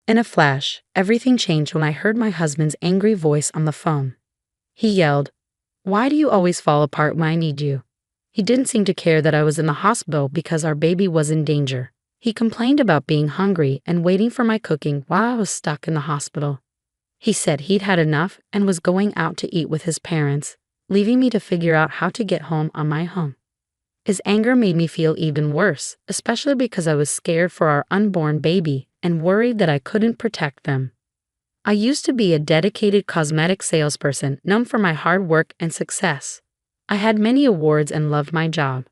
In a flash, everything changed when I heard my husband's angry voice on the phone. He yelled, "Why do you always fall apart when I need you?" He didn't seem to care that I was in the hospital because our baby was in danger. He complained about being hungry and waiting for my cooking while I was stuck in the hospital. He said he'd had enough and was going out to eat with his parents, leaving me to figure out how to get home on my own. His anger made me feel even worse, especially because I was scared for our unborn baby and worried that I couldn't protect them. I used to be a dedicated cosmetic salesperson known for my hard work and success. I had many awards and loved my job.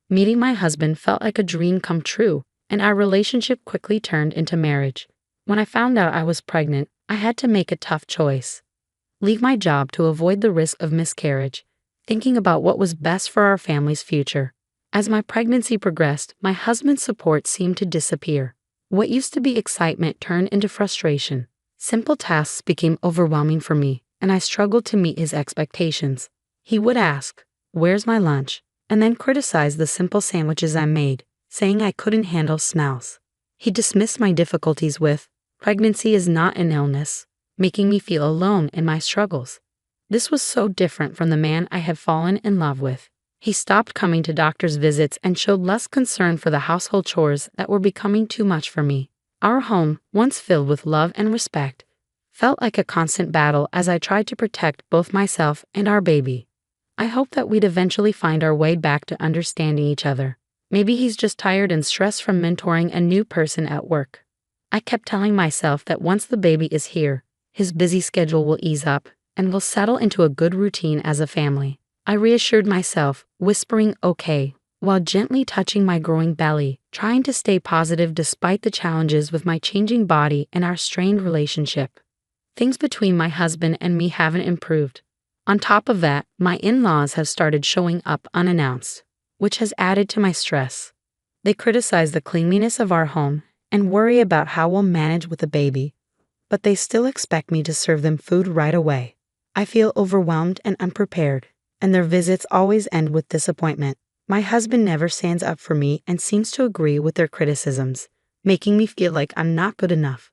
Meeting my husband felt like a dream come true, and our relationship quickly turned into marriage. When I found out I was pregnant, I had to make a tough choice. Leave my job to avoid the risk of miscarriage, thinking about what was best for our family's future. As my pregnancy progressed, my husband's support seemed to disappear. What used to be excitement turned into frustration. Simple tasks became overwhelming for me, and I struggled to meet his expectations. He would ask, "Where's my lunch?" and then criticize the simple sandwiches I made, saying I couldn't handle smells. He dismissed my difficulties with, "Pregnancy is not an illness," making me feel alone in my struggles. This was so different from the man I had fallen in love with. He stopped coming to doctor's visits and showed less concern for the household chores that were becoming too much for me. Our home, once filled with love and respect, felt like a constant battle as I tried to protect both myself and our baby. I hoped that we'd eventually find our way back to understanding each other. Maybe he's just tired and stressed from mentoring a new person at work. I kept telling myself that once the baby is here, his busy schedule will ease up, and we'll settle into a good routine as a family. I reassured myself, whispering "okay," while gently touching my growing belly, trying to stay positive despite the challenges with my changing body and our strained relationship. Things between my husband and me haven't improved. On top of that, my in-laws have started showing up unannounced, which has added to my stress. They criticize the cleanliness of our home and worry about how we'll manage with the baby, but they still expect me to serve them food right away. I feel overwhelmed and unprepared, and their visits always end with disappointment. My husband never stands up for me and seems to agree with their criticisms, making me feel like I'm not good enough.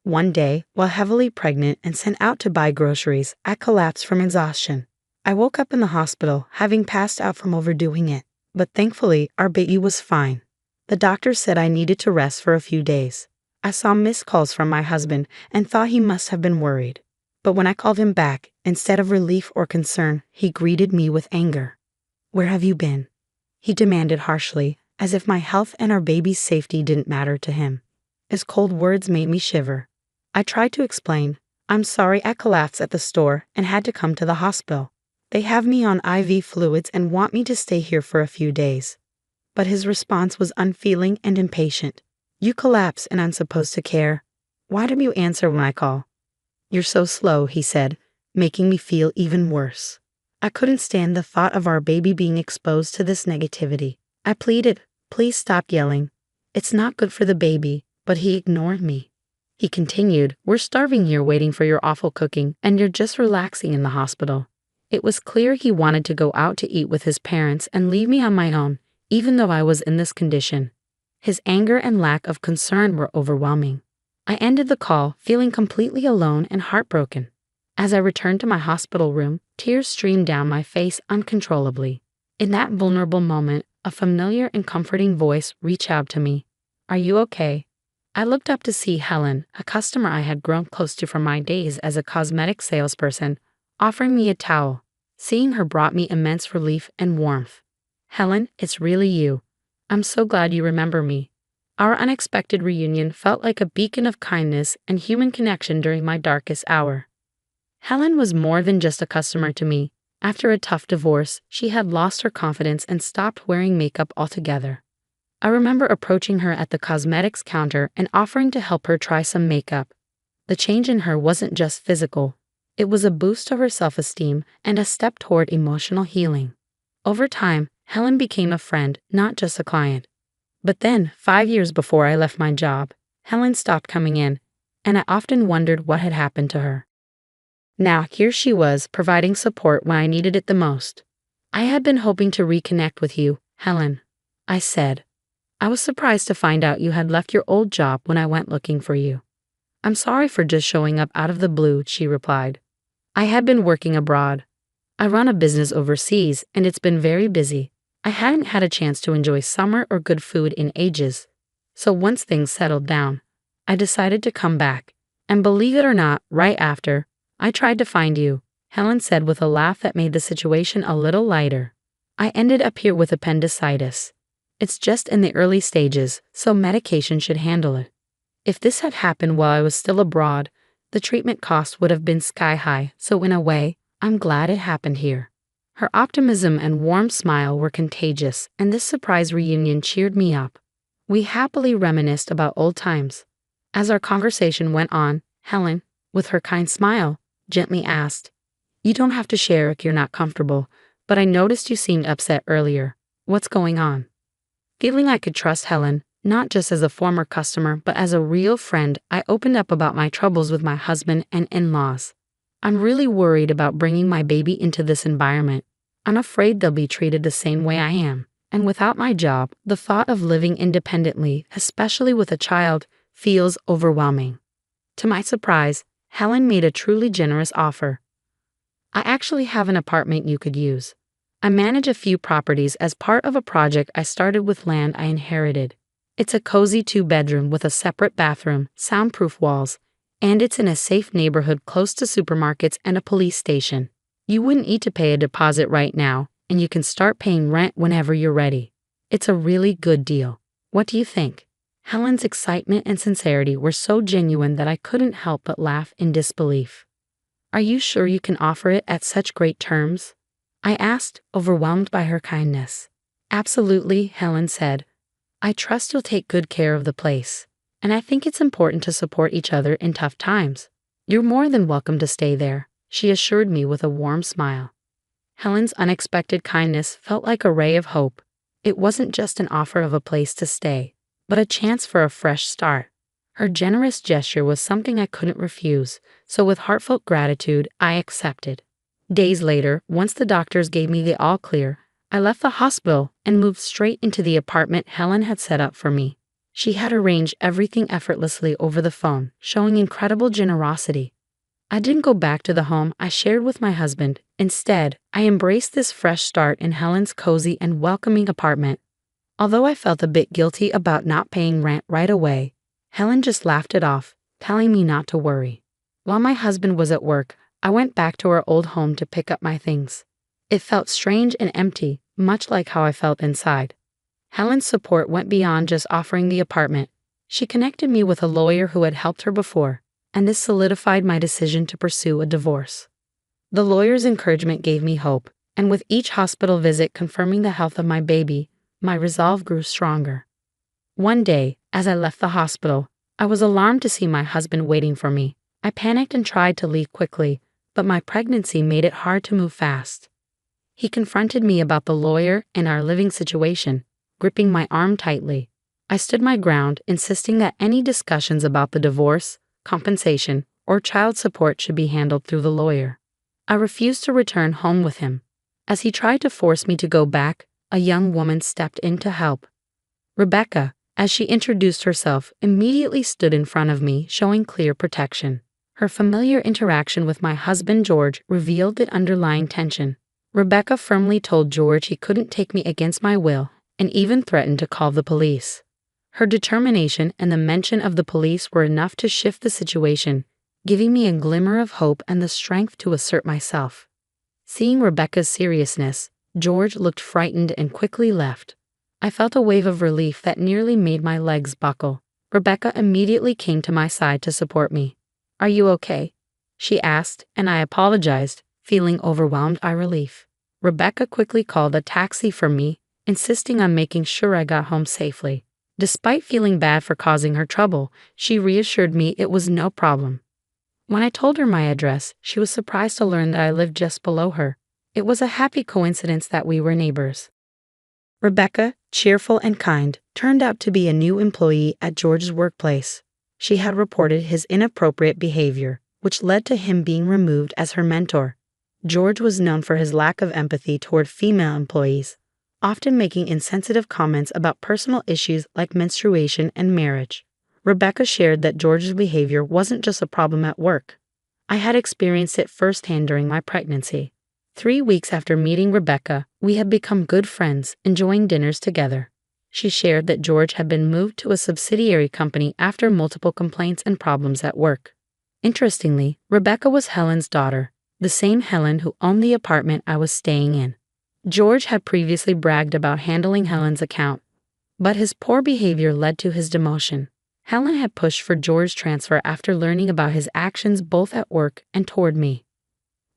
One day, while heavily pregnant and sent out to buy groceries, I collapsed from exhaustion. I woke up in the hospital, having passed out from overdoing it, but thankfully, our baby was fine. The doctor said I needed to rest for a few days. I saw missed calls from my husband and thought he must have been worried. But when I called him back, instead of relief or concern, he greeted me with anger. "Where have you been?" he demanded harshly, as if my health and our baby's safety didn't matter to him. His cold words made me shiver. I tried to explain, "I'm sorry I collapsed at the store and had to come to the hospital. They have me on IV fluids and want me to stay here for a few days." But his response was unfeeling and impatient. "You collapse and I'm supposed to care. Why don't you answer when I call?" "You're so slow," he said, making me feel even worse. I couldn't stand the thought of our baby being exposed to this negativity. I pleaded, "Please stop yelling. It's not good for the baby," but he ignored me. He continued, "We're starving here waiting for your awful cooking, and you're just relaxing in the hospital." It was clear he wanted to go out to eat with his parents and leave me on my own, even though I was in this condition. His anger and lack of concern were overwhelming. I ended the call, feeling completely alone and heartbroken. As I returned to my hospital room, tears streamed down my face uncontrollably. In that vulnerable moment, a familiar and comforting voice reached out to me. "Are you okay?" I looked up to see Helen, a customer I had grown close to from my days as a cosmetic salesperson, offering me a towel. Seeing her brought me immense relief and warmth. "Helen, it's really you. I'm so glad you remember me." Our unexpected reunion felt like a beacon of kindness and human connection during my darkest hour. Helen was more than just a customer to me. After a tough divorce, she had lost her confidence and stopped wearing makeup altogether. I remember approaching her at the cosmetics counter and offering to help her try some makeup. The change in her wasn't just physical. It was a boost to her self-esteem and a step toward emotional healing. Over time, Helen became a friend, not just a client. But then, 5 years before I left my job, Helen stopped coming in, and I often wondered what had happened to her. Now, here she was, providing support when I needed it the most. "I had been hoping to reconnect with you, Helen," I said. "I was surprised to find out you had left your old job when I went looking for you." "I'm sorry for just showing up out of the blue," she replied. "I had been working abroad. I run a business overseas, and it's been very busy. I hadn't had a chance to enjoy summer or good food in ages. So once things settled down, I decided to come back. And believe it or not, right after, I tried to find you," Helen said with a laugh that made the situation a little lighter. "I ended up here with appendicitis. It's just in the early stages, so medication should handle it. If this had happened while I was still abroad, the treatment cost would have been sky high, so in a way, I'm glad it happened here." Her optimism and warm smile were contagious, and this surprise reunion cheered me up. We happily reminisced about old times. As our conversation went on, Helen, with her kind smile, gently asked, "You don't have to share if you're not comfortable, but I noticed you seemed upset earlier. What's going on?" Feeling I could trust Helen, not just as a former customer but as a real friend, I opened up about my troubles with my husband and in-laws. "I'm really worried about bringing my baby into this environment. I'm afraid they'll be treated the same way I am. And without my job, the thought of living independently, especially with a child, feels overwhelming." To my surprise, Helen made a truly generous offer. "I actually have an apartment you could use. I manage a few properties as part of a project I started with land I inherited. It's a cozy 2-bedroom with a separate bathroom, soundproof walls, and it's in a safe neighborhood close to supermarkets and a police station. You wouldn't need to pay a deposit right now, and you can start paying rent whenever you're ready. It's a really good deal. What do you think?" Helen's excitement and sincerity were so genuine that I couldn't help but laugh in disbelief. "Are you sure you can offer it at such great terms?" I asked, overwhelmed by her kindness. "Absolutely," Helen said. "I trust you'll take good care of the place, and I think it's important to support each other in tough times. You're more than welcome to stay there," she assured me with a warm smile. Helen's unexpected kindness felt like a ray of hope. It wasn't just an offer of a place to stay, but a chance for a fresh start. Her generous gesture was something I couldn't refuse, so with heartfelt gratitude, I accepted. Days later, once the doctors gave me the all-clear, I left the hospital and moved straight into the apartment Helen had set up for me. She had arranged everything effortlessly over the phone, showing incredible generosity. I didn't go back to the home I shared with my husband. Instead, I embraced this fresh start in Helen's cozy and welcoming apartment. Although I felt a bit guilty about not paying rent right away, Helen just laughed it off, telling me not to worry. While my husband was at work, I went back to our old home to pick up my things. It felt strange and empty, much like how I felt inside. Helen's support went beyond just offering the apartment. She connected me with a lawyer who had helped her before, and this solidified my decision to pursue a divorce. The lawyer's encouragement gave me hope, and with each hospital visit confirming the health of my baby, my resolve grew stronger. One day, as I left the hospital, I was alarmed to see my husband waiting for me. I panicked and tried to leave quickly, but my pregnancy made it hard to move fast. He confronted me about the lawyer and our living situation, gripping my arm tightly. I stood my ground, insisting that any discussions about the divorce, compensation, or child support should be handled through the lawyer. I refused to return home with him. As he tried to force me to go back, a young woman stepped in to help. Rebecca, as she introduced herself, immediately stood in front of me, showing clear protection. Her familiar interaction with my husband George revealed the underlying tension. Rebecca firmly told George he couldn't take me against my will, and even threatened to call the police. Her determination and the mention of the police were enough to shift the situation, giving me a glimmer of hope and the strength to assert myself. Seeing Rebecca's seriousness, George looked frightened and quickly left. I felt a wave of relief that nearly made my legs buckle. Rebecca immediately came to my side to support me. "Are you okay?" she asked, and I apologized, feeling overwhelmed by relief. Rebecca quickly called a taxi for me, insisting on making sure I got home safely. Despite feeling bad for causing her trouble, she reassured me it was no problem. When I told her my address, she was surprised to learn that I lived just below her. It was a happy coincidence that we were neighbors. Rebecca, cheerful and kind, turned out to be a new employee at George's workplace. She had reported his inappropriate behavior, which led to him being removed as her mentor. George was known for his lack of empathy toward female employees, often making insensitive comments about personal issues like menstruation and marriage. Rebecca shared that George's behavior wasn't just a problem at work. I had experienced it firsthand during my pregnancy. 3 weeks after meeting Rebecca, we had become good friends, enjoying dinners together. She shared that George had been moved to a subsidiary company after multiple complaints and problems at work. Interestingly, Rebecca was Helen's daughter, the same Helen who owned the apartment I was staying in. George had previously bragged about handling Helen's account, but his poor behavior led to his demotion. Helen had pushed for George's transfer after learning about his actions both at work and toward me.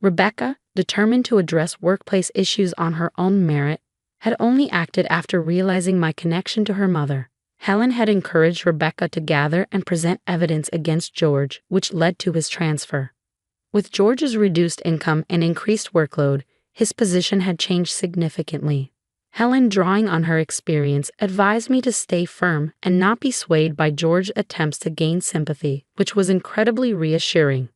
Rebecca, determined to address workplace issues on her own merit, had only acted after realizing my connection to her mother. Helen had encouraged Rebecca to gather and present evidence against George, which led to his transfer. With George's reduced income and increased workload, his position had changed significantly. Helen, drawing on her experience, advised me to stay firm and not be swayed by George's attempts to gain sympathy, which was incredibly reassuring.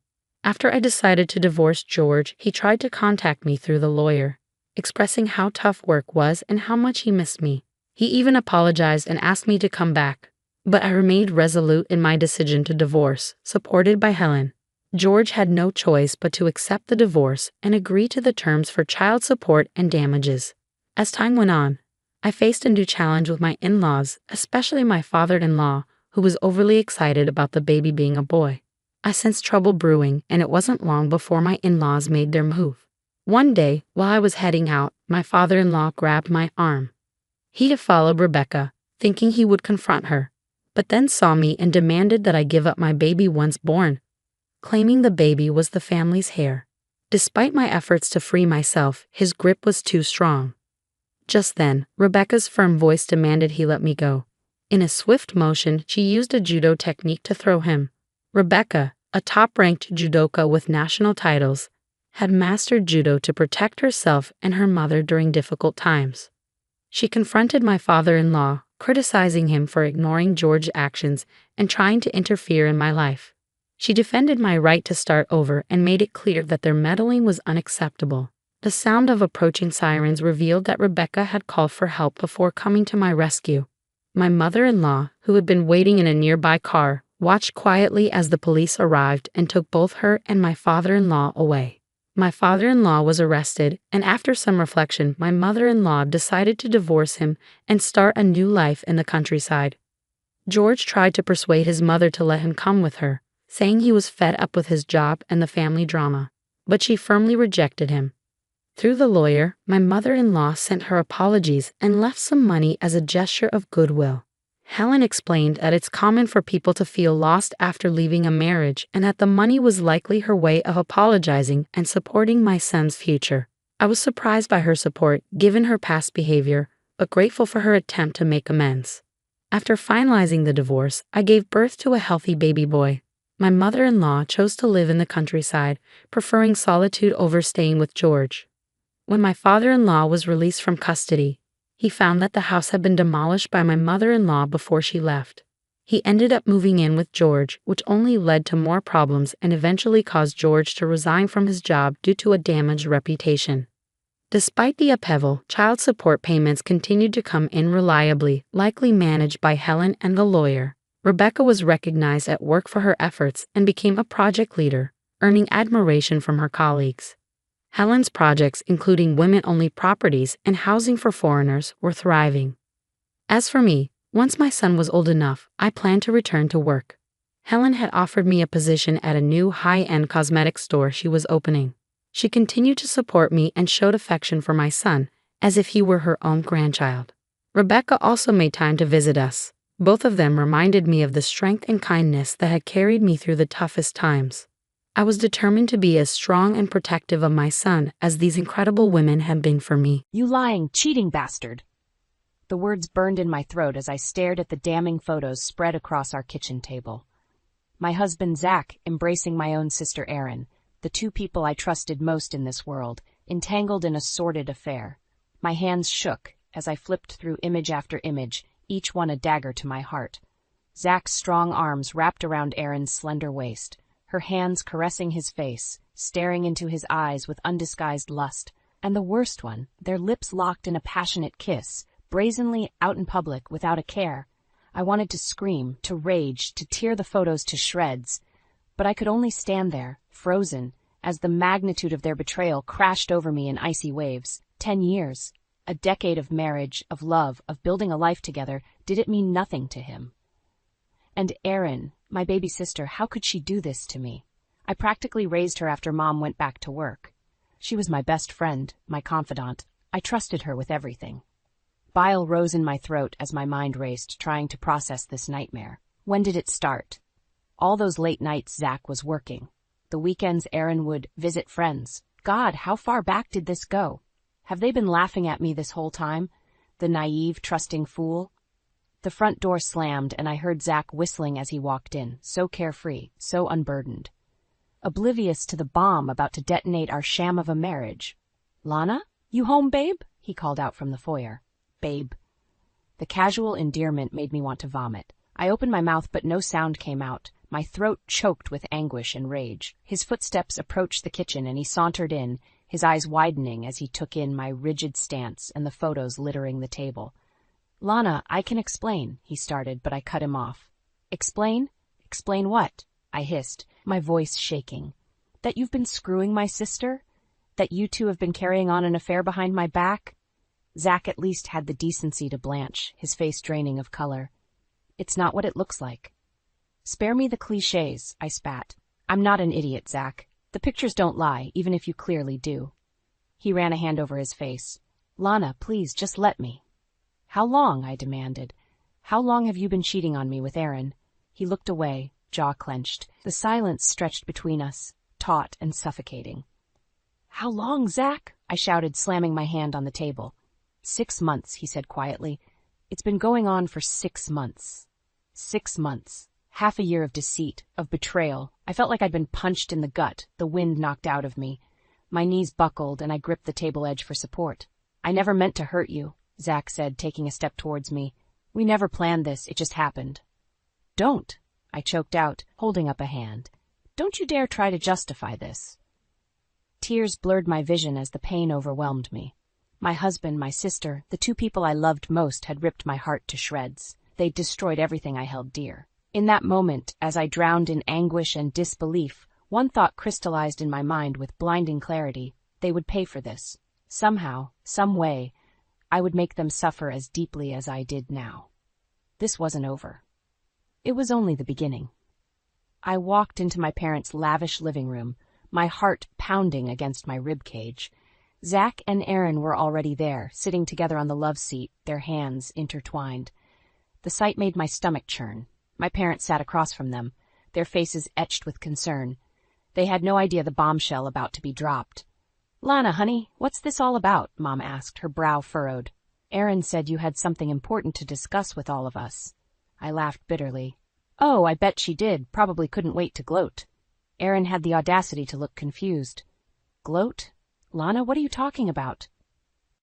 After I decided to divorce George, he tried to contact me through the lawyer, expressing how tough work was and how much he missed me. He even apologized and asked me to come back, but I remained resolute in my decision to divorce, supported by Helen. George had no choice but to accept the divorce and agree to the terms for child support and damages. As time went on, I faced a new challenge with my in-laws, especially my father-in-law, who was overly excited about the baby being a boy. I sensed trouble brewing, and it wasn't long before my in-laws made their move. One day, while I was heading out, my father-in-law grabbed my arm. He had followed Rebecca, thinking he would confront her, but then saw me and demanded that I give up my baby once born, claiming the baby was the family's heir. Despite my efforts to free myself, his grip was too strong. Just then, Rebecca's firm voice demanded he let me go. In a swift motion, she used a judo technique to throw him. Rebecca, a top-ranked judoka with national titles, had mastered judo to protect herself and her mother during difficult times. She confronted my father-in-law, criticizing him for ignoring George's actions and trying to interfere in my life. She defended my right to start over and made it clear that their meddling was unacceptable. The sound of approaching sirens revealed that Rebecca had called for help before coming to my rescue. My mother-in-law, who had been waiting in a nearby car, watched quietly as the police arrived and took both her and my father-in-law away. My father-in-law was arrested, and after some reflection, my mother-in-law decided to divorce him and start a new life in the countryside. George tried to persuade his mother to let him come with her, saying he was fed up with his job and the family drama, but she firmly rejected him. Through the lawyer, my mother-in-law sent her apologies and left some money as a gesture of goodwill. Helen explained that it's common for people to feel lost after leaving a marriage and that the money was likely her way of apologizing and supporting my son's future. I was surprised by her support, given her past behavior, but grateful for her attempt to make amends. After finalizing the divorce, I gave birth to a healthy baby boy. My mother-in-law chose to live in the countryside, preferring solitude over staying with George. When my father-in-law was released from custody, he found that the house had been demolished by my mother-in-law before she left. He ended up moving in with George, which only led to more problems and eventually caused George to resign from his job due to a damaged reputation. Despite the upheaval, child support payments continued to come in reliably, likely managed by Helen and the lawyer. Rebecca was recognized at work for her efforts and became a project leader, earning admiration from her colleagues. Helen's projects, including women-only properties and housing for foreigners, were thriving. As for me, once my son was old enough, I planned to return to work. Helen had offered me a position at a new high-end cosmetics store she was opening. She continued to support me and showed affection for my son, as if he were her own grandchild. Rebecca also made time to visit us. Both of them reminded me of the strength and kindness that had carried me through the toughest times. I was determined to be as strong and protective of my son as these incredible women had been for me. You lying, cheating bastard! The words burned in my throat as I stared at the damning photos spread across our kitchen table. My husband Zach embracing my own sister Erin, the two people I trusted most in this world, entangled in a sordid affair. My hands shook as I flipped through image after image, each one a dagger to my heart. Zach's strong arms wrapped around Erin's slender waist, her hands caressing his face, staring into his eyes with undisguised lust, and the worst one, their lips locked in a passionate kiss, brazenly out in public without a care. I wanted to scream, to rage, to tear the photos to shreds, but I could only stand there, frozen, as the magnitude of their betrayal crashed over me in icy waves. 10 years, a decade of marriage, of love, of building a life together, did it mean nothing to him? And Erin, my baby sister, how could she do this to me? I practically raised her after Mom went back to work. She was my best friend, my confidant. I trusted her with everything. Bile rose in my throat as my mind raced, trying to process this nightmare. When did it start? All those late nights Zach was working. The weekends Erin would visit friends. God, how far back did this go? Have they been laughing at me this whole time? The naive, trusting fool? The front door slammed and I heard Zach whistling as he walked in, so carefree, so unburdened. Oblivious to the bomb about to detonate our sham of a marriage. "Lana, you home, babe?" he called out from the foyer. "Babe." The casual endearment made me want to vomit. I opened my mouth but no sound came out, my throat choked with anguish and rage. His footsteps approached the kitchen and he sauntered in, his eyes widening as he took in my rigid stance and the photos littering the table. "Lana, I can explain," he started, but I cut him off. "Explain? Explain what?" I hissed, my voice shaking. "That you've been screwing my sister? That you two have been carrying on an affair behind my back?" Zach at least had the decency to blanch, his face draining of color. "It's not what it looks like." "Spare me the cliches," I spat. "I'm not an idiot, Zach. The pictures don't lie, even if you clearly do." He ran a hand over his face. "Lana, please, just let me." "How long?" I demanded. "How long have you been cheating on me with Erin?" He looked away, jaw clenched. The silence stretched between us, taut and suffocating. "How long, Zach?" I shouted, slamming my hand on the table. 6 months, he said quietly. "It's been going on for 6 months. 6 months. Half a year of deceit, of betrayal. I felt like I'd been punched in the gut, the wind knocked out of me. My knees buckled and I gripped the table edge for support. "I never meant to hurt you," Zach said, taking a step towards me. "We never planned this, it just happened." "Don't," I choked out, holding up a hand. "Don't you dare try to justify this." Tears blurred my vision as the pain overwhelmed me. My husband, my sister, the two people I loved most had ripped my heart to shreds. They'd destroyed everything I held dear. In that moment, as I drowned in anguish and disbelief, one thought crystallized in my mind with blinding clarity. They would pay for this. Somehow, some way, I would make them suffer as deeply as I did now. This wasn't over. It was only the beginning. I walked into my parents' lavish living room, my heart pounding against my rib cage. Zach and Erin were already there, sitting together on the love seat, their hands intertwined. The sight made my stomach churn. My parents sat across from them, their faces etched with concern. They had no idea the bombshell about to be dropped. "Lana, honey, what's this all about?" Mom asked, her brow furrowed. "Erin said you had something important to discuss with all of us." I laughed bitterly. "Oh, I bet she did. Probably couldn't wait to gloat." Erin had the audacity to look confused. "Gloat? Lana, what are you talking about?"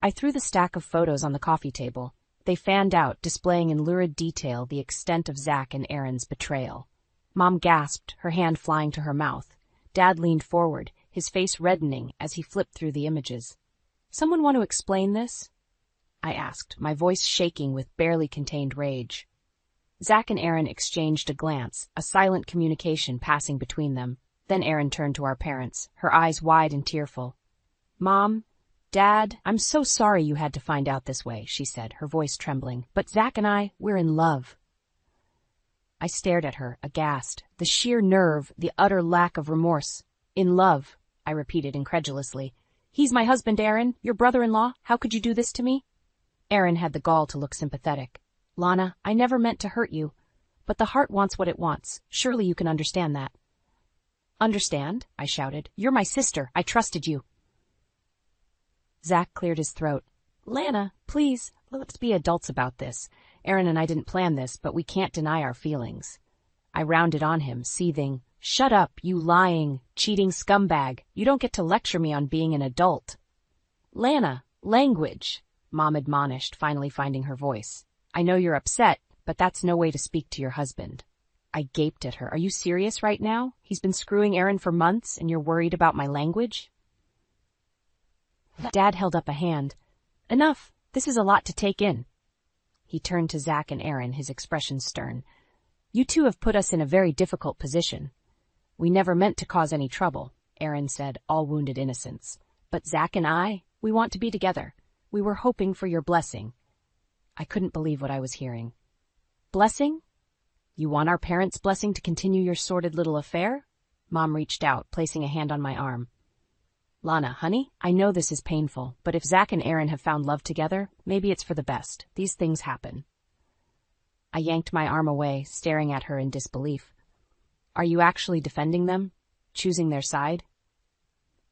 I threw the stack of photos on the coffee table. They fanned out, displaying in lurid detail the extent of Zach and Erin's betrayal. Mom gasped, her hand flying to her mouth. Dad leaned forward, his face reddening as he flipped through the images. "Someone want to explain this?" I asked, my voice shaking with barely contained rage. Zach and Erin exchanged a glance, a silent communication passing between them. Then Erin turned to our parents, her eyes wide and tearful. "Mom, Dad, I'm so sorry you had to find out this way," she said, her voice trembling. "But Zach and we're in love." I stared at her, aghast. The sheer nerve, the utter lack of remorse. "In love," I repeated incredulously. "He's my husband, Erin, your brother-in-law. How could you do this to me?" Erin had the gall to look sympathetic. "Lana, I never meant to hurt you. But the heart wants what it wants. Surely you can understand that." "Understand?" I shouted. "You're my sister. I trusted you." Zach cleared his throat. "Lana, please, let's be adults about this. Erin and I didn't plan this, but we can't deny our feelings." I rounded on him, seething. "Shut up, you lying, cheating scumbag. You don't get to lecture me on being an adult." "Lana, language," Mom admonished, finally finding her voice. "I know you're upset, but that's no way to speak to your husband." I gaped at her. "Are you serious right now? He's been screwing Erin for months, and you're worried about my language?" Dad held up a hand. "Enough. This is a lot to take in." He turned to Zach and Aaron, his expression stern. You two have put us in a very difficult position. We never meant to cause any trouble, Aaron said, all wounded innocence. But Zach and I, we want to be together. We were hoping for your blessing. I couldn't believe what I was hearing. Blessing? You want our parents' blessing to continue your sordid little affair? Mom reached out, placing a hand on my arm. Lana, honey, I know this is painful, but if Zach and Aaron have found love together, maybe it's for the best. These things happen. I yanked my arm away, staring at her in disbelief. Are you actually defending them? Choosing their side?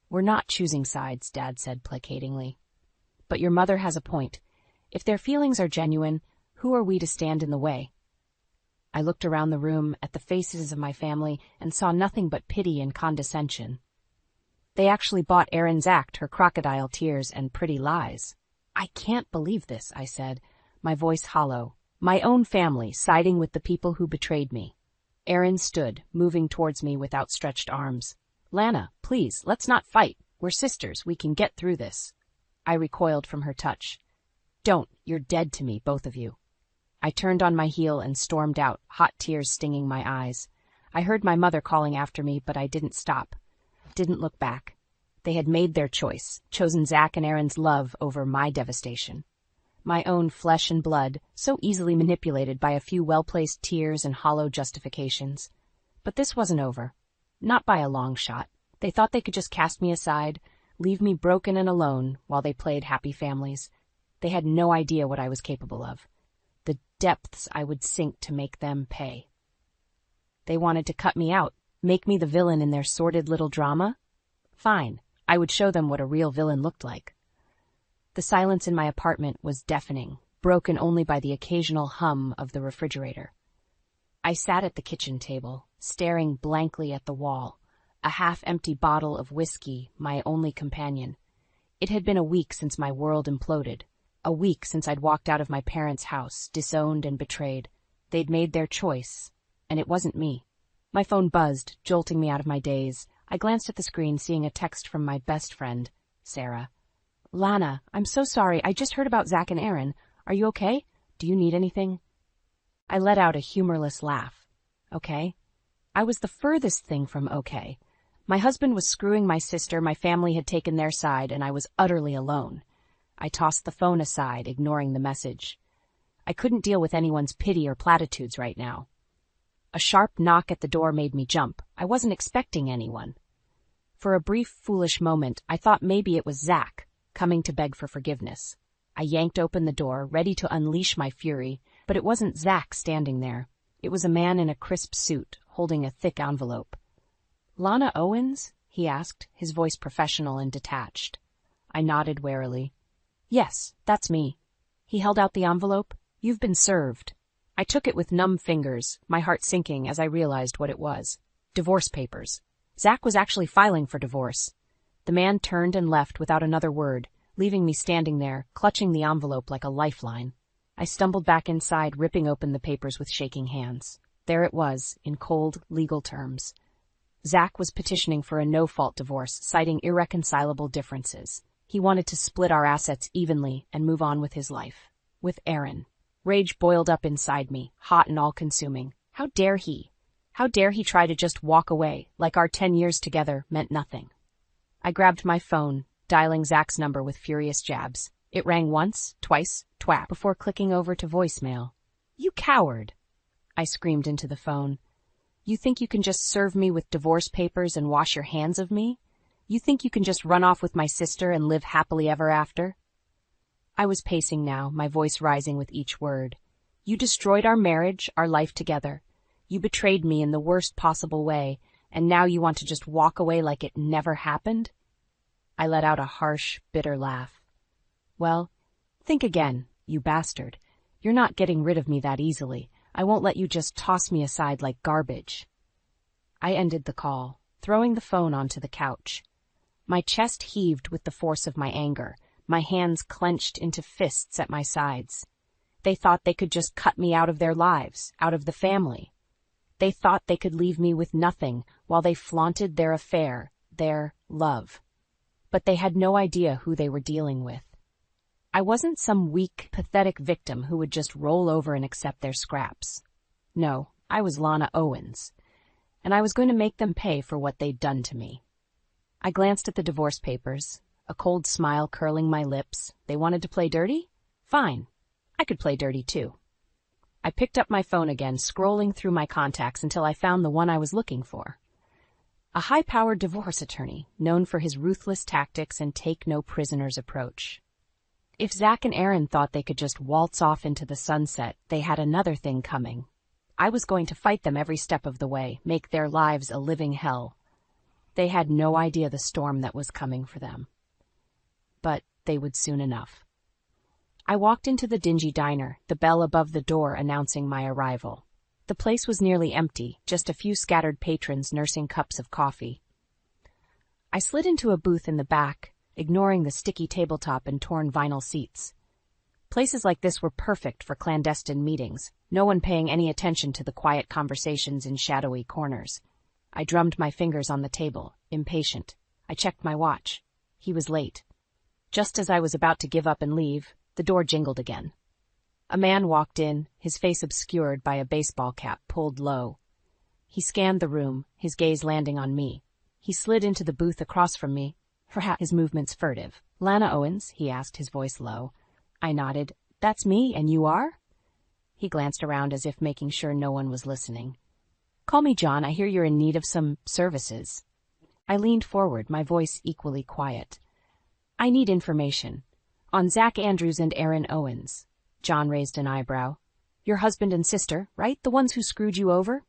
We're not choosing sides, Dad said placatingly. But your mother has a point. If their feelings are genuine, who are we to stand in the way? I looked around the room at the faces of my family and saw nothing but pity and condescension. They actually bought Erin's act, her crocodile tears and pretty lies. I can't believe this, I said, my voice hollow. My own family siding with the people who betrayed me. Erin stood, moving towards me with outstretched arms. Lana, please, let's not fight. We're sisters. We can get through this. I recoiled from her touch. Don't. You're dead to me, both of you. I turned on my heel and stormed out, hot tears stinging my eyes. I heard my mother calling after me, but I didn't stop. Didn't look back. They had made their choice, chosen Zach and Erin's love over my devastation. My own flesh and blood, so easily manipulated by a few well-placed tears and hollow justifications. But this wasn't over. Not by a long shot. They thought they could just cast me aside, leave me broken and alone while they played happy families. They had no idea what I was capable of. The depths I would sink to make them pay. They wanted to cut me out, make me the villain in their sordid little drama? Fine, I would show them what a real villain looked like. The silence in my apartment was deafening, broken only by the occasional hum of the refrigerator. I sat at the kitchen table, staring blankly at the wall, a half-empty bottle of whiskey, my only companion. It had been a week since my world imploded, a week since I'd walked out of my parents' house, disowned and betrayed. They'd made their choice, and it wasn't me. My phone buzzed, jolting me out of my daze. I glanced at the screen, seeing a text from my best friend, Sarah. Lana, I'm so sorry. I just heard about Zach and Aaron. Are you okay? Do you need anything? I let out a humorless laugh. Okay. I was the furthest thing from okay. My husband was screwing my sister, my family had taken their side, and I was utterly alone. I tossed the phone aside, ignoring the message. I couldn't deal with anyone's pity or platitudes right now. A sharp knock at the door made me jump. I wasn't expecting anyone. For a brief, foolish moment, I thought maybe it was Zach, coming to beg for forgiveness. I yanked open the door, ready to unleash my fury, but it wasn't Zach standing there. It was a man in a crisp suit, holding a thick envelope. Lana Owens? He asked, his voice professional and detached. I nodded warily. Yes, that's me. He held out the envelope. You've been served. I took it with numb fingers, my heart sinking as I realized what it was. Divorce papers. Zach was actually filing for divorce. The man turned and left without another word, leaving me standing there, clutching the envelope like a lifeline. I stumbled back inside, ripping open the papers with shaking hands. There it was, in cold, legal terms. Zach was petitioning for a no-fault divorce, citing irreconcilable differences. He wanted to split our assets evenly and move on with his life. With Aaron. Rage boiled up inside me, hot and all-consuming. How dare he? How dare he try to just walk away, like our 10 years together meant nothing? I grabbed my phone, dialing Zach's number with furious jabs. It rang once, twice, twat, before clicking over to voicemail. You coward! I screamed into the phone. You think you can just serve me with divorce papers and wash your hands of me? You think you can just run off with my sister and live happily ever after? I was pacing now, my voice rising with each word. You destroyed our marriage, our life together. You betrayed me in the worst possible way, and now you want to just walk away like it never happened? I let out a harsh, bitter laugh. Well, think again, you bastard. You're not getting rid of me that easily. I won't let you just toss me aside like garbage. I ended the call, throwing the phone onto the couch. My chest heaved with the force of my anger, my hands clenched into fists at my sides. They thought they could just cut me out of their lives, out of the family. They thought they could leave me with nothing while they flaunted their affair, their love. But they had no idea who they were dealing with. I wasn't some weak, pathetic victim who would just roll over and accept their scraps. No, I was Lana Owens, and I was going to make them pay for what they'd done to me. I glanced at the divorce papers, a cold smile curling my lips. They wanted to play dirty? Fine. I could play dirty too. I picked up my phone again, scrolling through my contacts until I found the one I was looking for. A high-powered divorce attorney, known for his ruthless tactics and take-no-prisoners approach. If Zach and Aaron thought they could just waltz off into the sunset, they had another thing coming. I was going to fight them every step of the way, make their lives a living hell. They had no idea the storm that was coming for them. But they would soon enough. I walked into the dingy diner, the bell above the door announcing my arrival. The place was nearly empty, just a few scattered patrons nursing cups of coffee. I slid into a booth in the back, ignoring the sticky tabletop and torn vinyl seats. Places like this were perfect for clandestine meetings, no one paying any attention to the quiet conversations in shadowy corners. I drummed my fingers on the table, impatient. I checked my watch. He was late. Just as I was about to give up and leave, the door jingled again. A man walked in, his face obscured by a baseball cap pulled low. He scanned the room, his gaze landing on me. He slid into the booth across from me, perhaps his movements furtive. "Lana Owens?" he asked, his voice low. I nodded. "That's me, and you are?" He glanced around as if making sure no one was listening. "Call me John. I hear you're in need of some services." I leaned forward, my voice equally quiet. "I need information. On Zach Andrews and Aaron Owens." John raised an eyebrow. "Your husband and sister, right? The ones who screwed you over?"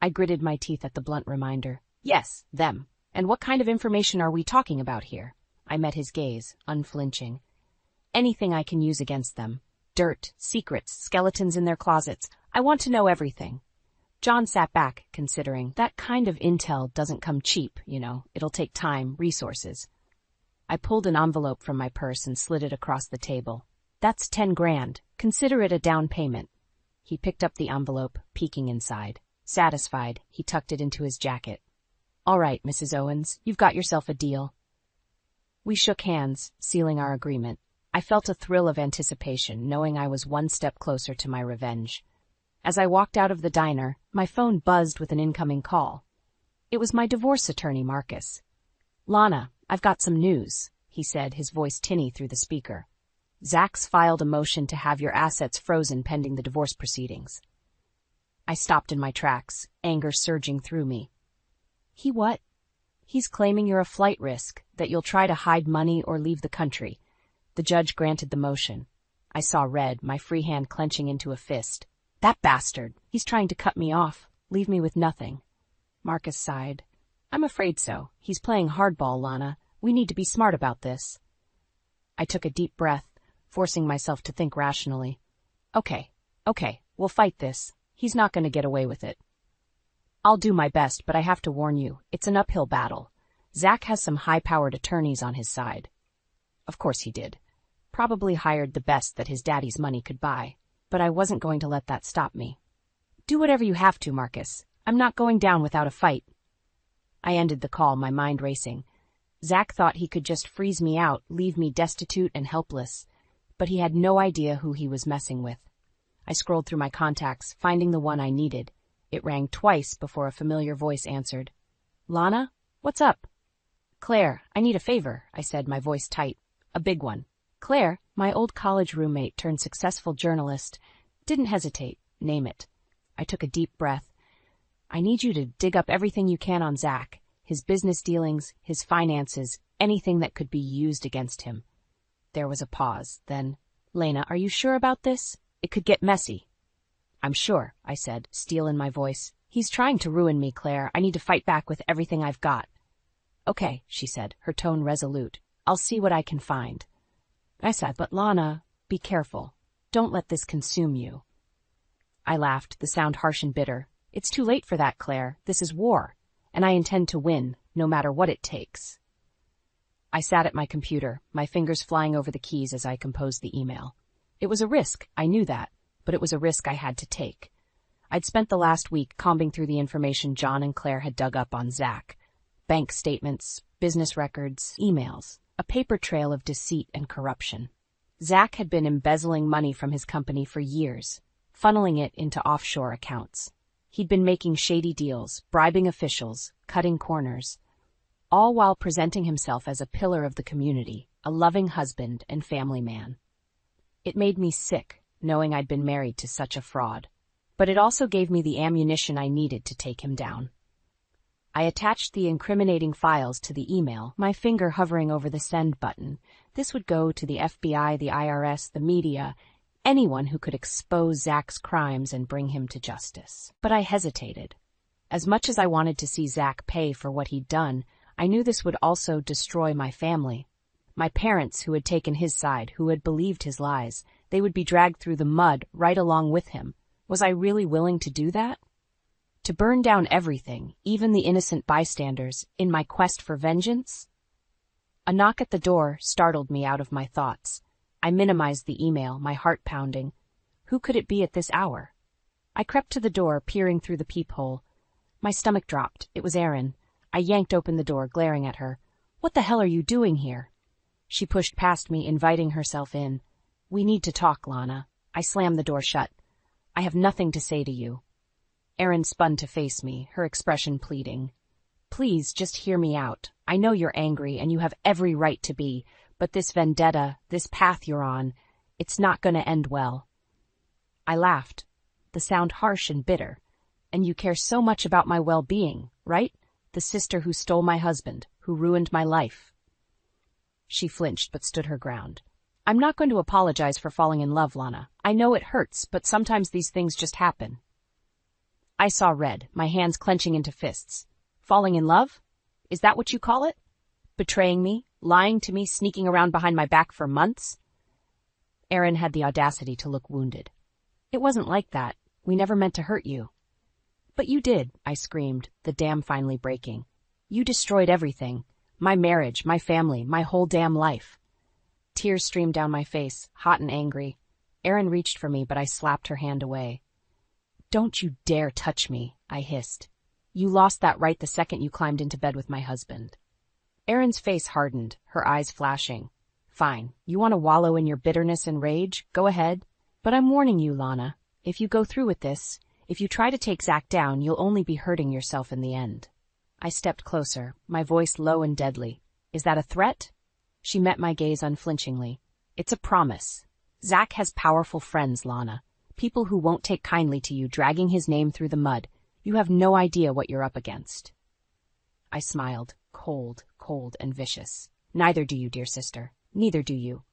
I gritted my teeth at the blunt reminder. "Yes, them. And what kind of information are we talking about here?" I met his gaze, unflinching. "Anything I can use against them. Dirt, secrets, skeletons in their closets. I want to know everything." John sat back, considering. "That kind of intel doesn't come cheap, you know. It'll take time, resources." I pulled an envelope from my purse and slid it across the table. "That's 10 grand. Consider it a down payment." He picked up the envelope, peeking inside. Satisfied, he tucked it into his jacket. "All right, Mrs. Owens, you've got yourself a deal." We shook hands, sealing our agreement. I felt a thrill of anticipation, knowing I was one step closer to my revenge. As I walked out of the diner, my phone buzzed with an incoming call. It was my divorce attorney, Marcus. "Lana, I've got some news," he said, his voice tinny through the speaker. "Zach's filed a motion to have your assets frozen pending the divorce proceedings." I stopped in my tracks, anger surging through me. "He what?" "He's claiming you're a flight risk, that you'll try to hide money or leave the country." The judge granted the motion. I saw red, my free hand clenching into a fist. "That bastard! He's trying to cut me off, leave me with nothing." Marcus sighed. "I'm afraid so. He's playing hardball, Lana. We need to be smart about this." I took a deep breath, forcing myself to think rationally. Okay, we'll fight this. He's not going to get away with it. I'll do my best, but I have to warn you, it's an uphill battle. Zach has some high-powered attorneys on his side. Of course he did. Probably hired the best that his daddy's money could buy. But I wasn't going to let that stop me. "Do whatever you have to, Marcus. I'm not going down without a fight." I ended the call, my mind racing. Zach thought he could just freeze me out, leave me destitute and helpless. But he had no idea who he was messing with. I scrolled through my contacts, finding the one I needed. It rang twice before a familiar voice answered. "Lana? What's up?" "Claire, I need a favor," I said, my voice tight. "A big one." "Claire, my old college roommate turned successful journalist. Didn't hesitate. Name it." I took a deep breath. "I need you to dig up everything you can on Zach, his business dealings, his finances, anything that could be used against him." There was a pause, then, "Lena, are you sure about this? It could get messy." "I'm sure," I said, steel in my voice. "He's trying to ruin me, Claire. I need to fight back with everything I've got." "Okay," she said, her tone resolute. "I'll see what I can find." I said, "But Lana, be careful. Don't let this consume you." I laughed, the sound harsh and bitter. "It's too late for that, Claire. This is war, and I intend to win, no matter what it takes." I sat at my computer, my fingers flying over the keys as I composed the email. It was a risk, I knew that, but it was a risk I had to take. I'd spent the last week combing through the information John and Claire had dug up on Zach. Bank statements, business records, emails, a paper trail of deceit and corruption. Zach had been embezzling money from his company for years, funneling it into offshore accounts. He'd been making shady deals, bribing officials, cutting corners, all while presenting himself as a pillar of the community, a loving husband and family man. It made me sick, knowing I'd been married to such a fraud, but it also gave me the ammunition I needed to take him down. I attached the incriminating files to the email, my finger hovering over the send button. This would go to the FBI, the IRS, the media, anyone who could expose Zach's crimes and bring him to justice. But I hesitated. As much as I wanted to see Zach pay for what he'd done, I knew this would also destroy my family. My parents, who had taken his side, who had believed his lies, they would be dragged through the mud right along with him. Was I really willing to do that? To burn down everything, even the innocent bystanders, in my quest for vengeance? A knock at the door startled me out of my thoughts. I minimized the email, my heart pounding. Who could it be at this hour? I crept to the door, peering through the peephole. My stomach dropped. It was Erin. I yanked open the door, glaring at her. "What the hell are you doing here?" She pushed past me, inviting herself in. "We need to talk, Lana." I slammed the door shut. "I have nothing to say to you." Erin spun to face me, her expression pleading. "Please, just hear me out. I know you're angry, and you have every right to be, but this vendetta, this path you're on, it's not going to end well." I laughed, the sound harsh and bitter. "And you care so much about my well-being, right? The sister who stole my husband, who ruined my life." She flinched but stood her ground. "I'm not going to apologize for falling in love, Lana. I know it hurts, but sometimes these things just happen." I saw red, my hands clenching into fists. "Falling in love? Is that what you call it? Betraying me, lying to me, sneaking around behind my back for months?" Erin had the audacity to look wounded. "It wasn't like that. We never meant to hurt you." "But you did," I screamed, the dam finally breaking. "You destroyed everything. My marriage, my family, my whole damn life." Tears streamed down my face, hot and angry. Erin reached for me, but I slapped her hand away. "Don't you dare touch me," I hissed. "You lost that right the second you climbed into bed with my husband." Erin's face hardened, her eyes flashing. "Fine, you want to wallow in your bitterness and rage? Go ahead. But I'm warning you, Lana. If you go through with this, if you try to take Zach down, you'll only be hurting yourself in the end." I stepped closer, my voice low and deadly. "Is that a threat?" She met my gaze unflinchingly. "It's a promise. Zach has powerful friends, Lana. People who won't take kindly to you dragging his name through the mud. You have no idea what you're up against." I smiled, cold and vicious. "Neither do you, dear sister. Neither do you."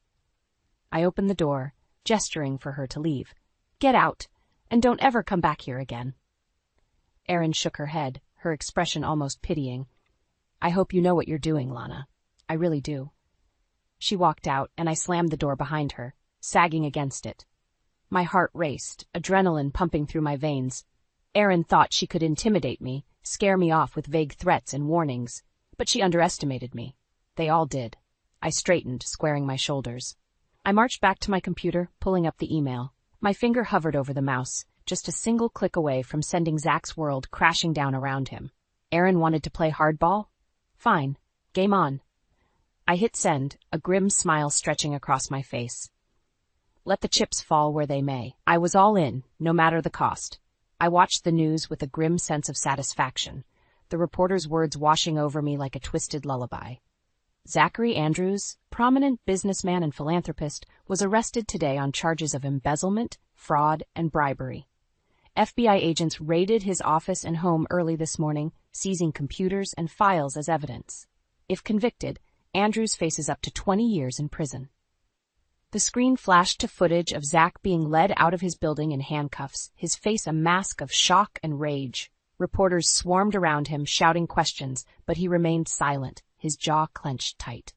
I opened the door, gesturing for her to leave. "Get out, and don't ever come back here again." Erin shook her head, her expression almost pitying. "I hope you know what you're doing, Lana. I really do." She walked out, and I slammed the door behind her, sagging against it. My heart raced, adrenaline pumping through my veins. Erin thought she could intimidate me, scare me off with vague threats and warnings, but she underestimated me. They all did. I straightened, squaring my shoulders. I marched back to my computer, pulling up the email. My finger hovered over the mouse, just a single click away from sending Zach's world crashing down around him. Erin wanted to play hardball? Fine. Game on. I hit send, a grim smile stretching across my face. Let the chips fall where they may. I was all in, no matter the cost. I watched the news with a grim sense of satisfaction, the reporter's words washing over me like a twisted lullaby. Zachary Andrews, prominent businessman and philanthropist, was arrested today on charges of embezzlement, fraud, and bribery. FBI agents raided his office and home early this morning, seizing computers and files as evidence. If convicted, Andrews faces up to 20 years in prison. The screen flashed to footage of Zach being led out of his building in handcuffs, his face a mask of shock and rage. Reporters swarmed around him, shouting questions, but he remained silent, his jaw clenched tight.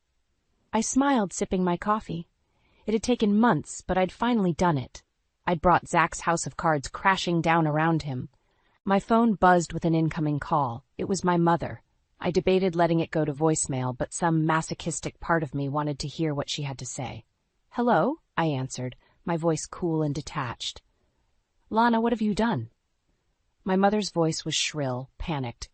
I smiled, sipping my coffee. It had taken months, but I'd finally done it. I'd brought Zach's house of cards crashing down around him. My phone buzzed with an incoming call. It was my mother. I debated letting it go to voicemail, but some masochistic part of me wanted to hear what she had to say. "Hello?" I answered, my voice cool and detached. "Lana, what have you done?" My mother's voice was shrill, panicked.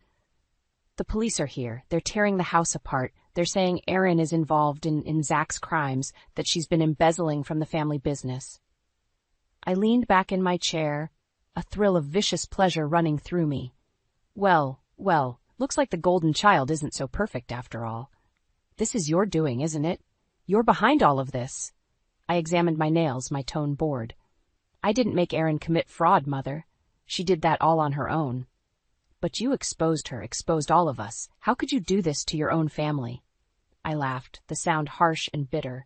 "The police are here. They're tearing the house apart. They're saying Erin is involved in Zach's crimes, that she's been embezzling from the family business. I leaned back in my chair, a thrill of vicious pleasure running through me. Well, looks like the golden child isn't so perfect after all. This is your doing, isn't it? You're behind all of this. I examined my nails, my tone bored. I didn't make Erin commit fraud, Mother. She did that all on her own. But you exposed her, exposed all of us. How could you do this to your own family? I laughed, the sound harsh and bitter.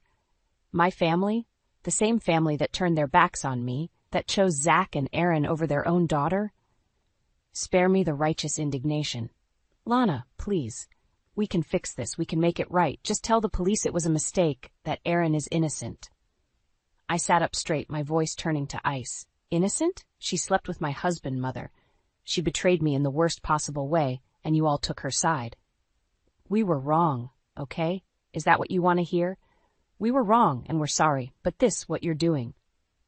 My family? The same family that turned their backs on me, that chose Zach and Erin over their own daughter? Spare me the righteous indignation. Lana, please. We can fix this. We can make it right. Just tell the police it was a mistake, that Erin is innocent. I sat up straight, my voice turning to ice. Innocent? She slept with my husband, Mother. She betrayed me in the worst possible way, and you all took her side. We were wrong, okay? Is that what you want to hear? We were wrong, and we're sorry, but what you're doing,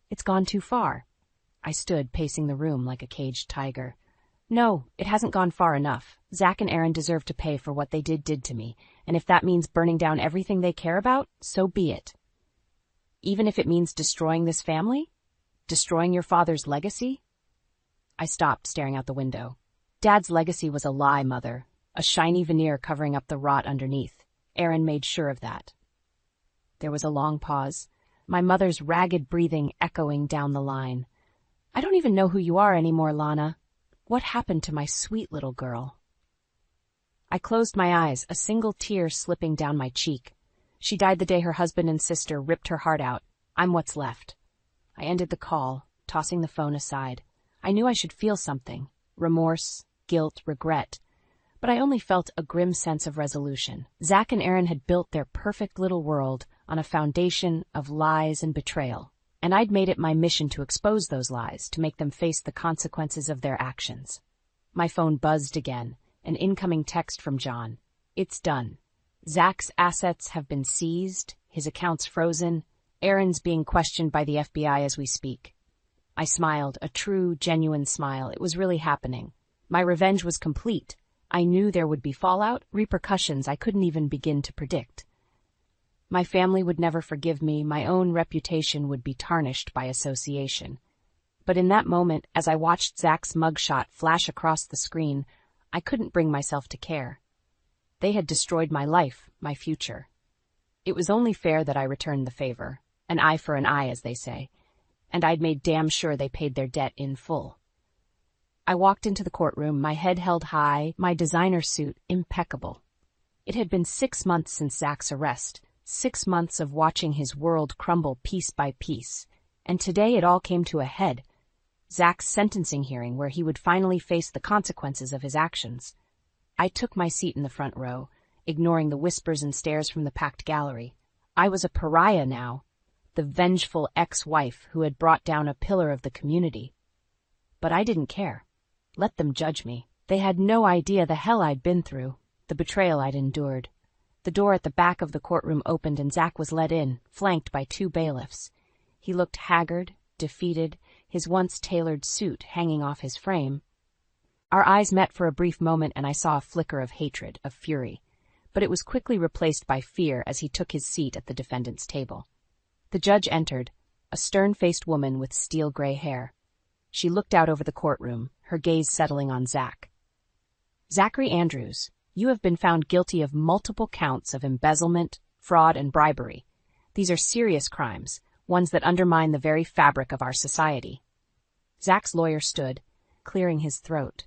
it's gone too far. I stood, pacing the room like a caged tiger. No, it hasn't gone far enough. Zach and Erin deserve to pay for what they did to me, and if that means burning down everything they care about, so be it. Even if it means destroying this family? Destroying your father's legacy? I stopped, staring out the window. Dad's legacy was a lie, Mother, a shiny veneer covering up the rot underneath. Erin made sure of that. There was a long pause, my mother's ragged breathing echoing down the line. I don't even know who you are anymore, Lana. What happened to my sweet little girl? I closed my eyes, a single tear slipping down my cheek. She died the day her husband and sister ripped her heart out. I'm what's left. I ended the call, tossing the phone aside. I knew I should feel something, remorse, guilt, regret, but I only felt a grim sense of resolution. Zach and Erin had built their perfect little world on a foundation of lies and betrayal, and I'd made it my mission to expose those lies, to make them face the consequences of their actions. My phone buzzed again, an incoming text from John. It's done. Zach's assets have been seized, his accounts frozen, Erin's being questioned by the FBI as we speak. I smiled, a true, genuine smile. It was really happening. My revenge was complete. I knew there would be fallout, repercussions I couldn't even begin to predict. My family would never forgive me, my own reputation would be tarnished by association. But in that moment, as I watched Zach's mugshot flash across the screen, I couldn't bring myself to care. They had destroyed my life, my future. It was only fair that I returned the favor, an eye for an eye, as they say, and I'd made damn sure they paid their debt in full. I walked into the courtroom, my head held high, my designer suit impeccable. It had been 6 months since Zach's arrest, 6 months of watching his world crumble piece by piece, and today it all came to a head. Zach's sentencing hearing, where he would finally face the consequences of his actions. I took my seat in the front row, ignoring the whispers and stares from the packed gallery. I was a pariah now, the vengeful ex-wife who had brought down a pillar of the community. But I didn't care. Let them judge me. They had no idea the hell I'd been through, the betrayal I'd endured. The door at the back of the courtroom opened and Zach was let in, flanked by 2 bailiffs. He looked haggard, defeated, his once tailored suit hanging off his frame. Our eyes met for a brief moment and I saw a flicker of hatred, of fury, but it was quickly replaced by fear as he took his seat at the defendant's table. The judge entered, a stern-faced woman with steel-gray hair. She looked out over the courtroom, her gaze settling on Zach. Zachary Andrews, you have been found guilty of multiple counts of embezzlement, fraud, and bribery. These are serious crimes, ones that undermine the very fabric of our society. Zach's lawyer stood, clearing his throat.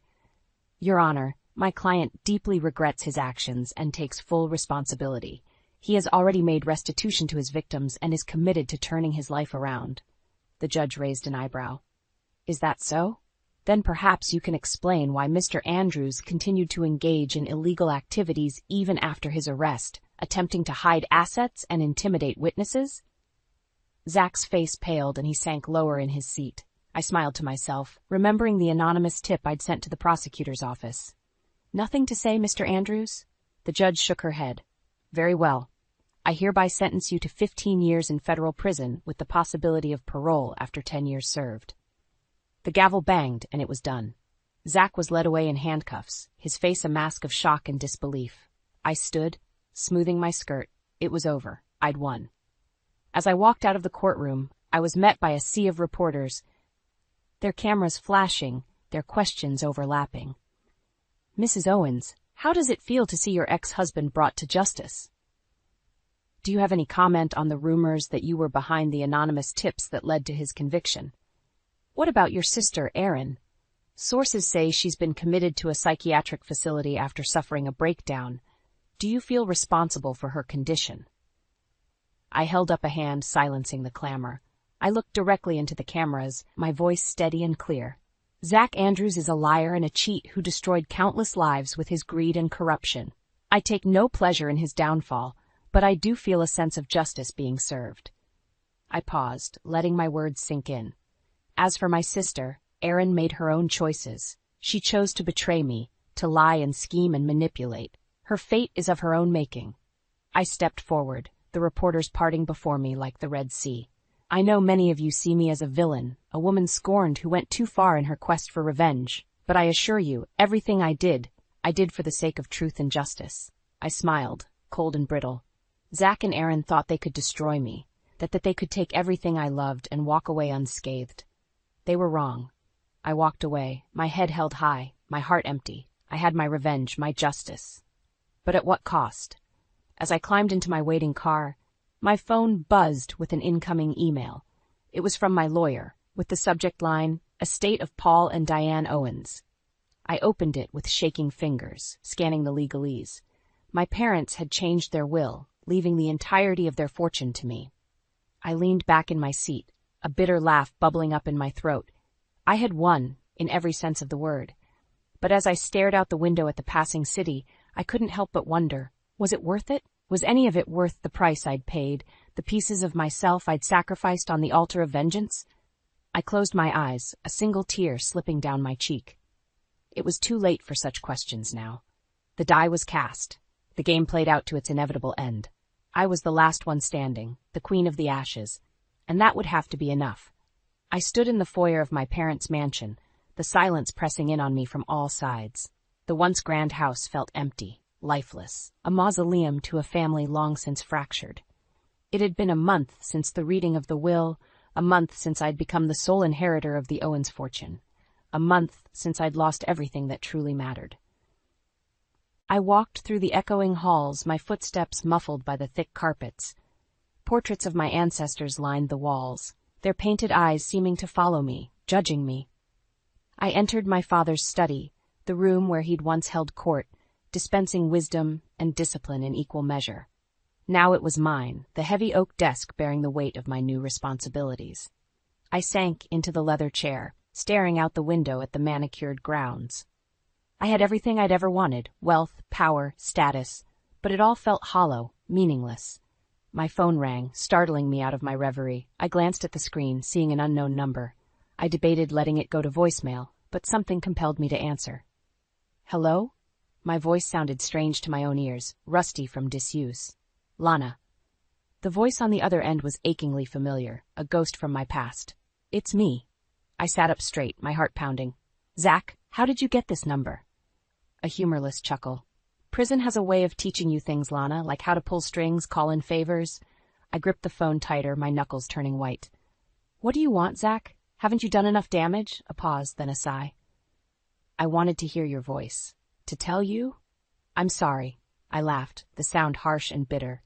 Your Honor, my client deeply regrets his actions and takes full responsibility. He has already made restitution to his victims and is committed to turning his life around. The judge raised an eyebrow. Is that so? Then perhaps you can explain why Mr. Andrews continued to engage in illegal activities even after his arrest, attempting to hide assets and intimidate witnesses? Zach's face paled and he sank lower in his seat. I smiled to myself, remembering the anonymous tip I'd sent to the prosecutor's office. Nothing to say, Mr. Andrews? The judge shook her head. Very well. I hereby sentence you to 15 years in federal prison with the possibility of parole after 10 years served. The gavel banged, and it was done. Zach was led away in handcuffs, his face a mask of shock and disbelief. I stood, smoothing my skirt. It was over. I'd won. As I walked out of the courtroom, I was met by a sea of reporters, their cameras flashing, their questions overlapping. Mrs. Owens, how does it feel to see your ex-husband brought to justice? Do you have any comment on the rumors that you were behind the anonymous tips that led to his conviction? What about your sister, Erin? Sources say she's been committed to a psychiatric facility after suffering a breakdown. Do you feel responsible for her condition? I held up a hand, silencing the clamor. I looked directly into the cameras, my voice steady and clear. Zach Andrews is a liar and a cheat who destroyed countless lives with his greed and corruption. I take no pleasure in his downfall, but I do feel a sense of justice being served. I paused, letting my words sink in. As for my sister, Erin made her own choices. She chose to betray me, to lie and scheme and manipulate. Her fate is of her own making. I stepped forward, the reporters parting before me like the Red Sea. I know many of you see me as a villain, a woman scorned who went too far in her quest for revenge. But I assure you, everything I did for the sake of truth and justice. I smiled, cold and brittle. Zach and Erin thought they could destroy me, that they could take everything I loved and walk away unscathed. They were wrong. I walked away, my head held high, my heart empty. I had my revenge, my justice. But at what cost? As I climbed into my waiting car, my phone buzzed with an incoming email. It was from my lawyer, with the subject line, Estate of Paul and Diane Owens. I opened it with shaking fingers, scanning the legalese. My parents had changed their will, leaving the entirety of their fortune to me. I leaned back in my seat, a bitter laugh bubbling up in my throat. I had won, in every sense of the word. But as I stared out the window at the passing city, I couldn't help but wonder, was it worth it? Was any of it worth the price I'd paid, the pieces of myself I'd sacrificed on the altar of vengeance? I closed my eyes, a single tear slipping down my cheek. It was too late for such questions now. The die was cast. The game played out to its inevitable end. I was the last one standing, the queen of the ashes, and that would have to be enough. I stood in the foyer of my parents' mansion, the silence pressing in on me from all sides. The once grand house felt empty, lifeless, a mausoleum to a family long since fractured. It had been a month since the reading of the will, a month since I'd become the sole inheritor of the Owens fortune, a month since I'd lost everything that truly mattered. I walked through the echoing halls, my footsteps muffled by the thick carpets. Portraits of my ancestors lined the walls, their painted eyes seeming to follow me, judging me. I entered my father's study, the room where he'd once held court, dispensing wisdom and discipline in equal measure. Now it was mine, the heavy oak desk bearing the weight of my new responsibilities. I sank into the leather chair, staring out the window at the manicured grounds. I had everything I'd ever wanted, wealth, power, status, but it all felt hollow, meaningless. My phone rang, startling me out of my reverie. I glanced at the screen, seeing an unknown number. I debated letting it go to voicemail, but something compelled me to answer. Hello? My voice sounded strange to my own ears, rusty from disuse. Lana. The voice on the other end was achingly familiar, a ghost from my past. It's me. I sat up straight, my heart pounding. Zach, how did you get this number? A humorless chuckle. Prison has a way of teaching you things, Lana, like how to pull strings, call in favors. I gripped the phone tighter, my knuckles turning white. What do you want, Zach? Haven't you done enough damage? A pause, then a sigh. I wanted to hear your voice. To tell you? I'm sorry. I laughed, the sound harsh and bitter.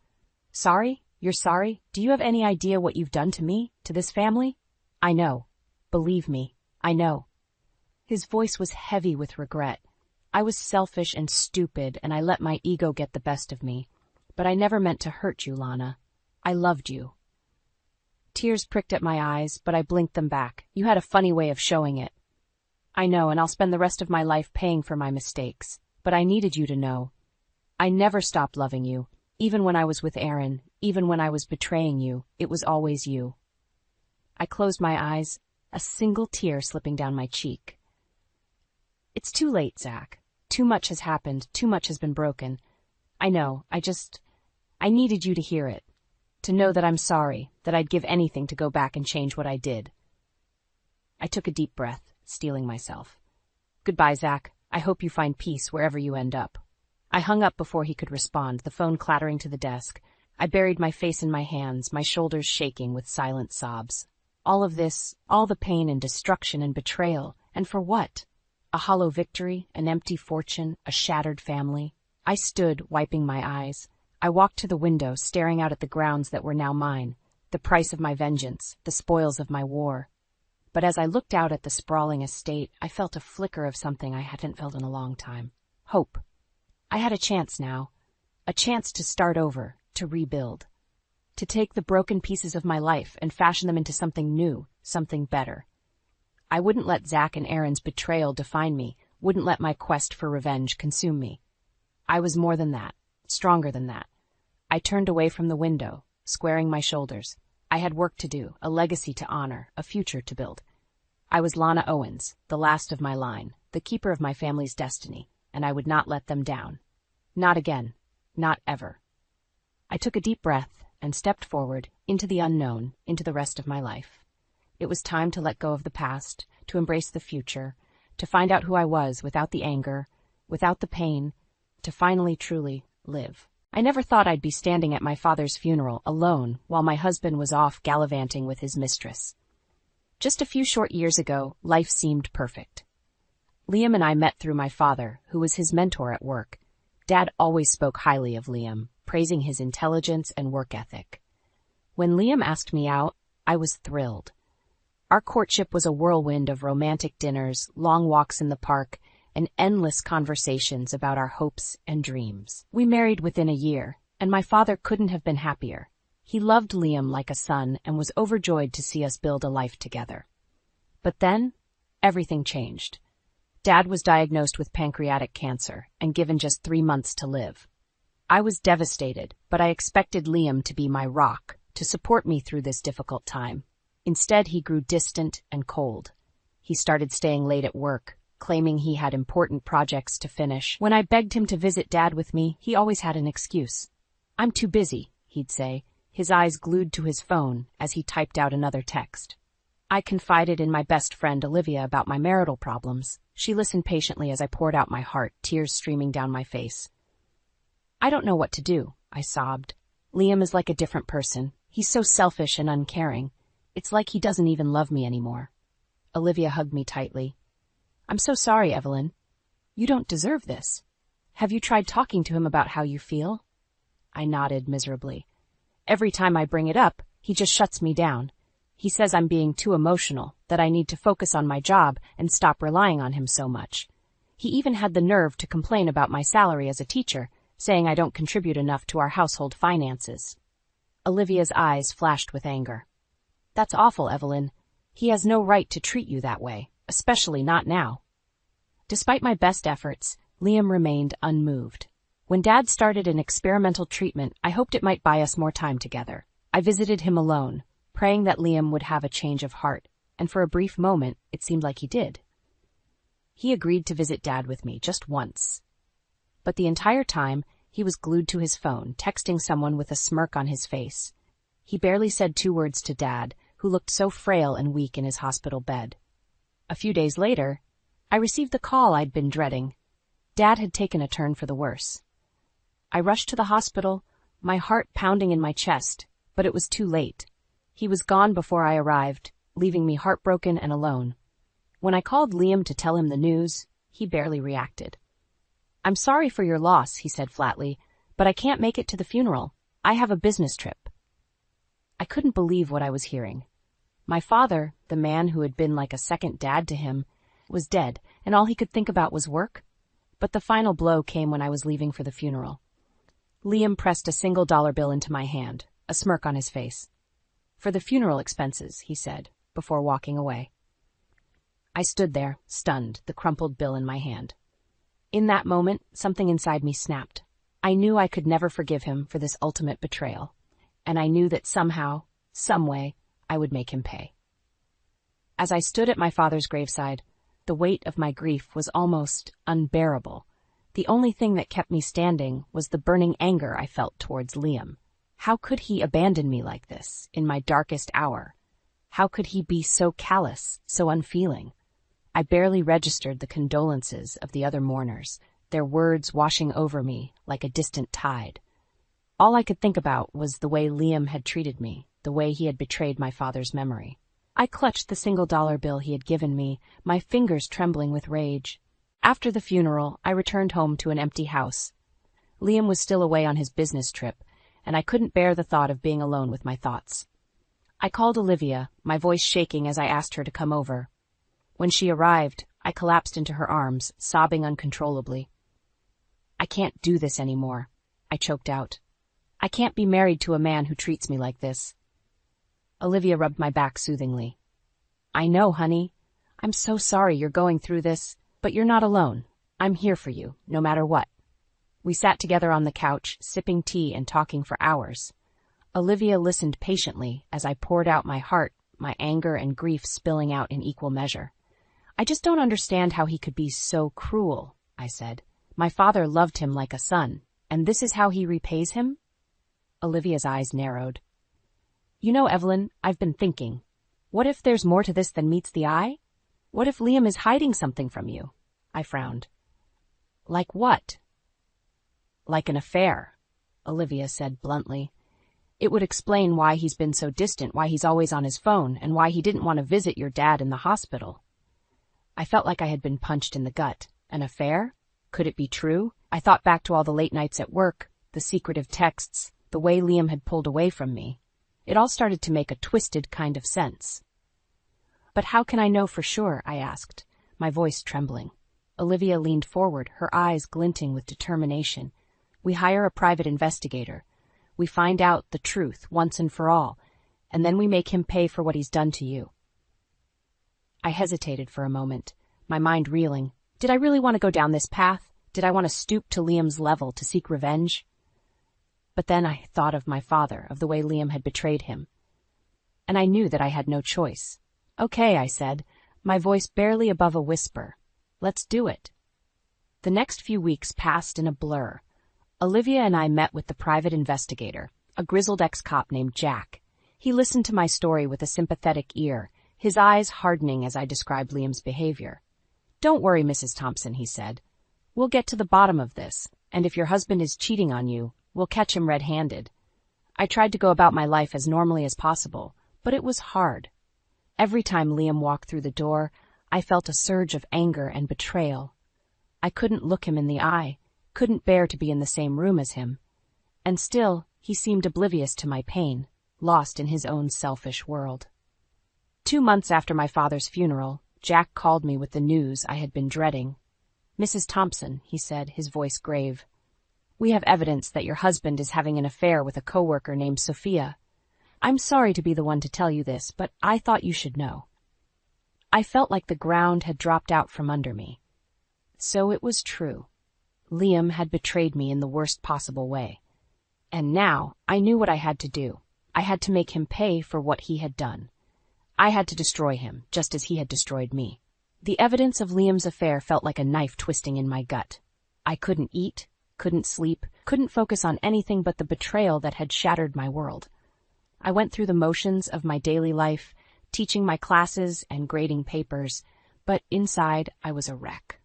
Sorry? You're sorry? Do you have any idea what you've done to me, to this family? I know. Believe me, I know. His voice was heavy with regret. I was selfish and stupid, and I let my ego get the best of me. But I never meant to hurt you, Lana. I loved you. Tears pricked at my eyes, but I blinked them back. You had a funny way of showing it. I know, and I'll spend the rest of my life paying for my mistakes. But I needed you to know. I never stopped loving you. Even when I was with Erin, even when I was betraying you, it was always you. I closed my eyes, a single tear slipping down my cheek. It's too late, Zach. Too much has happened, too much has been broken. I know, I needed you to hear it. To know that I'm sorry, that I'd give anything to go back and change what I did. I took a deep breath, steeling myself. Goodbye, Zach. I hope you find peace wherever you end up. I hung up before he could respond, the phone clattering to the desk. I buried my face in my hands, my shoulders shaking with silent sobs. All of this, all the pain and destruction and betrayal, and for what? A hollow victory, an empty fortune, a shattered family. I stood, wiping my eyes. I walked to the window, staring out at the grounds that were now mine, the price of my vengeance, the spoils of my war. But as I looked out at the sprawling estate, I felt a flicker of something I hadn't felt in a long time. Hope. I had a chance now. A chance to start over, to rebuild. To take the broken pieces of my life and fashion them into something new, something better. I wouldn't let Zach and Aaron's betrayal define me, wouldn't let my quest for revenge consume me. I was more than that, stronger than that. I turned away from the window, squaring my shoulders. I had work to do, a legacy to honor, a future to build. I was Lana Owens, the last of my line, the keeper of my family's destiny, and I would not let them down. Not again. Not ever. I took a deep breath and stepped forward, into the unknown, into the rest of my life. It was time to let go of the past, to embrace the future, to find out who I was without the anger, without the pain, to finally truly live. I never thought I'd be standing at my father's funeral alone while my husband was off gallivanting with his mistress. Just a few short years ago, life seemed perfect. Liam and I met through my father, who was his mentor at work. Dad always spoke highly of Liam, praising his intelligence and work ethic. When Liam asked me out, I was thrilled. Our courtship was a whirlwind of romantic dinners, long walks in the park, and endless conversations about our hopes and dreams. We married within a year, and my father couldn't have been happier. He loved Liam like a son and was overjoyed to see us build a life together. But then, everything changed. Dad was diagnosed with pancreatic cancer and given just 3 months to live. I was devastated, but I expected Liam to be my rock, to support me through this difficult time. Instead, he grew distant and cold. He started staying late at work, claiming he had important projects to finish. When I begged him to visit Dad with me, he always had an excuse. "I'm too busy," he'd say, his eyes glued to his phone as he typed out another text. I confided in my best friend Olivia about my marital problems. She listened patiently as I poured out my heart, tears streaming down my face. "I don't know what to do," I sobbed. "Liam is like a different person. He's so selfish and uncaring. It's like he doesn't even love me anymore." Olivia hugged me tightly. "I'm so sorry, Evelyn. You don't deserve this. Have you tried talking to him about how you feel?" I nodded miserably. "Every time I bring it up, he just shuts me down. He says I'm being too emotional, that I need to focus on my job and stop relying on him so much. He even had the nerve to complain about my salary as a teacher, saying I don't contribute enough to our household finances." Olivia's eyes flashed with anger. "That's awful, Evelyn. He has no right to treat you that way, especially not now." Despite my best efforts, Liam remained unmoved. When Dad started an experimental treatment, I hoped it might buy us more time together. I visited him alone, praying that Liam would have a change of heart, and for a brief moment, it seemed like he did. He agreed to visit Dad with me just once. But the entire time, he was glued to his phone, texting someone with a smirk on his face. He barely said 2 words to Dad, who looked so frail and weak in his hospital bed. A few days later, I received the call I'd been dreading. Dad had taken a turn for the worse. I rushed to the hospital, my heart pounding in my chest, but it was too late. He was gone before I arrived, leaving me heartbroken and alone. When I called Liam to tell him the news, he barely reacted. "I'm sorry for your loss," he said flatly, "but I can't make it to the funeral. I have a business trip." I couldn't believe what I was hearing. My father, the man who had been like a second dad to him, was dead, and all he could think about was work. But the final blow came when I was leaving for the funeral. Liam pressed a single dollar bill into my hand, a smirk on his face. "For the funeral expenses," he said, before walking away. I stood there, stunned, the crumpled bill in my hand. In that moment, something inside me snapped. I knew I could never forgive him for this ultimate betrayal, and I knew that somehow, some way, I would make him pay. As I stood at my father's graveside, the weight of my grief was almost unbearable. The only thing that kept me standing was the burning anger I felt towards Liam. How could he abandon me like this, in my darkest hour? How could he be so callous, so unfeeling? I barely registered the condolences of the other mourners, their words washing over me like a distant tide. All I could think about was the way Liam had treated me, the way he had betrayed my father's memory. I clutched the single-dollar bill he had given me, my fingers trembling with rage. After the funeral, I returned home to an empty house. Liam was still away on his business trip, and I couldn't bear the thought of being alone with my thoughts. I called Olivia, my voice shaking as I asked her to come over. When she arrived, I collapsed into her arms, sobbing uncontrollably. "I can't do this anymore," I choked out. "I can't be married to a man who treats me like this." Olivia rubbed my back soothingly. "I know, honey. I'm so sorry you're going through this, but you're not alone. I'm here for you, no matter what." We sat together on the couch, sipping tea and talking for hours. Olivia listened patiently as I poured out my heart, my anger and grief spilling out in equal measure. "I just don't understand how he could be so cruel," I said. "My father loved him like a son, and this is how he repays him?" Olivia's eyes narrowed. "You know, Evelyn, I've been thinking. What if there's more to this than meets the eye? What if Liam is hiding something from you?" I frowned. "Like what?" "Like an affair," Olivia said bluntly. "It would explain why he's been so distant, why he's always on his phone, and why he didn't want to visit your dad in the hospital." I felt like I had been punched in the gut. An affair? Could it be true? I thought back to all the late nights at work, the secretive texts, the way Liam had pulled away from me. It all started to make a twisted kind of sense. "But how can I know for sure?" I asked, my voice trembling. Olivia leaned forward, her eyes glinting with determination. "We hire a private investigator. We find out the truth once and for all, and then we make him pay for what he's done to you." I hesitated for a moment, my mind reeling. Did I really want to go down this path? Did I want to stoop to Liam's level to seek revenge? But then I thought of my father, of the way Liam had betrayed him. And I knew that I had no choice. "Okay," I said, my voice barely above a whisper. "Let's do it." The next few weeks passed in a blur. Olivia and I met with the private investigator, a grizzled ex-cop named Jack. He listened to my story with a sympathetic ear, his eyes hardening as I described Liam's behavior. "Don't worry, Mrs. Thompson," he said. "We'll get to the bottom of this, and if your husband is cheating on you, we'll catch him red-handed." I tried to go about my life as normally as possible, but it was hard. Every time Liam walked through the door, I felt a surge of anger and betrayal. I couldn't look him in the eye, couldn't bear to be in the same room as him. And still, he seemed oblivious to my pain, lost in his own selfish world. 2 months after my father's funeral, Jack called me with the news I had been dreading. "Mrs. Thompson," he said, his voice grave, "we have evidence that your husband is having an affair with a coworker named Sophia. I'm sorry to be the one to tell you this, but I thought you should know." I felt like the ground had dropped out from under me. So it was true. Liam had betrayed me in the worst possible way. And now I knew what I had to do. I had to make him pay for what he had done. I had to destroy him, just as he had destroyed me. The evidence of Liam's affair felt like a knife twisting in my gut. I couldn't eat, couldn't sleep, couldn't focus on anything but the betrayal that had shattered my world. I went through the motions of my daily life, teaching my classes and grading papers, but inside I was a wreck.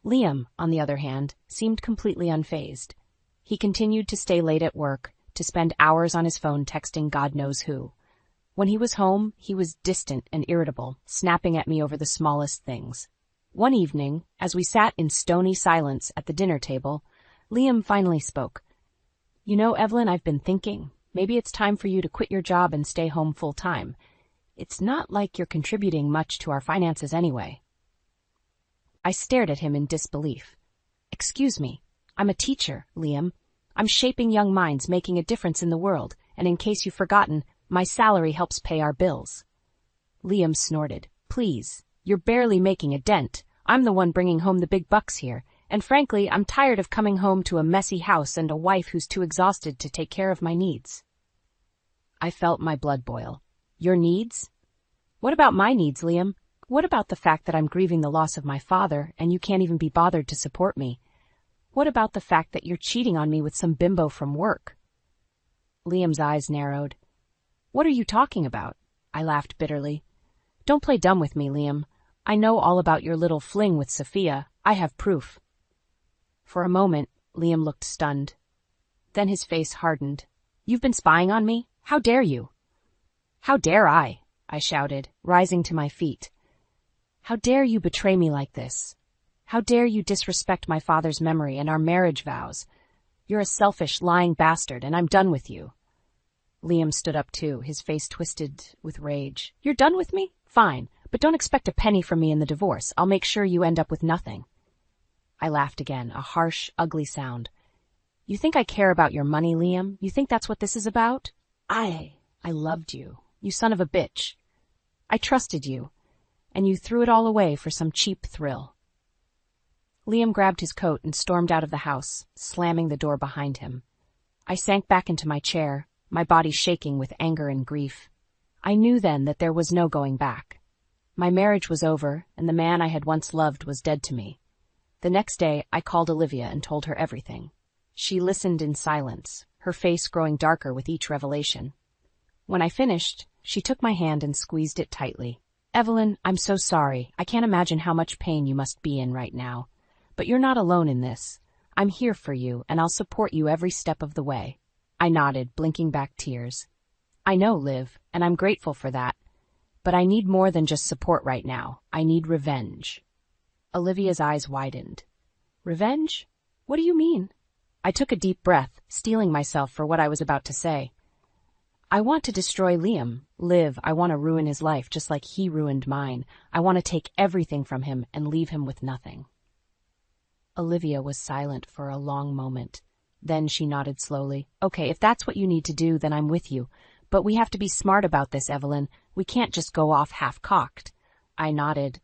Liam, on the other hand, seemed completely unfazed. He continued to stay late at work, to spend hours on his phone texting God knows who. When he was home, he was distant and irritable, snapping at me over the smallest things. One evening, as we sat in stony silence at the dinner table, Liam finally spoke. "You know, Evelyn, I've been thinking. Maybe it's time for you to quit your job and stay home full-time. It's not like you're contributing much to our finances anyway." I stared at him in disbelief. "Excuse me. I'm a teacher, Liam. I'm shaping young minds, making a difference in the world, and in case you've forgotten, my salary helps pay our bills." Liam snorted. "Please, you're barely making a dent. I'm the one bringing home the big bucks here, and frankly, I'm tired of coming home to a messy house and a wife who's too exhausted to take care of my needs." I felt my blood boil. "Your needs? What about my needs, Liam? What about the fact that I'm grieving the loss of my father and you can't even be bothered to support me? What about the fact that you're cheating on me with some bimbo from work?" Liam's eyes narrowed. "What are you talking about?" I laughed bitterly. "Don't play dumb with me, Liam. I know all about your little fling with Sophia. I have proof." For a moment, Liam looked stunned. Then his face hardened. "You've been spying on me? How dare you?" "How dare I?" I shouted, rising to my feet. "How dare you betray me like this? How dare you disrespect my father's memory and our marriage vows? You're a selfish, lying bastard, and I'm done with you." Liam stood up too, his face twisted with rage. "You're done with me? Fine, but don't expect a penny from me in the divorce. I'll make sure you end up with nothing." I laughed again, a harsh, ugly sound. "You think I care about your money, Liam? You think that's what this is about? I loved you, you son of a bitch. I trusted you, and you threw it all away for some cheap thrill." Liam grabbed his coat and stormed out of the house, slamming the door behind him. I sank back into my chair, my body shaking with anger and grief. I knew then that there was no going back. My marriage was over, and the man I had once loved was dead to me. The next day, I called Olivia and told her everything. She listened in silence, her face growing darker with each revelation. When I finished, she took my hand and squeezed it tightly. "Evelyn, I'm so sorry. I can't imagine how much pain you must be in right now. But you're not alone in this. I'm here for you, and I'll support you every step of the way." I nodded, blinking back tears. "I know, Liv, and I'm grateful for that. But I need more than just support right now. I need revenge." Olivia's eyes widened. "Revenge? What do you mean?" I took a deep breath, steeling myself for what I was about to say. "I want to destroy Liam. Liv, I want to ruin his life just like he ruined mine. I want to take everything from him and leave him with nothing." Olivia was silent for a long moment. Then she nodded slowly. "Okay, if that's what you need to do, then I'm with you. But we have to be smart about this, Evelyn. We can't just go off half-cocked." I nodded,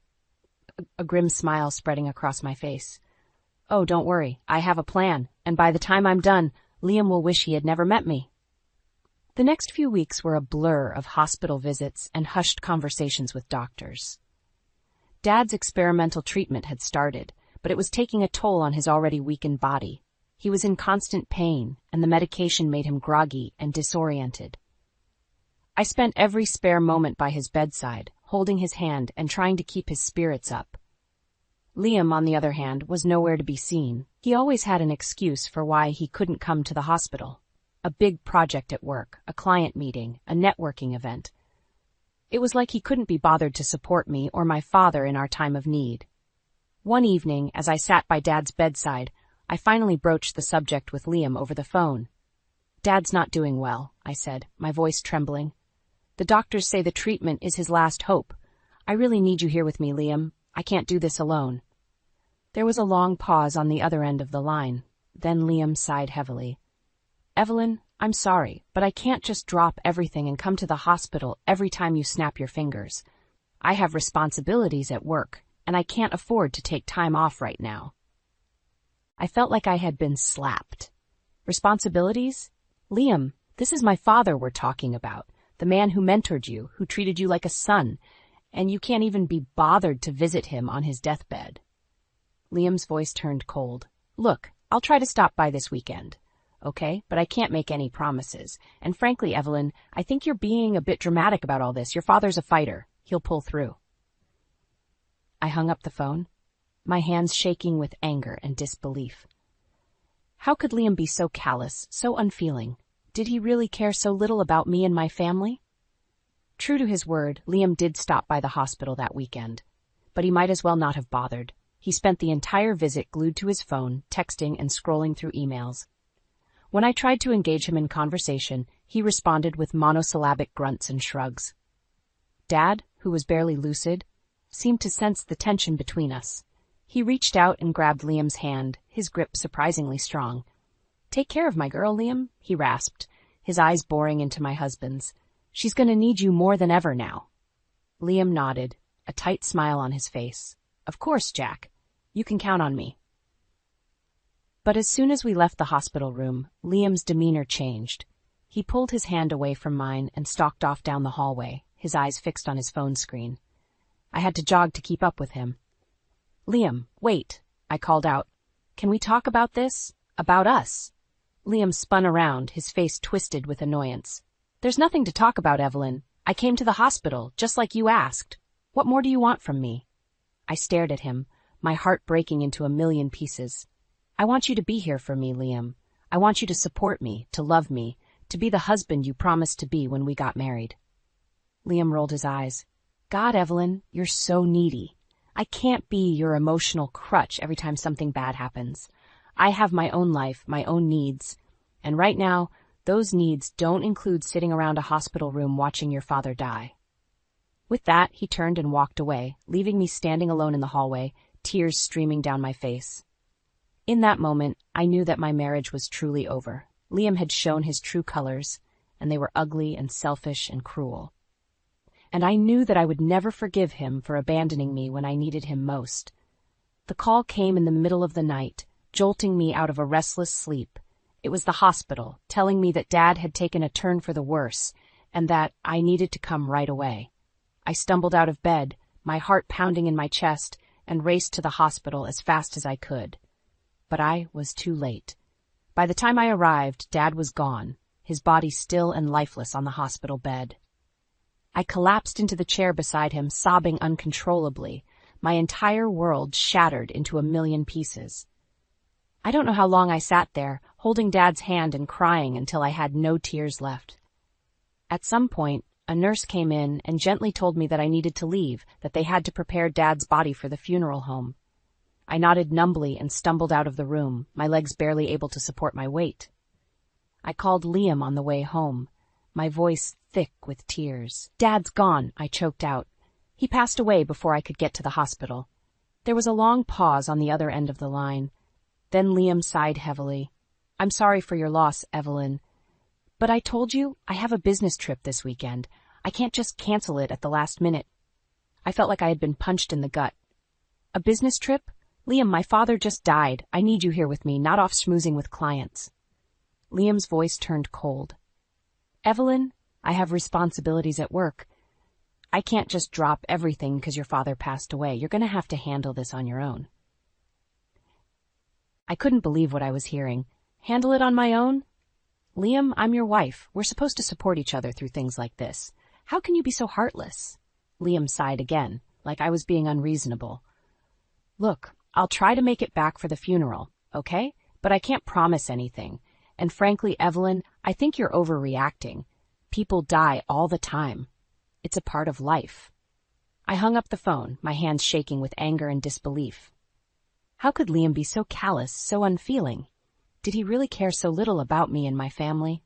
a grim smile spreading across my face. "Oh, don't worry. I have a plan, and by the time I'm done, Liam will wish he had never met me." The next few weeks were a blur of hospital visits and hushed conversations with doctors. Dad's experimental treatment had started, but it was taking a toll on his already weakened body. He was in constant pain, and the medication made him groggy and disoriented. I spent every spare moment by his bedside, holding his hand and trying to keep his spirits up. Liam, on the other hand, was nowhere to be seen. He always had an excuse for why he couldn't come to the hospital. A big project at work, a client meeting, a networking event. It was like he couldn't be bothered to support me or my father in our time of need. One evening, as I sat by Dad's bedside, I finally broached the subject with Liam over the phone. "Dad's not doing well," I said, my voice trembling. "The doctors say the treatment is his last hope. I really need you here with me, Liam. I can't do this alone." There was a long pause on the other end of the line. Then Liam sighed heavily. "Evelyn, I'm sorry, but I can't just drop everything and come to the hospital every time you snap your fingers. I have responsibilities at work, and I can't afford to take time off right now." I felt like I had been slapped. Responsibilities? Liam, this is my father we're talking about, the man who mentored you, who treated you like a son, and you can't even be bothered to visit him on his deathbed. Liam's voice turned cold. "Look, I'll try to stop by this weekend, okay? But I can't make any promises. And frankly, Evelyn, I think you're being a bit dramatic about all this. Your father's a fighter. He'll pull through." I hung up the phone, my hands shaking with anger and disbelief. How could Liam be so callous, so unfeeling? Did he really care so little about me and my family? True to his word, Liam did stop by the hospital that weekend. But he might as well not have bothered. He spent the entire visit glued to his phone, texting and scrolling through emails. When I tried to engage him in conversation, he responded with monosyllabic grunts and shrugs. Dad, who was barely lucid, seemed to sense the tension between us. He reached out and grabbed Liam's hand, his grip surprisingly strong. "Take care of my girl, Liam," he rasped, his eyes boring into my husband's. "She's going to need you more than ever now." Liam nodded, a tight smile on his face. "Of course, Jack. You can count on me." But as soon as we left the hospital room, Liam's demeanor changed. He pulled his hand away from mine and stalked off down the hallway, his eyes fixed on his phone screen. I had to jog to keep up with him. "Liam, wait," I called out. "Can we talk about this? About us?" Liam spun around, his face twisted with annoyance. "There's nothing to talk about, Evelyn. I came to the hospital, just like you asked. What more do you want from me?" I stared at him, my heart breaking into a million pieces. I want you to be here for me, Liam. I want you to support me, to love me, to be the husband you promised to be when we got married. Liam rolled his eyes. God, Evelyn, you're so needy. I can't be your emotional crutch every time something bad happens. I have my own life, my own needs, and right now, those needs don't include sitting around a hospital room watching your father die. With that, he turned and walked away, leaving me standing alone in the hallway, tears streaming down my face. In that moment, I knew that my marriage was truly over. Liam had shown his true colors, and they were ugly and selfish and cruel. And I knew that I would never forgive him for abandoning me when I needed him most. The call came in the middle of the night, jolting me out of a restless sleep. It was the hospital, telling me that Dad had taken a turn for the worse, and that I needed to come right away. I stumbled out of bed, my heart pounding in my chest, and raced to the hospital as fast as I could. But I was too late. By the time I arrived, Dad was gone, his body still and lifeless on the hospital bed. I collapsed into the chair beside him, sobbing uncontrollably, my entire world shattered into a million pieces. I don't know how long I sat there, holding Dad's hand and crying until I had no tears left. At some point, a nurse came in and gently told me that I needed to leave, that they had to prepare Dad's body for the funeral home. I nodded numbly and stumbled out of the room, my legs barely able to support my weight. I called Liam on the way home, my voice thick with tears. Dad's gone, I choked out. He passed away before I could get to the hospital. There was a long pause on the other end of the line. Then Liam sighed heavily. I'm sorry for your loss, Evelyn. But I told you, I have a business trip this weekend. I can't just cancel it at the last minute. I felt like I had been punched in the gut. A business trip? Liam, my father just died. I need you here with me, not off schmoozing with clients. Liam's voice turned cold. Evelyn, I have responsibilities at work. I can't just drop everything because your father passed away. You're going to have to handle this on your own. I couldn't believe what I was hearing. Handle it on my own? Liam, I'm your wife. We're supposed to support each other through things like this. How can you be so heartless? Liam sighed again, like I was being unreasonable. Look, I'll try to make it back for the funeral, okay? But I can't promise anything. And frankly, Evelyn, I think you're overreacting. People die all the time. It's a part of life. I hung up the phone, my hands shaking with anger and disbelief. How could Liam be so callous, so unfeeling? Did he really care so little about me and my family?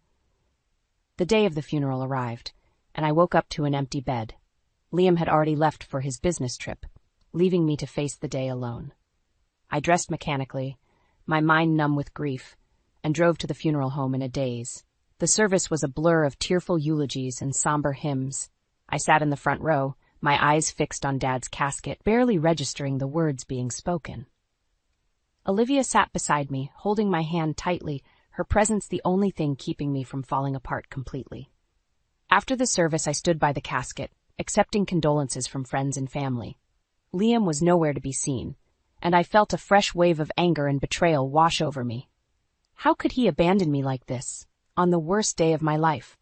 The day of the funeral arrived, and I woke up to an empty bed. Liam had already left for his business trip, leaving me to face the day alone. I dressed mechanically, my mind numb with grief, and drove to the funeral home in a daze. The service was a blur of tearful eulogies and somber hymns. I sat in the front row, my eyes fixed on Dad's casket, barely registering the words being spoken. Olivia sat beside me, holding my hand tightly, her presence the only thing keeping me from falling apart completely. After the service, I stood by the casket, accepting condolences from friends and family. Liam was nowhere to be seen, and I felt a fresh wave of anger and betrayal wash over me. How could he abandon me like this, on the worst day of my life?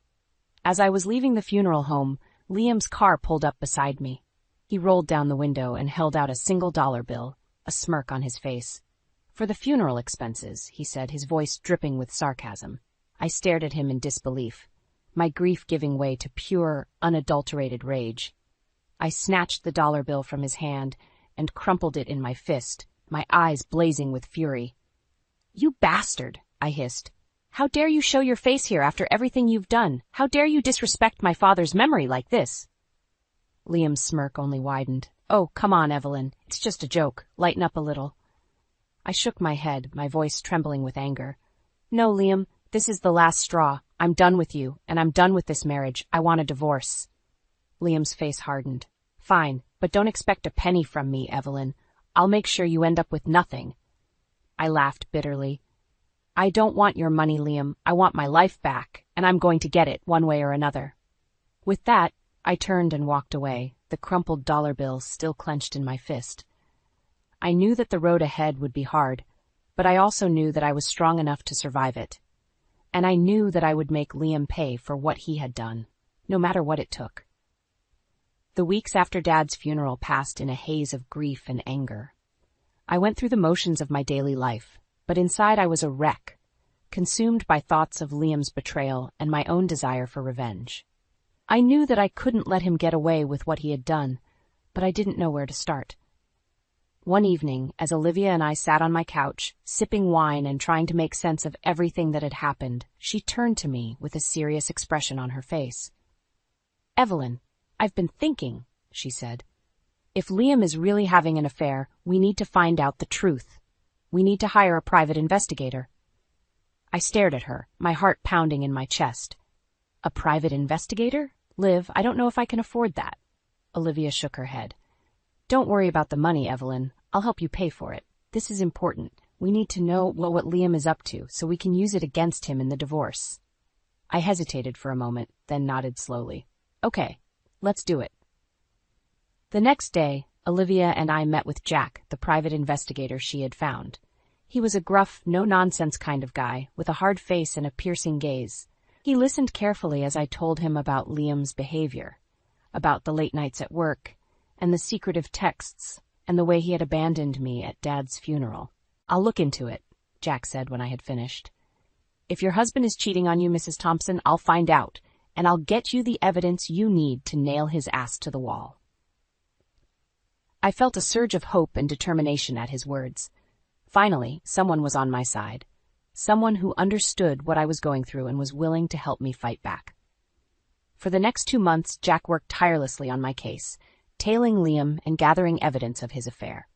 As I was leaving the funeral home, Liam's car pulled up beside me. He rolled down the window and held out a $1 bill, a smirk on his face. For the funeral expenses, he said, his voice dripping with sarcasm. I stared at him in disbelief, my grief giving way to pure, unadulterated rage. I snatched the dollar bill from his hand and crumpled it in my fist, my eyes blazing with fury. You bastard, I hissed. How dare you show your face here after everything you've done? How dare you disrespect my father's memory like this? Liam's smirk only widened. Oh, come on, Evelyn. It's just a joke. Lighten up a little. I shook my head, my voice trembling with anger. No, Liam, this is the last straw. I'm done with you, and I'm done with this marriage. I want a divorce. Liam's face hardened. Fine, but don't expect a penny from me, Evelyn. I'll make sure you end up with nothing. I laughed bitterly. I don't want your money, Liam. I want my life back, and I'm going to get it one way or another. With that, I turned and walked away, the crumpled dollar bill still clenched in my fist. I knew that the road ahead would be hard, but I also knew that I was strong enough to survive it. And I knew that I would make Liam pay for what he had done, no matter what it took. The weeks after Dad's funeral passed in a haze of grief and anger. I went through the motions of my daily life, but inside I was a wreck, consumed by thoughts of Liam's betrayal and my own desire for revenge. I knew that I couldn't let him get away with what he had done, but I didn't know where to start. One evening, as Olivia and I sat on my couch, sipping wine and trying to make sense of everything that had happened, she turned to me with a serious expression on her face. "Evelyn, I've been thinking," she said. "If Liam is really having an affair, we need to find out the truth. We need to hire a private investigator." I stared at her, my heart pounding in my chest. "A private investigator? Liv, I don't know if I can afford that." Olivia shook her head. "Don't worry about the money, Evelyn. I'll help you pay for it. This is important. We need to know what Liam is up to so we can use it against him in the divorce." I hesitated for a moment, then nodded slowly. "Okay, let's do it." The next day, Olivia and I met with Jack, the private investigator she had found. He was a gruff, no-nonsense kind of guy, with a hard face and a piercing gaze. He listened carefully as I told him about Liam's behavior, about the late nights at work, and the secretive texts, and the way he had abandoned me at Dad's funeral. "I'll look into it," Jack said when I had finished. "If your husband is cheating on you, Mrs. Thompson, I'll find out, and I'll get you the evidence you need to nail his ass to the wall." I felt a surge of hope and determination at his words. Finally, someone was on my side. Someone who understood what I was going through and was willing to help me fight back. For the next 2 months, Jack worked tirelessly on my case, tailing Liam and gathering evidence of his affair.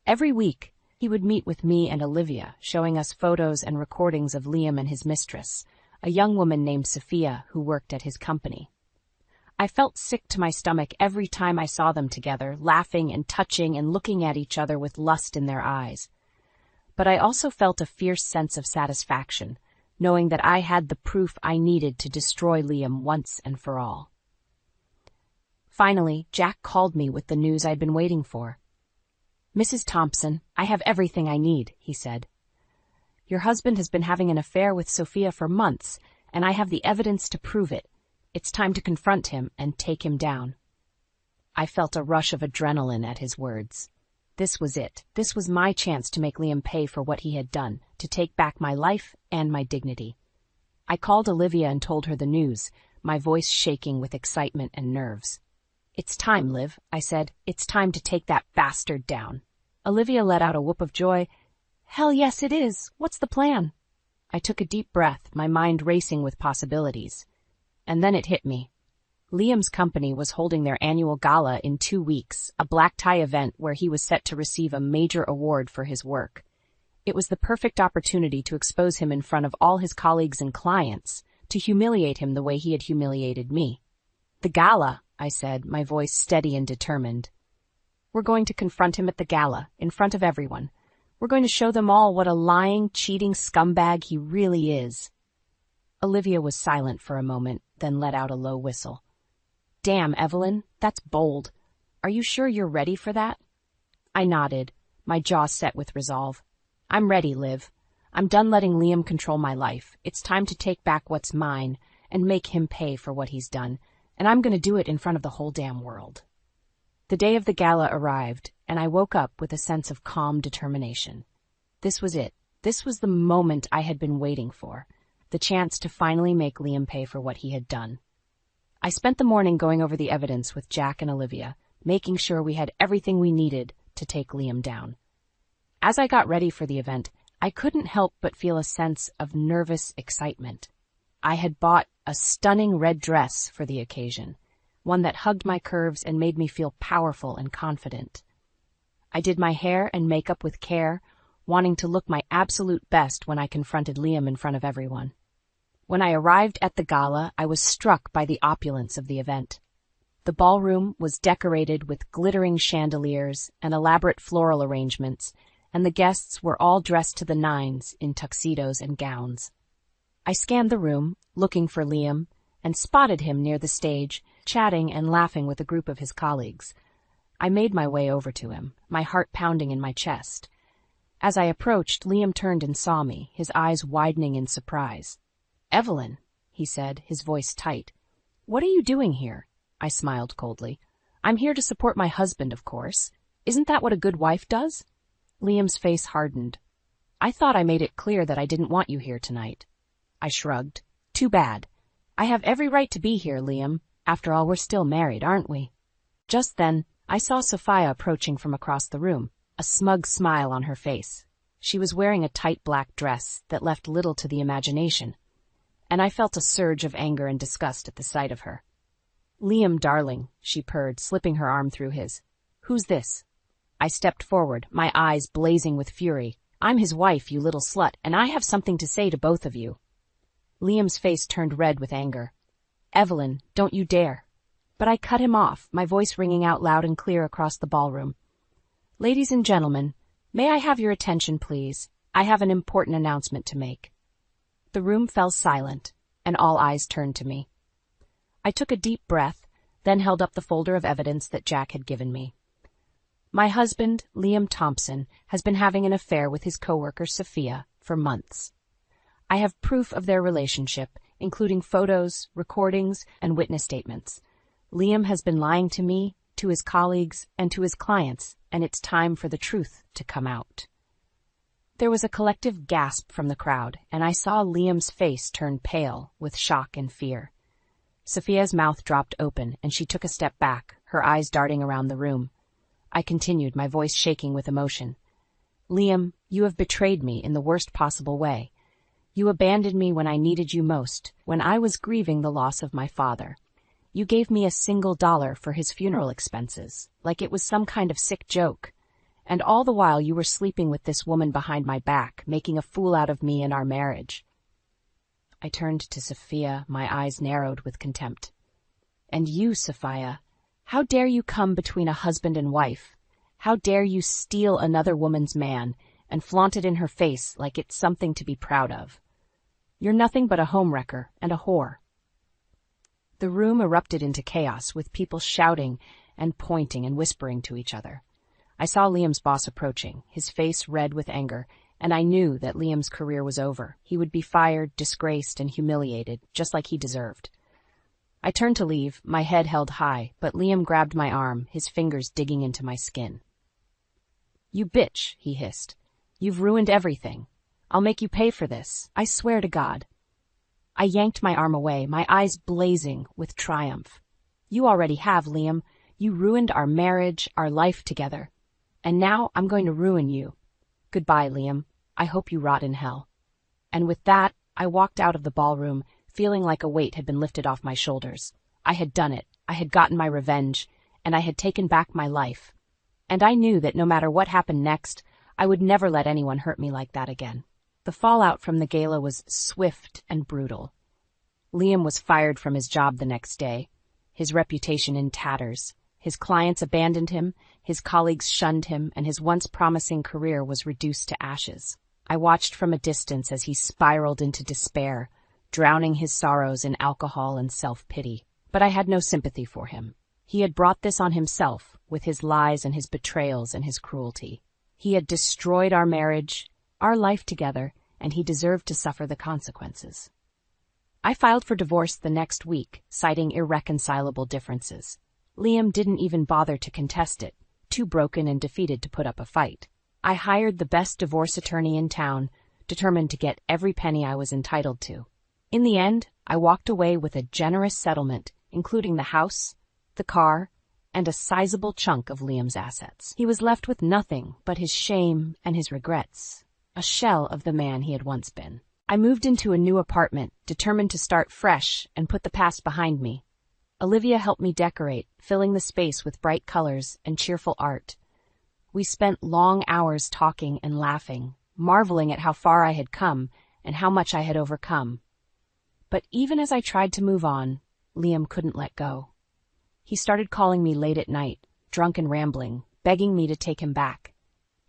Every week, he would meet with me and Olivia, showing us photos and recordings of Liam and his mistress, a young woman named Sophia who worked at his company. I felt sick to my stomach every time I saw them together, laughing and touching and looking at each other with lust in their eyes. But I also felt a fierce sense of satisfaction, knowing that I had the proof I needed to destroy Liam once and for all. Finally, Jack called me with the news I'd been waiting for. "Mrs. Thompson, I have everything I need," he said. "Your husband has been having an affair with Sophia for months, and I have the evidence to prove it. It's time to confront him and take him down." I felt a rush of adrenaline at his words. This was it. This was my chance to make Liam pay for what he had done, to take back my life and my dignity. I called Olivia and told her the news, my voice shaking with excitement and nerves. "It's time, Liv," I said. "It's time to take that bastard down." Olivia let out a whoop of joy. "Hell yes, it is. What's the plan?" I took a deep breath, my mind racing with possibilities. And then it hit me. Liam's company was holding their annual gala in 2 weeks, a black tie event where he was set to receive a major award for his work. It was the perfect opportunity to expose him in front of all his colleagues and clients, to humiliate him the way he had humiliated me. "The gala," I said, my voice steady and determined. "We're going to confront him at the gala, in front of everyone. We're going to show them all what a lying, cheating scumbag he really is." Olivia was silent for a moment, then let out a low whistle. "Damn, Evelyn, that's bold. Are you sure you're ready for that?" I nodded, my jaw set with resolve. "I'm ready, Liv. I'm done letting Liam control my life. It's time to take back what's mine and make him pay for what he's done, and I'm going to do it in front of the whole damn world." The day of the gala arrived, and I woke up with a sense of calm determination. This was it. This was the moment I had been waiting for, the chance to finally make Liam pay for what he had done. I spent the morning going over the evidence with Jack and Olivia, making sure we had everything we needed to take Liam down. As I got ready for the event, I couldn't help but feel a sense of nervous excitement. I had bought a stunning red dress for the occasion, one that hugged my curves and made me feel powerful and confident. I did my hair and makeup with care, wanting to look my absolute best when I confronted Liam in front of everyone. When I arrived at the gala, I was struck by the opulence of the event. The ballroom was decorated with glittering chandeliers and elaborate floral arrangements, and the guests were all dressed to the nines in tuxedos and gowns. I scanned the room, looking for Liam, and spotted him near the stage, chatting and laughing with a group of his colleagues. I made my way over to him, my heart pounding in my chest. As I approached, Liam turned and saw me, his eyes widening in surprise. "Evelyn," he said, his voice tight. "What are you doing here?" I smiled coldly. "I'm here to support my husband, of course. Isn't that what a good wife does?" Liam's face hardened. I thought I made it clear that I didn't want you here tonight. I shrugged. Too bad. I have every right to be here, Liam. After all, we're still married, aren't we? Just then, I saw Sophia approaching from across the room, a smug smile on her face. She was wearing a tight black dress that left little to the imagination, and I felt a surge of anger and disgust at the sight of her. Liam, darling, she purred, slipping her arm through his. Who's this? I stepped forward, my eyes blazing with fury. I'm his wife, you little slut, and I have something to say to both of you. Liam's face turned red with anger. Evelyn, don't you dare. But I cut him off, my voice ringing out loud and clear across the ballroom. Ladies and gentlemen, may I have your attention, please? I have an important announcement to make. The room fell silent, and all eyes turned to me. I took a deep breath, then held up the folder of evidence that Jack had given me. My husband, Liam Thompson, has been having an affair with his coworker, Sophia, for months. I have proof of their relationship, including photos, recordings, and witness statements. Liam has been lying to me, to his colleagues, and to his clients, and it's time for the truth to come out. There was a collective gasp from the crowd, and I saw Liam's face turn pale with shock and fear. Sophia's mouth dropped open, and she took a step back, her eyes darting around the room. I continued, my voice shaking with emotion. Liam, you have betrayed me in the worst possible way. You abandoned me when I needed you most, when I was grieving the loss of my father. You gave me $1 for his funeral expenses, like it was some kind of sick joke. And all the while you were sleeping with this woman behind my back, making a fool out of me and our marriage. I turned to Sophia, my eyes narrowed with contempt. And you, Sophia, how dare you come between a husband and wife? How dare you steal another woman's man and flaunt it in her face like it's something to be proud of? You're nothing but a homewrecker and a whore. The room erupted into chaos, with people shouting and pointing and whispering to each other. I saw Liam's boss approaching, his face red with anger, and I knew that Liam's career was over. He would be fired, disgraced, and humiliated, just like he deserved. I turned to leave, my head held high, but Liam grabbed my arm, his fingers digging into my skin. You bitch, he hissed. You've ruined everything. I'll make you pay for this, I swear to God. I yanked my arm away, my eyes blazing with triumph. You already have, Liam. You ruined our marriage, our life together. And now I'm going to ruin you. Goodbye, Liam. I hope you rot in hell. And with that, I walked out of the ballroom, feeling like a weight had been lifted off my shoulders. I had done it. I had gotten my revenge, and I had taken back my life. And I knew that no matter what happened next, I would never let anyone hurt me like that again. The fallout from the gala was swift and brutal. Liam was fired from his job the next day, his reputation in tatters. His clients abandoned him, his colleagues shunned him, and his once promising career was reduced to ashes. I watched from a distance as he spiraled into despair, drowning his sorrows in alcohol and self-pity. But I had no sympathy for him. He had brought this on himself, with his lies and his betrayals and his cruelty. He had destroyed our marriage, our life together, and he deserved to suffer the consequences. I filed for divorce the next week, citing irreconcilable differences. Liam didn't even bother to contest it, too broken and defeated to put up a fight. I hired the best divorce attorney in town, determined to get every penny I was entitled to. In the end, I walked away with a generous settlement, including the house, the car, and a sizable chunk of Liam's assets. He was left with nothing but his shame and his regrets, a shell of the man he had once been. I moved into a new apartment, determined to start fresh and put the past behind me. Olivia helped me decorate, filling the space with bright colors and cheerful art. We spent long hours talking and laughing, marveling at how far I had come and how much I had overcome. But even as I tried to move on, Liam couldn't let go. He started calling me late at night, drunk and rambling, begging me to take him back.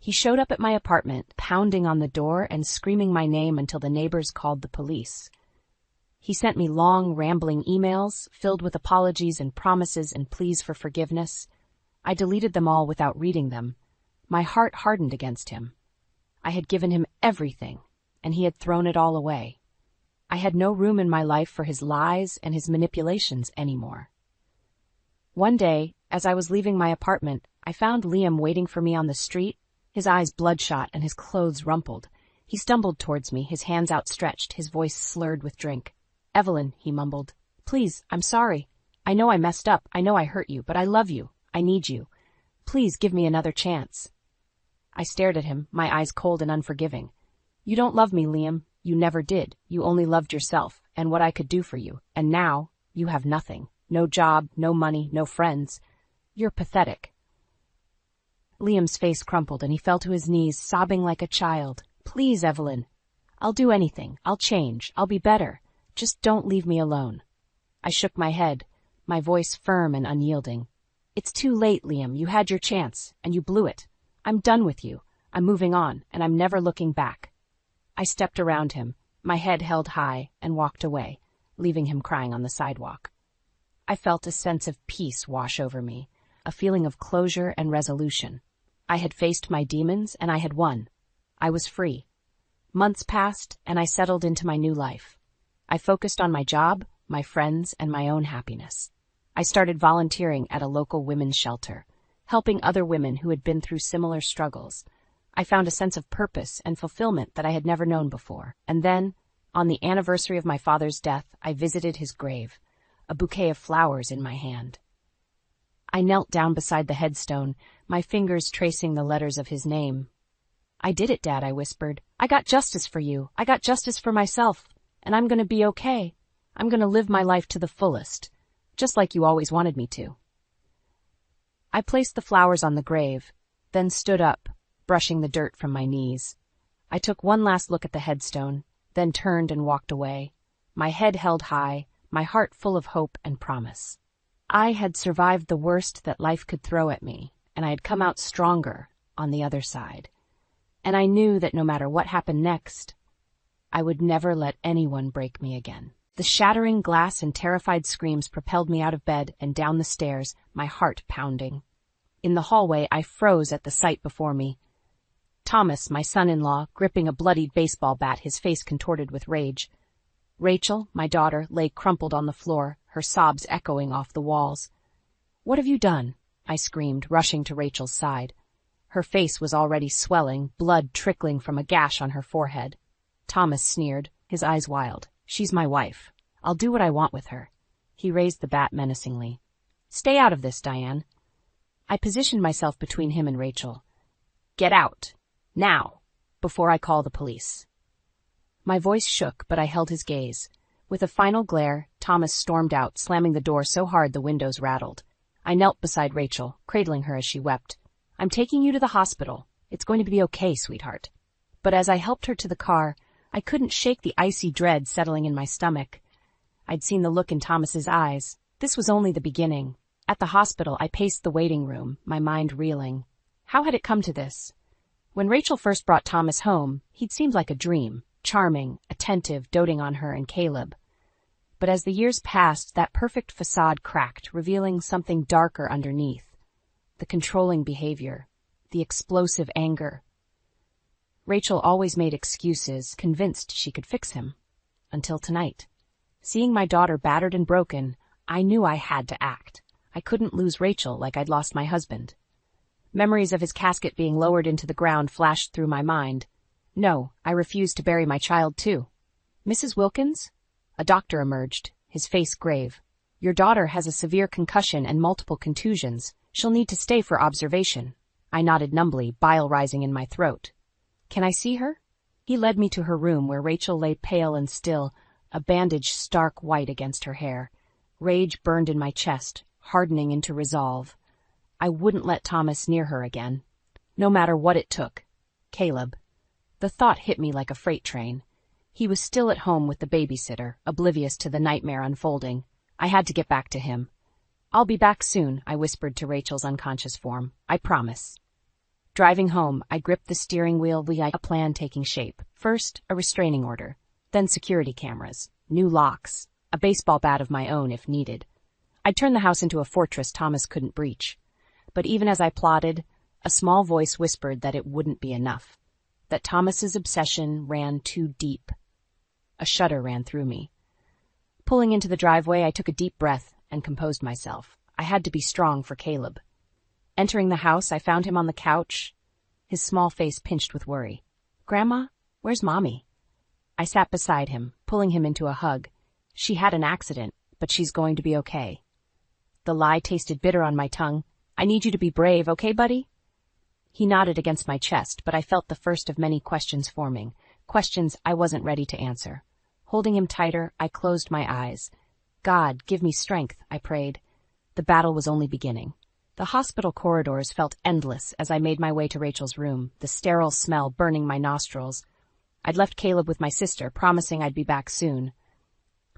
He showed up at my apartment, pounding on the door and screaming my name until the neighbors called the police. He sent me long, rambling emails, filled with apologies and promises and pleas for forgiveness. I deleted them all without reading them. My heart hardened against him. I had given him everything, and he had thrown it all away. I had no room in my life for his lies and his manipulations anymore. One day, as I was leaving my apartment, I found Liam waiting for me on the street, his eyes bloodshot and his clothes rumpled. He stumbled towards me, his hands outstretched, his voice slurred with drink. "Evelyn," he mumbled. "Please, I'm sorry. I know I messed up, I know I hurt you, but I love you. I need you. Please give me another chance." I stared at him, my eyes cold and unforgiving. "You don't love me, Liam. You never did. You only loved yourself, and what I could do for you. And now, you have nothing. No job, no money, no friends. You're pathetic." Liam's face crumpled and he fell to his knees, sobbing like a child. "Please, Evelyn. I'll do anything. I'll change. I'll be better. Just don't leave me alone." I shook my head, my voice firm and unyielding. "It's too late, Liam. You had your chance, and you blew it. I'm done with you. I'm moving on, and I'm never looking back." I stepped around him, my head held high, and walked away, leaving him crying on the sidewalk. I felt a sense of peace wash over me, a feeling of closure and resolution. I had faced my demons, and I had won. I was free. Months passed, and I settled into my new life. I focused on my job, my friends, and my own happiness. I started volunteering at a local women's shelter, helping other women who had been through similar struggles. I found a sense of purpose and fulfillment that I had never known before. And then, on the anniversary of my father's death, I visited his grave, a bouquet of flowers in my hand. I knelt down beside the headstone, my fingers tracing the letters of his name. "I did it, Dad," I whispered. "I got justice for you. I got justice for myself. And I'm going to be okay. I'm going to live my life to the fullest, just like you always wanted me to." I placed the flowers on the grave, then stood up, brushing the dirt from my knees. I took one last look at the headstone, then turned and walked away, my head held high, my heart full of hope and promise. I had survived the worst that life could throw at me, and I had come out stronger on the other side. And I knew that no matter what happened next, I would never let anyone break me again. The shattering glass and terrified screams propelled me out of bed and down the stairs, my heart pounding. In the hallway, I froze at the sight before me. Thomas, my son-in-law, gripping a bloodied baseball bat, his face contorted with rage. Rachel, my daughter, lay crumpled on the floor, her sobs echoing off the walls. "What have you done?" I screamed, rushing to Rachel's side. Her face was already swelling, blood trickling from a gash on her forehead. Thomas sneered, his eyes wild. "She's my wife. I'll do what I want with her." He raised the bat menacingly. "Stay out of this, Diane." I positioned myself between him and Rachel. "Get out. Now. Before I call the police." My voice shook, but I held his gaze. With a final glare, Thomas stormed out, slamming the door so hard the windows rattled. I knelt beside Rachel, cradling her as she wept. "I'm taking you to the hospital. It's going to be okay, sweetheart." But as I helped her to the car, I couldn't shake the icy dread settling in my stomach. I'd seen the look in Thomas's eyes. This was only the beginning. At the hospital, I paced the waiting room, my mind reeling. How had it come to this? When Rachel first brought Thomas home, he'd seemed like a dream, charming, attentive, doting on her and Caleb. But as the years passed, that perfect facade cracked, revealing something darker underneath. The controlling behavior, the explosive anger. Rachel always made excuses, convinced she could fix him. Until tonight. Seeing my daughter battered and broken, I knew I had to act. I couldn't lose Rachel like I'd lost my husband. Memories of his casket being lowered into the ground flashed through my mind. No, I refused to bury my child too. "Mrs. Wilkins?" A doctor emerged, his face grave. "Your daughter has a severe concussion and multiple contusions. She'll need to stay for observation." I nodded numbly, bile rising in my throat. "Can I see her?" He led me to her room where Rachel lay pale and still, a bandage stark white against her hair. Rage burned in my chest, hardening into resolve. I wouldn't let Thomas near her again. No matter what it took. Caleb. The thought hit me like a freight train. He was still at home with the babysitter, oblivious to the nightmare unfolding. I had to get back to him. "I'll be back soon," I whispered to Rachel's unconscious form. "I promise." Driving home, I gripped the steering wheel, a plan taking shape. First, a restraining order. Then security cameras, new locks, a baseball bat of my own if needed. I'd turn the house into a fortress Thomas couldn't breach. But even as I plotted, a small voice whispered that it wouldn't be enough. That Thomas's obsession ran too deep. A shudder ran through me. Pulling into the driveway, I took a deep breath and composed myself. I had to be strong for Caleb. Entering the house, I found him on the couch, his small face pinched with worry. "Grandma?" Where's Mommy? I sat beside him, pulling him into a hug. She had an accident, but she's going to be okay. The lie tasted bitter on my tongue. I need you to be brave, okay, buddy? He nodded against my chest, but I felt the first of many questions forming, questions I wasn't ready to answer. Holding him tighter, I closed my eyes. God, give me strength, I prayed. The battle was only beginning. The hospital corridors felt endless as I made my way to Rachel's room, the sterile smell burning my nostrils. I'd left Caleb with my sister, promising I'd be back soon.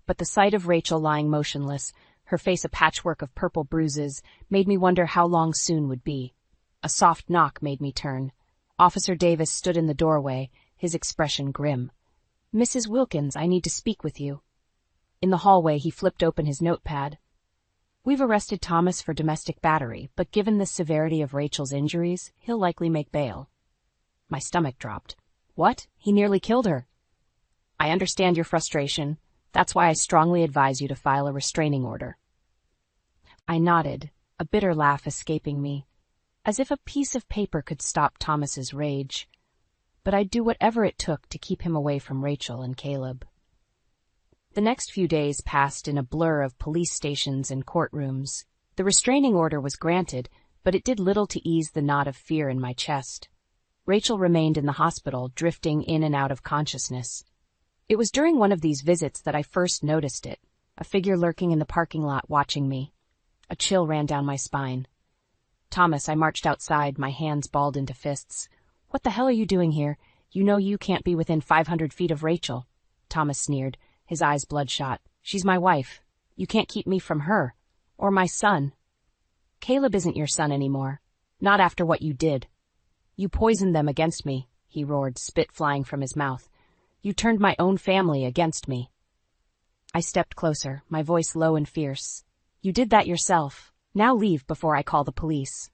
But the sight of Rachel lying motionless, her face a patchwork of purple bruises, made me wonder how long soon would be. A soft knock made me turn. Officer Davis stood in the doorway, his expression grim. Mrs. Wilkins, I need to speak with you. In the hallway, he flipped open his notepad. We've arrested Thomas for domestic battery, but given the severity of Rachel's injuries, he'll likely make bail. My stomach dropped. What? He nearly killed her. I understand your frustration. That's why I strongly advise you to file a restraining order. I nodded, a bitter laugh escaping me, as if a piece of paper could stop Thomas's rage. But I'd do whatever it took to keep him away from Rachel and Caleb. The next few days passed in a blur of police stations and courtrooms. The restraining order was granted, but it did little to ease the knot of fear in my chest. Rachel remained in the hospital, drifting in and out of consciousness. It was during one of these visits that I first noticed it, a figure lurking in the parking lot watching me. A chill ran down my spine. Thomas, I marched outside, my hands balled into fists. What the hell are you doing here? You know you can't be within 500 feet of Rachel. Thomas sneered, his eyes bloodshot. She's my wife. You can't keep me from her. Or my son. Caleb isn't your son anymore. Not after what you did. You poisoned them against me, he roared, spit flying from his mouth. You turned my own family against me. I stepped closer, my voice low and fierce. You did that yourself. Now leave before I call the police.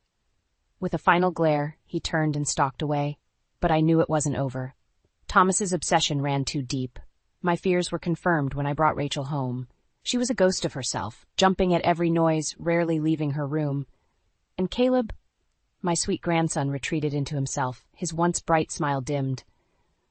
With a final glare, he turned and stalked away. But I knew it wasn't over. Thomas's obsession ran too deep. My fears were confirmed when I brought Rachel home. She was a ghost of herself, jumping at every noise, rarely leaving her room. And Caleb? My sweet grandson retreated into himself, his once bright smile dimmed.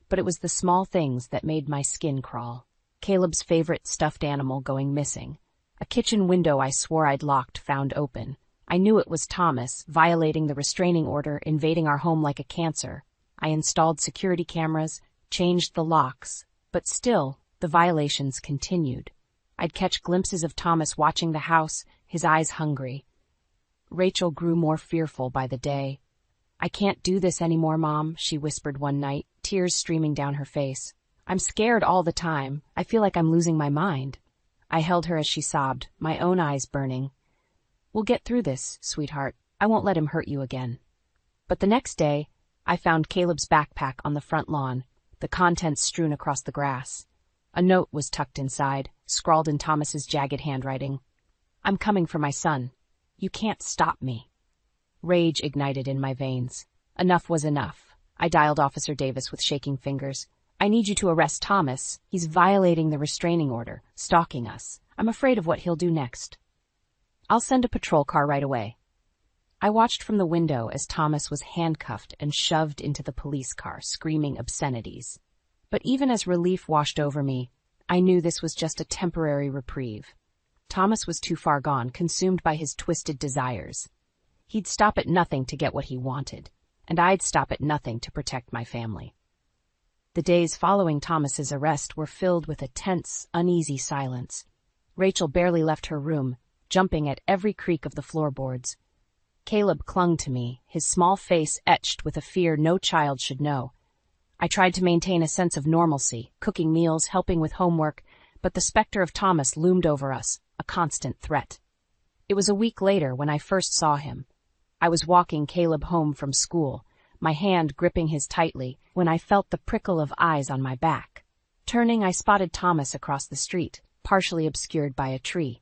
But it was the small things that made my skin crawl. Caleb's favorite stuffed animal going missing. A kitchen window I swore I'd locked found open. I knew it was Thomas, violating the restraining order, invading our home like a cancer. I installed security cameras, changed the locks, but still, the violations continued. I'd catch glimpses of Thomas watching the house, his eyes hungry. Rachel grew more fearful by the day. I can't do this anymore, Mom, she whispered one night, tears streaming down her face. I'm scared all the time. I feel like I'm losing my mind. I held her as she sobbed, my own eyes burning. We'll get through this, sweetheart. I won't let him hurt you again. But the next day, I found Caleb's backpack on the front lawn, the contents strewn across the grass. A note was tucked inside, scrawled in Thomas's jagged handwriting. I'm coming for my son. You can't stop me. Rage ignited in my veins. Enough was enough. I dialed Officer Davis with shaking fingers. I need you to arrest Thomas. He's violating the restraining order, stalking us. I'm afraid of what he'll do next. I'll send a patrol car right away. I watched from the window as Thomas was handcuffed and shoved into the police car, screaming obscenities. But even as relief washed over me, I knew this was just a temporary reprieve. Thomas was too far gone, consumed by his twisted desires. He'd stop at nothing to get what he wanted, and I'd stop at nothing to protect my family. The days following Thomas's arrest were filled with a tense, uneasy silence. Rachel barely left her room, jumping at every creak of the floorboards. Caleb clung to me, his small face etched with a fear no child should know. I tried to maintain a sense of normalcy, cooking meals, helping with homework, but the specter of Thomas loomed over us, a constant threat. It was a week later when I first saw him. I was walking Caleb home from school, my hand gripping his tightly, when I felt the prickle of eyes on my back. Turning, I spotted Thomas across the street, partially obscured by a tree.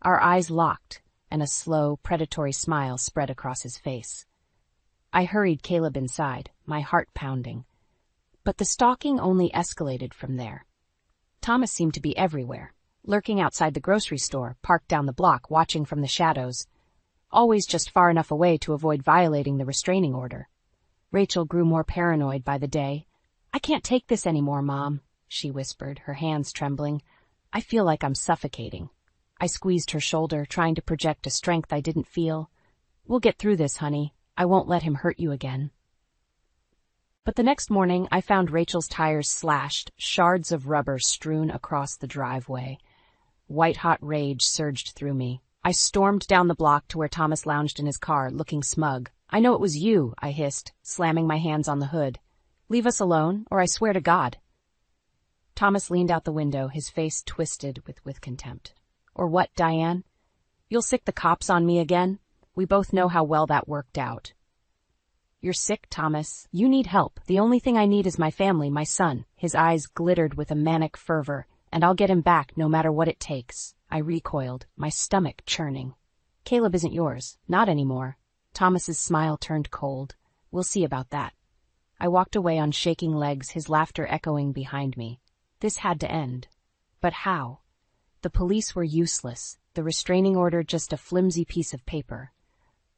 Our eyes locked, and a slow, predatory smile spread across his face. I hurried Caleb inside, my heart pounding. But the stalking only escalated from there. Thomas seemed to be everywhere, lurking outside the grocery store, parked down the block, watching from the shadows, always just far enough away to avoid violating the restraining order. Rachel grew more paranoid by the day. "I can't take this anymore, Mom," she whispered, her hands trembling. "I feel like I'm suffocating." I squeezed her shoulder, trying to project a strength I didn't feel. "We'll get through this, honey. I won't let him hurt you again." But the next morning, I found Rachel's tires slashed, shards of rubber strewn across the driveway. White-hot rage surged through me. I stormed down the block to where Thomas lounged in his car, looking smug. "I know it was you," I hissed, slamming my hands on the hood. "Leave us alone, or I swear to God." Thomas leaned out the window, his face twisted with contempt. "Or what, Diane? You'll sick the cops on me again? We both know how well that worked out." "You're sick, Thomas. You need help. The only thing I need is my family, my son." His eyes glittered with a manic fervor. "And I'll get him back no matter what it takes." I recoiled, my stomach churning. "Caleb isn't yours. Not anymore." Thomas's smile turned cold. "We'll see about that." I walked away on shaking legs, his laughter echoing behind me. This had to end. But how? The police were useless, the restraining order just a flimsy piece of paper.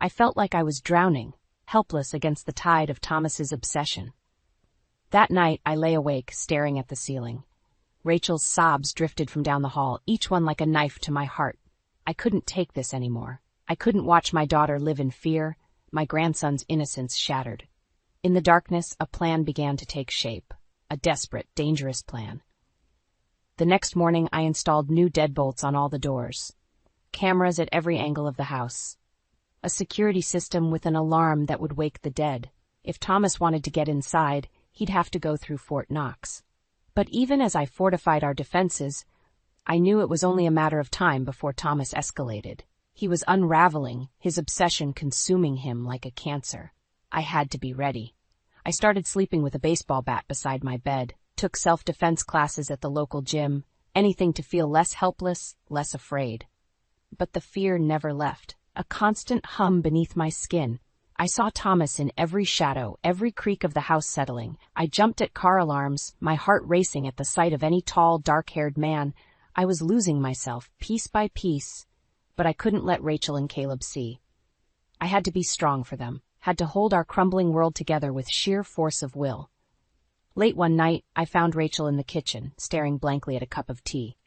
I felt like I was drowning, helpless against the tide of Thomas's obsession. That night, I lay awake, staring at the ceiling. Rachel's sobs drifted from down the hall, each one like a knife to my heart. I couldn't take this anymore. I couldn't watch my daughter live in fear, my grandson's innocence shattered. In the darkness, a plan began to take shape. A desperate, dangerous plan. The next morning, I installed new deadbolts on all the doors. Cameras at every angle of the house. A security system with an alarm that would wake the dead. If Thomas wanted to get inside, he'd have to go through Fort Knox. But even as I fortified our defenses, I knew it was only a matter of time before Thomas escalated. He was unraveling, his obsession consuming him like a cancer. I had to be ready. I started sleeping with a baseball bat beside my bed, took self-defense classes at the local gym, anything to feel less helpless, less afraid. But the fear never left. A constant hum beneath my skin. I saw Thomas in every shadow, every creak of the house settling. I jumped at car alarms, my heart racing at the sight of any tall, dark-haired man. I was losing myself, piece by piece, but I couldn't let Rachel and Caleb see. I had to be strong for them, had to hold our crumbling world together with sheer force of will. Late one night, I found Rachel in the kitchen, staring blankly at a cup of tea.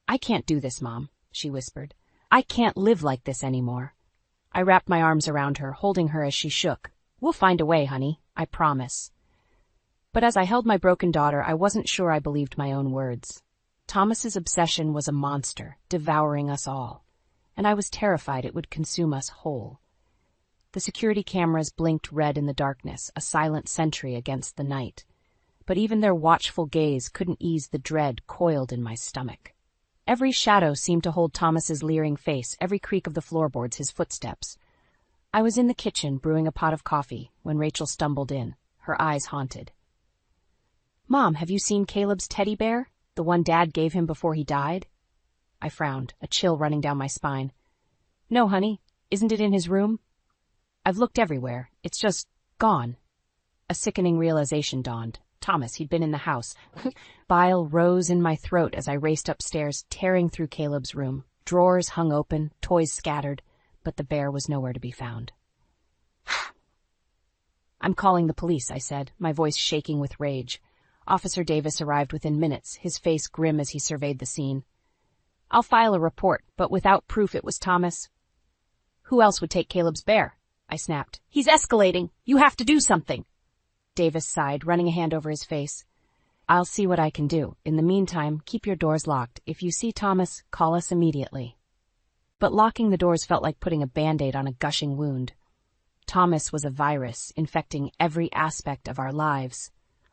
"I can't do this, Mom," she whispered. "I can't live like this anymore." I wrapped my arms around her, holding her as she shook. "We'll find a way, honey, I promise." But as I held my broken daughter, I wasn't sure I believed my own words. Thomas's obsession was a monster, devouring us all, and I was terrified it would consume us whole. The security cameras blinked red in the darkness, a silent sentry against the night. But even their watchful gaze couldn't ease the dread coiled in my stomach. Every shadow seemed to hold Thomas's leering face, every creak of the floorboards, his footsteps. I was in the kitchen brewing a pot of coffee when Rachel stumbled in, her eyes haunted. "Mom, have you seen Caleb's teddy bear? The one Dad gave him before he died?" I frowned, a chill running down my spine. "No, honey. Isn't it in his room?" "I've looked everywhere. It's just gone." A sickening realization dawned. Thomas, he'd been in the house. Bile rose in my throat as I raced upstairs, tearing through Caleb's room. Drawers hung open, toys scattered, but the bear was nowhere to be found. "I'm calling the police," I said, my voice shaking with rage. Officer Davis arrived within minutes, his face grim as he surveyed the scene. "I'll file a report, but without proof it was Thomas." "Who else would take Caleb's bear?" I snapped. "He's escalating. You have to do something." Davis sighed, running a hand over his face. "I'll see what I can do. In the meantime, keep your doors locked. If you see Thomas, call us immediately." But locking the doors felt like putting a Band-Aid on a gushing wound. Thomas was a virus, infecting every aspect of our lives.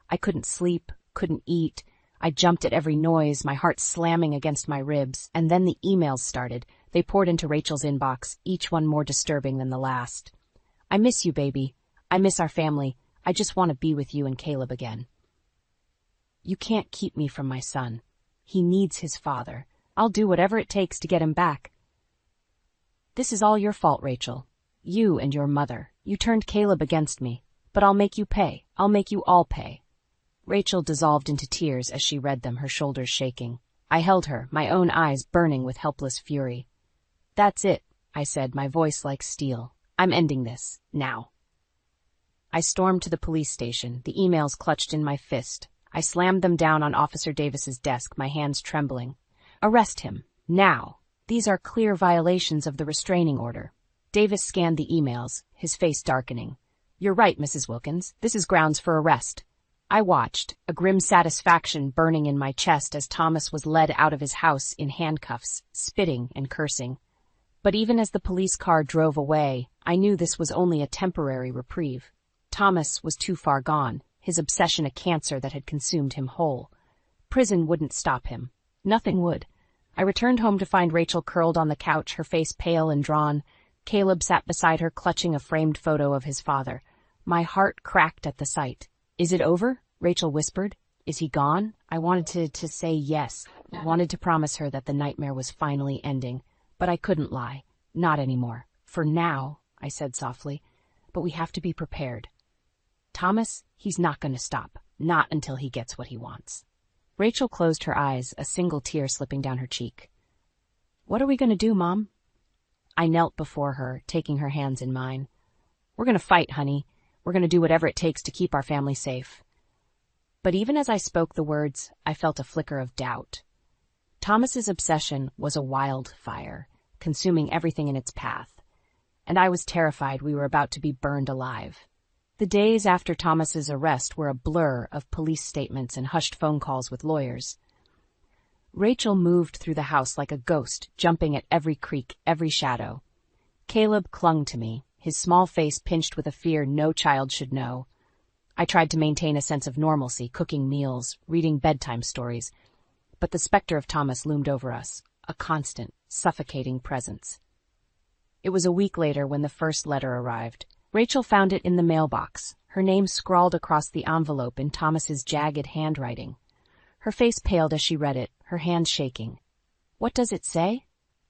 I couldn't sleep, couldn't eat. I jumped at every noise, my heart slamming against my ribs. And then the emails started. They poured into Rachel's inbox, each one more disturbing than the last. "I miss you, baby. I miss our family. I just want to be with you and Caleb again. You can't keep me from my son. He needs his father. I'll do whatever it takes to get him back." "This is all your fault, Rachel. You and your mother. You turned Caleb against me. But I'll make you pay. I'll make you all pay." Rachel dissolved into tears as she read them, her shoulders shaking. I held her, my own eyes burning with helpless fury. "That's it," I said, my voice like steel. "I'm ending this, now." I stormed to the police station, the emails clutched in my fist. I slammed them down on Officer Davis's desk, my hands trembling. Arrest him. Now. These are clear violations of the restraining order. Davis scanned the emails, his face darkening. You're right, Mrs. Wilkins. This is grounds for arrest. I watched, a grim satisfaction burning in my chest as Thomas was led out of his house in handcuffs, spitting and cursing. But even as the police car drove away, I knew this was only a temporary reprieve. Thomas was too far gone, his obsession a cancer that had consumed him whole. Prison wouldn't stop him. Nothing would. I returned home to find Rachel curled on the couch, her face pale and drawn. Caleb sat beside her, clutching a framed photo of his father. My heart cracked at the sight. Is it over? Rachel whispered. Is he gone? I wanted to say yes. I wanted to promise her that the nightmare was finally ending. But I couldn't lie. Not anymore. For now, I said softly. But we have to be prepared. Thomas, he's not going to stop. Not until he gets what he wants. Rachel closed her eyes, a single tear slipping down her cheek. What are we going to do, Mom? I knelt before her, taking her hands in mine. We're going to fight, honey. We're going to do whatever it takes to keep our family safe. But even as I spoke the words, I felt a flicker of doubt. Thomas's obsession was a wildfire, consuming everything in its path. And I was terrified we were about to be burned alive. The days after Thomas's arrest were a blur of police statements and hushed phone calls with lawyers. Rachel moved through the house like a ghost, jumping at every creak, every shadow. Caleb clung to me, his small face pinched with a fear no child should know. I tried to maintain a sense of normalcy, cooking meals, reading bedtime stories, but the specter of Thomas loomed over us, a constant, suffocating presence. It was a week later when the first letter arrived. Rachel found it in the mailbox, her name scrawled across the envelope in Thomas's jagged handwriting. Her face paled as she read it, her hands shaking. What does it say?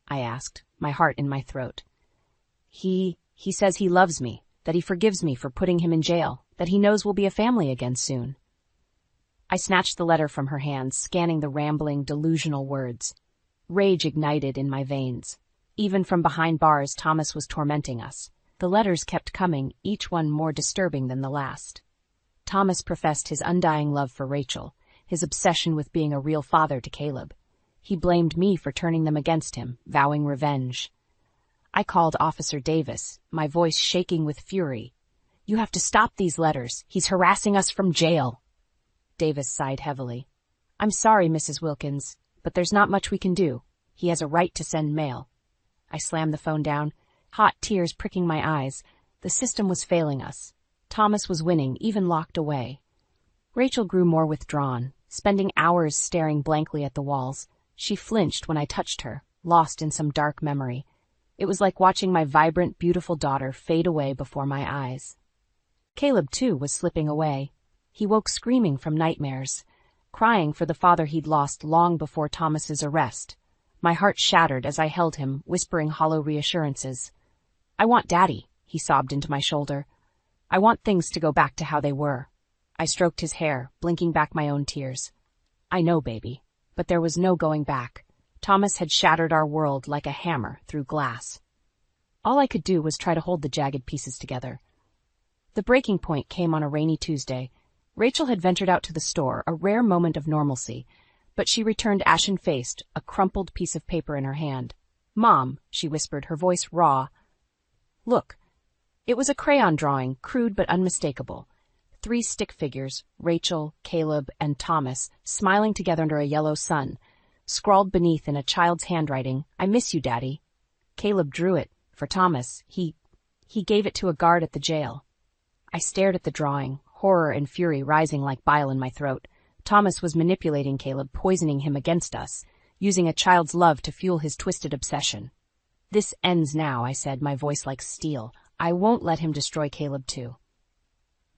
I asked, my heart in my throat. He says he loves me, that he forgives me for putting him in jail, that he knows we'll be a family again soon. I snatched the letter from her hands, scanning the rambling, delusional words. Rage ignited in my veins. Even from behind bars, Thomas was tormenting us. The letters kept coming, each one more disturbing than the last. Thomas professed his undying love for Rachel, his obsession with being a real father to Caleb. He blamed me for turning them against him, vowing revenge. I called Officer Davis, my voice shaking with fury. You have to stop these letters. He's harassing us from jail. Davis sighed heavily. I'm sorry, Mrs. Wilkins, but there's not much we can do. He has a right to send mail. I slammed the phone down, hot tears pricking my eyes. The system was failing us. Thomas was winning, even locked away. Rachel grew more withdrawn, spending hours staring blankly at the walls. She flinched when I touched her, lost in some dark memory. It was like watching my vibrant, beautiful daughter fade away before my eyes. Caleb, too, was slipping away. He woke screaming from nightmares, crying for the father he'd lost long before Thomas's arrest. My heart shattered as I held him, whispering hollow reassurances. I want Daddy, he sobbed into my shoulder. I want things to go back to how they were. I stroked his hair, blinking back my own tears. I know, baby, but there was no going back. Thomas had shattered our world like a hammer through glass. All I could do was try to hold the jagged pieces together. The breaking point came on a rainy Tuesday. Rachel had ventured out to the store, a rare moment of normalcy, but she returned ashen-faced, a crumpled piece of paper in her hand. Mom, she whispered, her voice raw. Look. It was a crayon drawing, crude but unmistakable. 3 stick figures, Rachel, Caleb, and Thomas, smiling together under a yellow sun. Scrawled beneath in a child's handwriting, I miss you, Daddy. Caleb drew it. For Thomas, he gave it to a guard at the jail. I stared at the drawing, horror and fury rising like bile in my throat. Thomas was manipulating Caleb, poisoning him against us, using a child's love to fuel his twisted obsession. This ends now, I said, my voice like steel. I won't let him destroy Caleb too.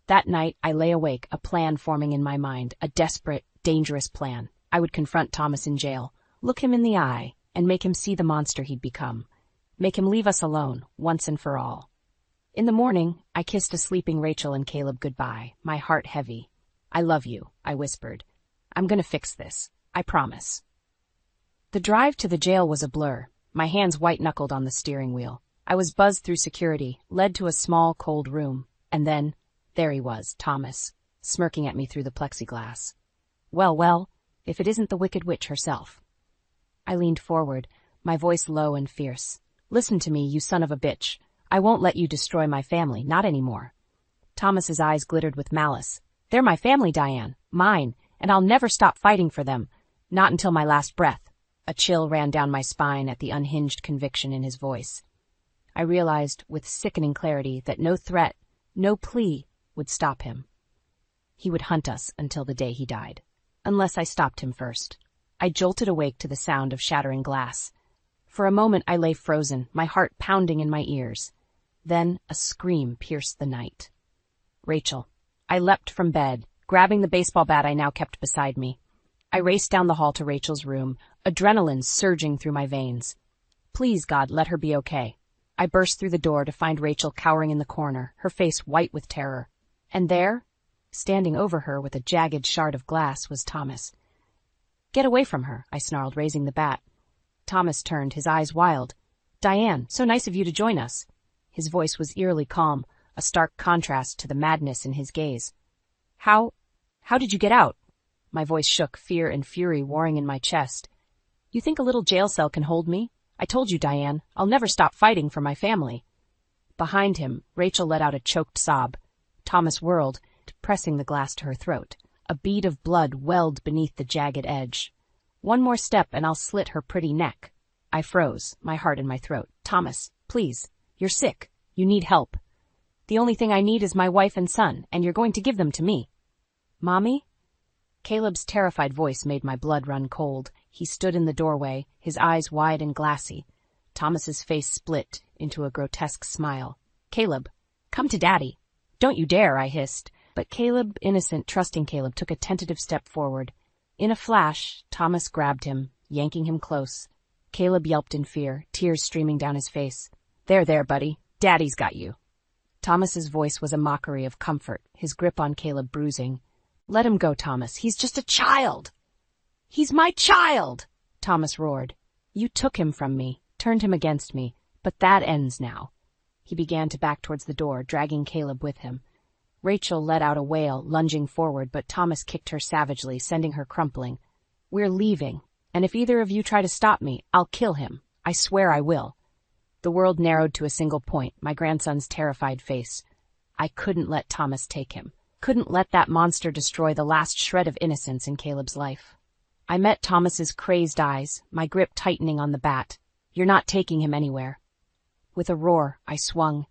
That night, I lay awake, a plan forming in my mind, a desperate, dangerous plan. I would confront Thomas in jail, look him in the eye, and make him see the monster he'd become. Make him leave us alone, once and for all. In the morning, I kissed a sleeping Rachel and Caleb goodbye, my heart heavy. I love you, I whispered. I'm going to fix this. I promise. The drive to the jail was a blur, my hands white-knuckled on the steering wheel. I was buzzed through security, led to a small, cold room, and then There he was, Thomas, smirking at me through the plexiglass. Well, well, if it isn't the Wicked Witch herself. I leaned forward, my voice low and fierce. Listen to me, you son of a bitch. I won't let you destroy my family, not anymore. Thomas's eyes glittered with malice. They're my family, Diane, mine, and I'll never stop fighting for them, not until my last breath. A chill ran down my spine at the unhinged conviction in his voice. I realized with sickening clarity that no threat, no plea would stop him. He would hunt us until the day he died, unless I stopped him first. I jolted awake to the sound of shattering glass. For a moment I lay frozen, my heart pounding in my ears. Then a scream pierced the night. Rachel. I leapt from bed, grabbing the baseball bat I now kept beside me. I raced down the hall to Rachel's room, adrenaline surging through my veins. Please, God, let her be okay. I burst through the door to find Rachel cowering in the corner, her face white with terror. And there, standing over her with a jagged shard of glass, was Thomas. Get away from her, I snarled, raising the bat. Thomas turned, his eyes wild. Diane, so nice of you to join us. His voice was eerily calm, a stark contrast to the madness in his gaze. How did you get out? My voice shook, fear and fury warring in my chest. You think a little jail cell can hold me? I told you, Diane, I'll never stop fighting for my family. Behind him, Rachel let out a choked sob. Thomas whirled, pressing the glass to her throat. A bead of blood welled beneath the jagged edge. One more step and I'll slit her pretty neck. I froze, my heart in my throat. Thomas, please, you're sick. You need help. The only thing I need is my wife and son, and you're going to give them to me. Mommy? Caleb's terrified voice made my blood run cold. He stood in the doorway, his eyes wide and glassy. Thomas's face split into a grotesque smile. Caleb, come to Daddy. Don't you dare, I hissed. But Caleb, innocent, trusting Caleb, took a tentative step forward. In a flash, Thomas grabbed him, yanking him close. Caleb yelped in fear, tears streaming down his face. There, buddy. Daddy's got you. Thomas's voice was a mockery of comfort, his grip on Caleb bruising. Let him go, Thomas. He's just a child. He's my child, Thomas roared. You took him from me, turned him against me, but that ends now. He began to back towards the door, dragging Caleb with him. Rachel let out a wail, lunging forward, but Thomas kicked her savagely, sending her crumpling. We're leaving, and if either of you try to stop me, I'll kill him. I swear I will. The world narrowed to a single point, my grandson's terrified face. I couldn't let Thomas take him. Couldn't let that monster destroy the last shred of innocence in Caleb's life. I met Thomas's crazed eyes, my grip tightening on the bat. You're not taking him anywhere. With a roar, I swung.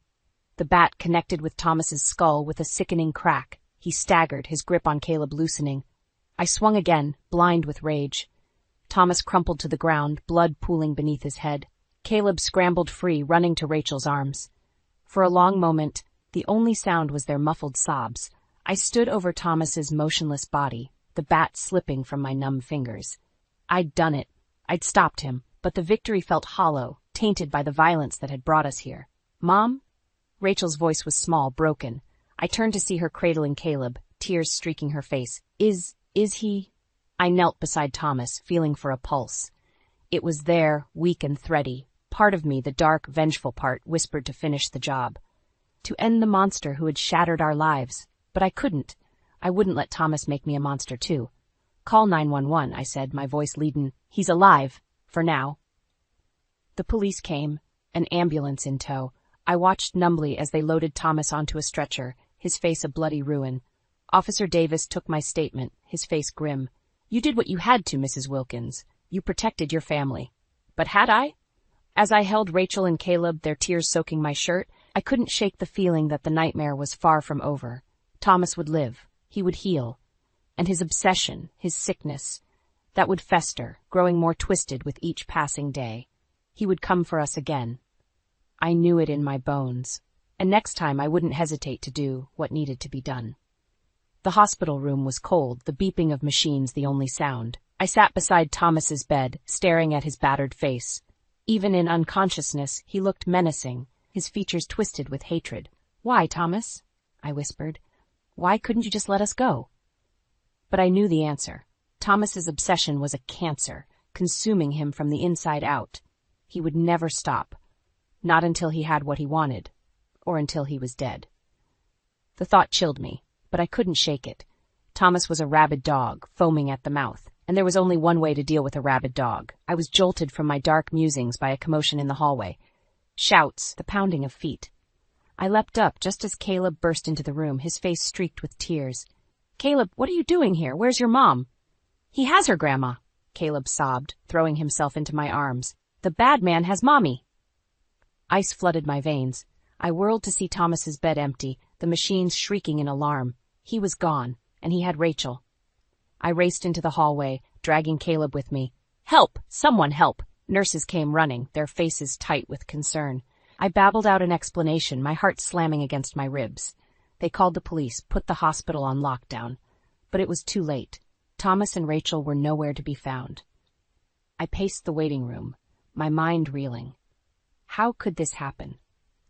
The bat connected with Thomas's skull with a sickening crack. He staggered, his grip on Caleb loosening. I swung again, blind with rage. Thomas crumpled to the ground, blood pooling beneath his head. Caleb scrambled free, running to Rachel's arms. For a long moment, the only sound was their muffled sobs. I stood over Thomas's motionless body, the bat slipping from my numb fingers. I'd done it. I'd stopped him, but the victory felt hollow, tainted by the violence that had brought us here. Mom? Rachel's voice was small, broken. I turned to see her cradling Caleb, tears streaking her face. Is he? I knelt beside Thomas, feeling for a pulse. It was there, weak and thready. Part of me, the dark, vengeful part, whispered to finish the job. To end the monster who had shattered our lives. But I couldn't. I wouldn't let Thomas make me a monster too. Call 911, I said, my voice leaden. He's alive. For now. The police came, an ambulance in tow. I watched numbly as they loaded Thomas onto a stretcher, his face a bloody ruin. Officer Davis took my statement, his face grim. You did what you had to, Mrs. Wilkins. You protected your family. But had I? As I held Rachel and Caleb, their tears soaking my shirt, I couldn't shake the feeling that the nightmare was far from over. Thomas would live. He would heal. And his obsession, his sickness, that would fester, growing more twisted with each passing day. He would come for us again. I knew it in my bones. And next time I wouldn't hesitate to do what needed to be done. The hospital room was cold, the beeping of machines the only sound. I sat beside Thomas's bed, staring at his battered face. Even in unconsciousness, he looked menacing, his features twisted with hatred. Why, Thomas? I whispered. Why couldn't you just let us go? But I knew the answer. Thomas's obsession was a cancer, consuming him from the inside out. He would never stop. Not until he had what he wanted, or until he was dead. The thought chilled me, but I couldn't shake it. Thomas was a rabid dog, foaming at the mouth, and there was only one way to deal with a rabid dog. I was jolted from my dark musings by a commotion in the hallway. Shouts, the pounding of feet. I leapt up just as Caleb burst into the room, his face streaked with tears. "Caleb, what are you doing here? Where's your mom?" "He has her, Grandma," Caleb sobbed, throwing himself into my arms. "The bad man has Mommy." Ice flooded my veins. I whirled to see Thomas's bed empty, the machines shrieking in alarm. He was gone, and he had Rachel. I raced into the hallway, dragging Caleb with me. "Help! Someone help!" Nurses came running, their faces tight with concern. I babbled out an explanation, my heart slamming against my ribs. They called the police, put the hospital on lockdown. But it was too late. Thomas and Rachel were nowhere to be found. I paced the waiting room, my mind reeling. How could this happen?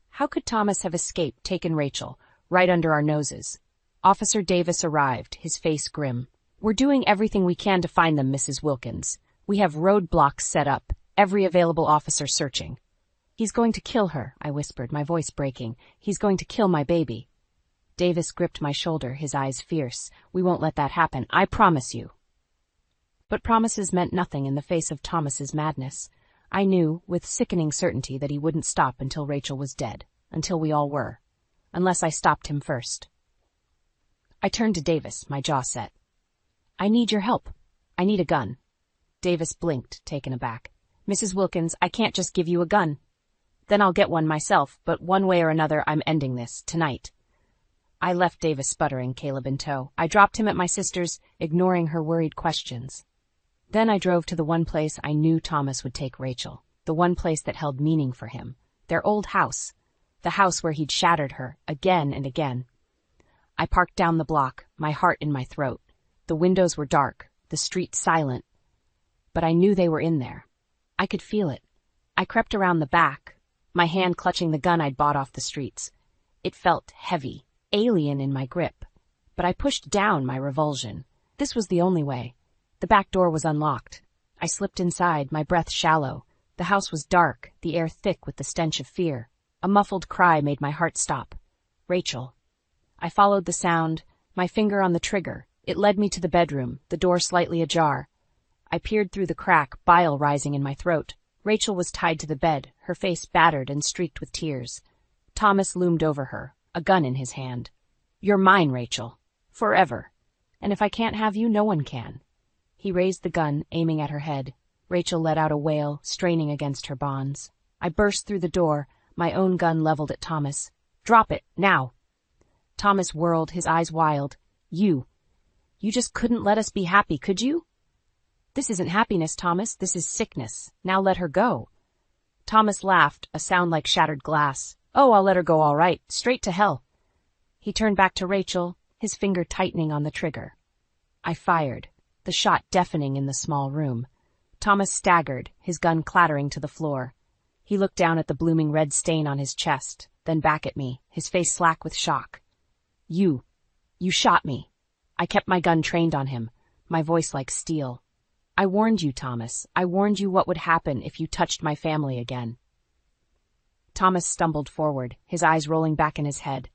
How could Thomas have escaped, taken Rachel, right under our noses? Officer Davis arrived, his face grim. "We're doing everything we can to find them, Mrs. Wilkins. We have roadblocks set up, every available officer searching." "He's going to kill her," I whispered, my voice breaking. "He's going to kill my baby." Davis gripped my shoulder, his eyes fierce. "We won't let that happen, I promise you." But promises meant nothing in the face of Thomas's madness. I knew, with sickening certainty, that he wouldn't stop until Rachel was dead, until we all were. Unless I stopped him first. I turned to Davis, my jaw set. "I need your help. I need a gun." Davis blinked, taken aback. "Mrs. Wilkins, I can't just give you a gun. Then I'll get one myself, but one way or another I'm ending this, tonight." I left Davis sputtering, Caleb in tow. I dropped him at my sister's, ignoring her worried questions. Then I drove to the one place I knew Thomas would take Rachel, the one place that held meaning for him, their old house, the house where he'd shattered her, again and again. I parked down the block, my heart in my throat. The windows were dark, the street silent, but I knew they were in there. I could feel it. I crept around the back, my hand clutching the gun I'd bought off the streets. It felt heavy, alien in my grip, but I pushed down my revulsion. This was the only way. The back door was unlocked. I slipped inside, my breath shallow. The house was dark, the air thick with the stench of fear. A muffled cry made my heart stop. Rachel. I followed the sound, my finger on the trigger. It led me to the bedroom, the door slightly ajar. I peered through the crack, bile rising in my throat. Rachel was tied to the bed, her face battered and streaked with tears. Thomas loomed over her, a gun in his hand. "You're mine, Rachel. Forever. And if I can't have you, no one can." He raised the gun, aiming at her head. Rachel let out a wail, straining against her bonds. I burst through the door, my own gun leveled at Thomas. "Drop it, now." Thomas whirled, his eyes wild. You just couldn't let us be happy, could you?" "This isn't happiness, Thomas. This is sickness. Now let her go." Thomas laughed, a sound like shattered glass. "Oh, I'll let her go all right. Straight to hell." He turned back to Rachel, his finger tightening on the trigger. I fired, the shot deafening in the small room. Thomas staggered, his gun clattering to the floor. He looked down at the blooming red stain on his chest, then back at me, his face slack with shock. You shot me." I kept my gun trained on him, my voice like steel. "I warned you, Thomas. I warned you what would happen if you touched my family again." Thomas stumbled forward, his eyes rolling back in his head.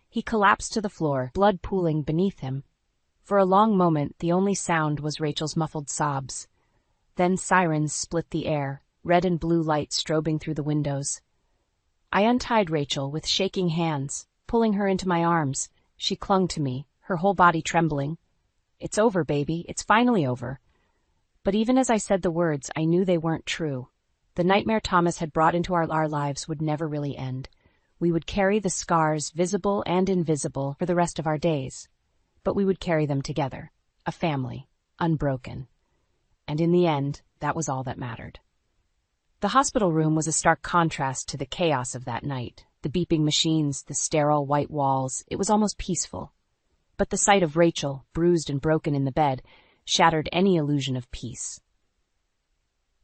He collapsed to the floor, blood pooling beneath him. For a long moment, the only sound was Rachel's muffled sobs. Then sirens split the air, red and blue light strobing through the windows. I untied Rachel with shaking hands, pulling her into my arms. She clung to me, her whole body trembling. "It's over, baby. It's finally over." But even as I said the words, I knew they weren't true. The nightmare Thomas had brought into our lives would never really end. We would carry the scars, visible and invisible, for the rest of our days. But we would carry them together, a family, unbroken. And in the end, that was all that mattered. The hospital room was a stark contrast to the chaos of that night. The beeping machines, the sterile white walls, it was almost peaceful. But the sight of Rachel, bruised and broken in the bed, shattered any illusion of peace.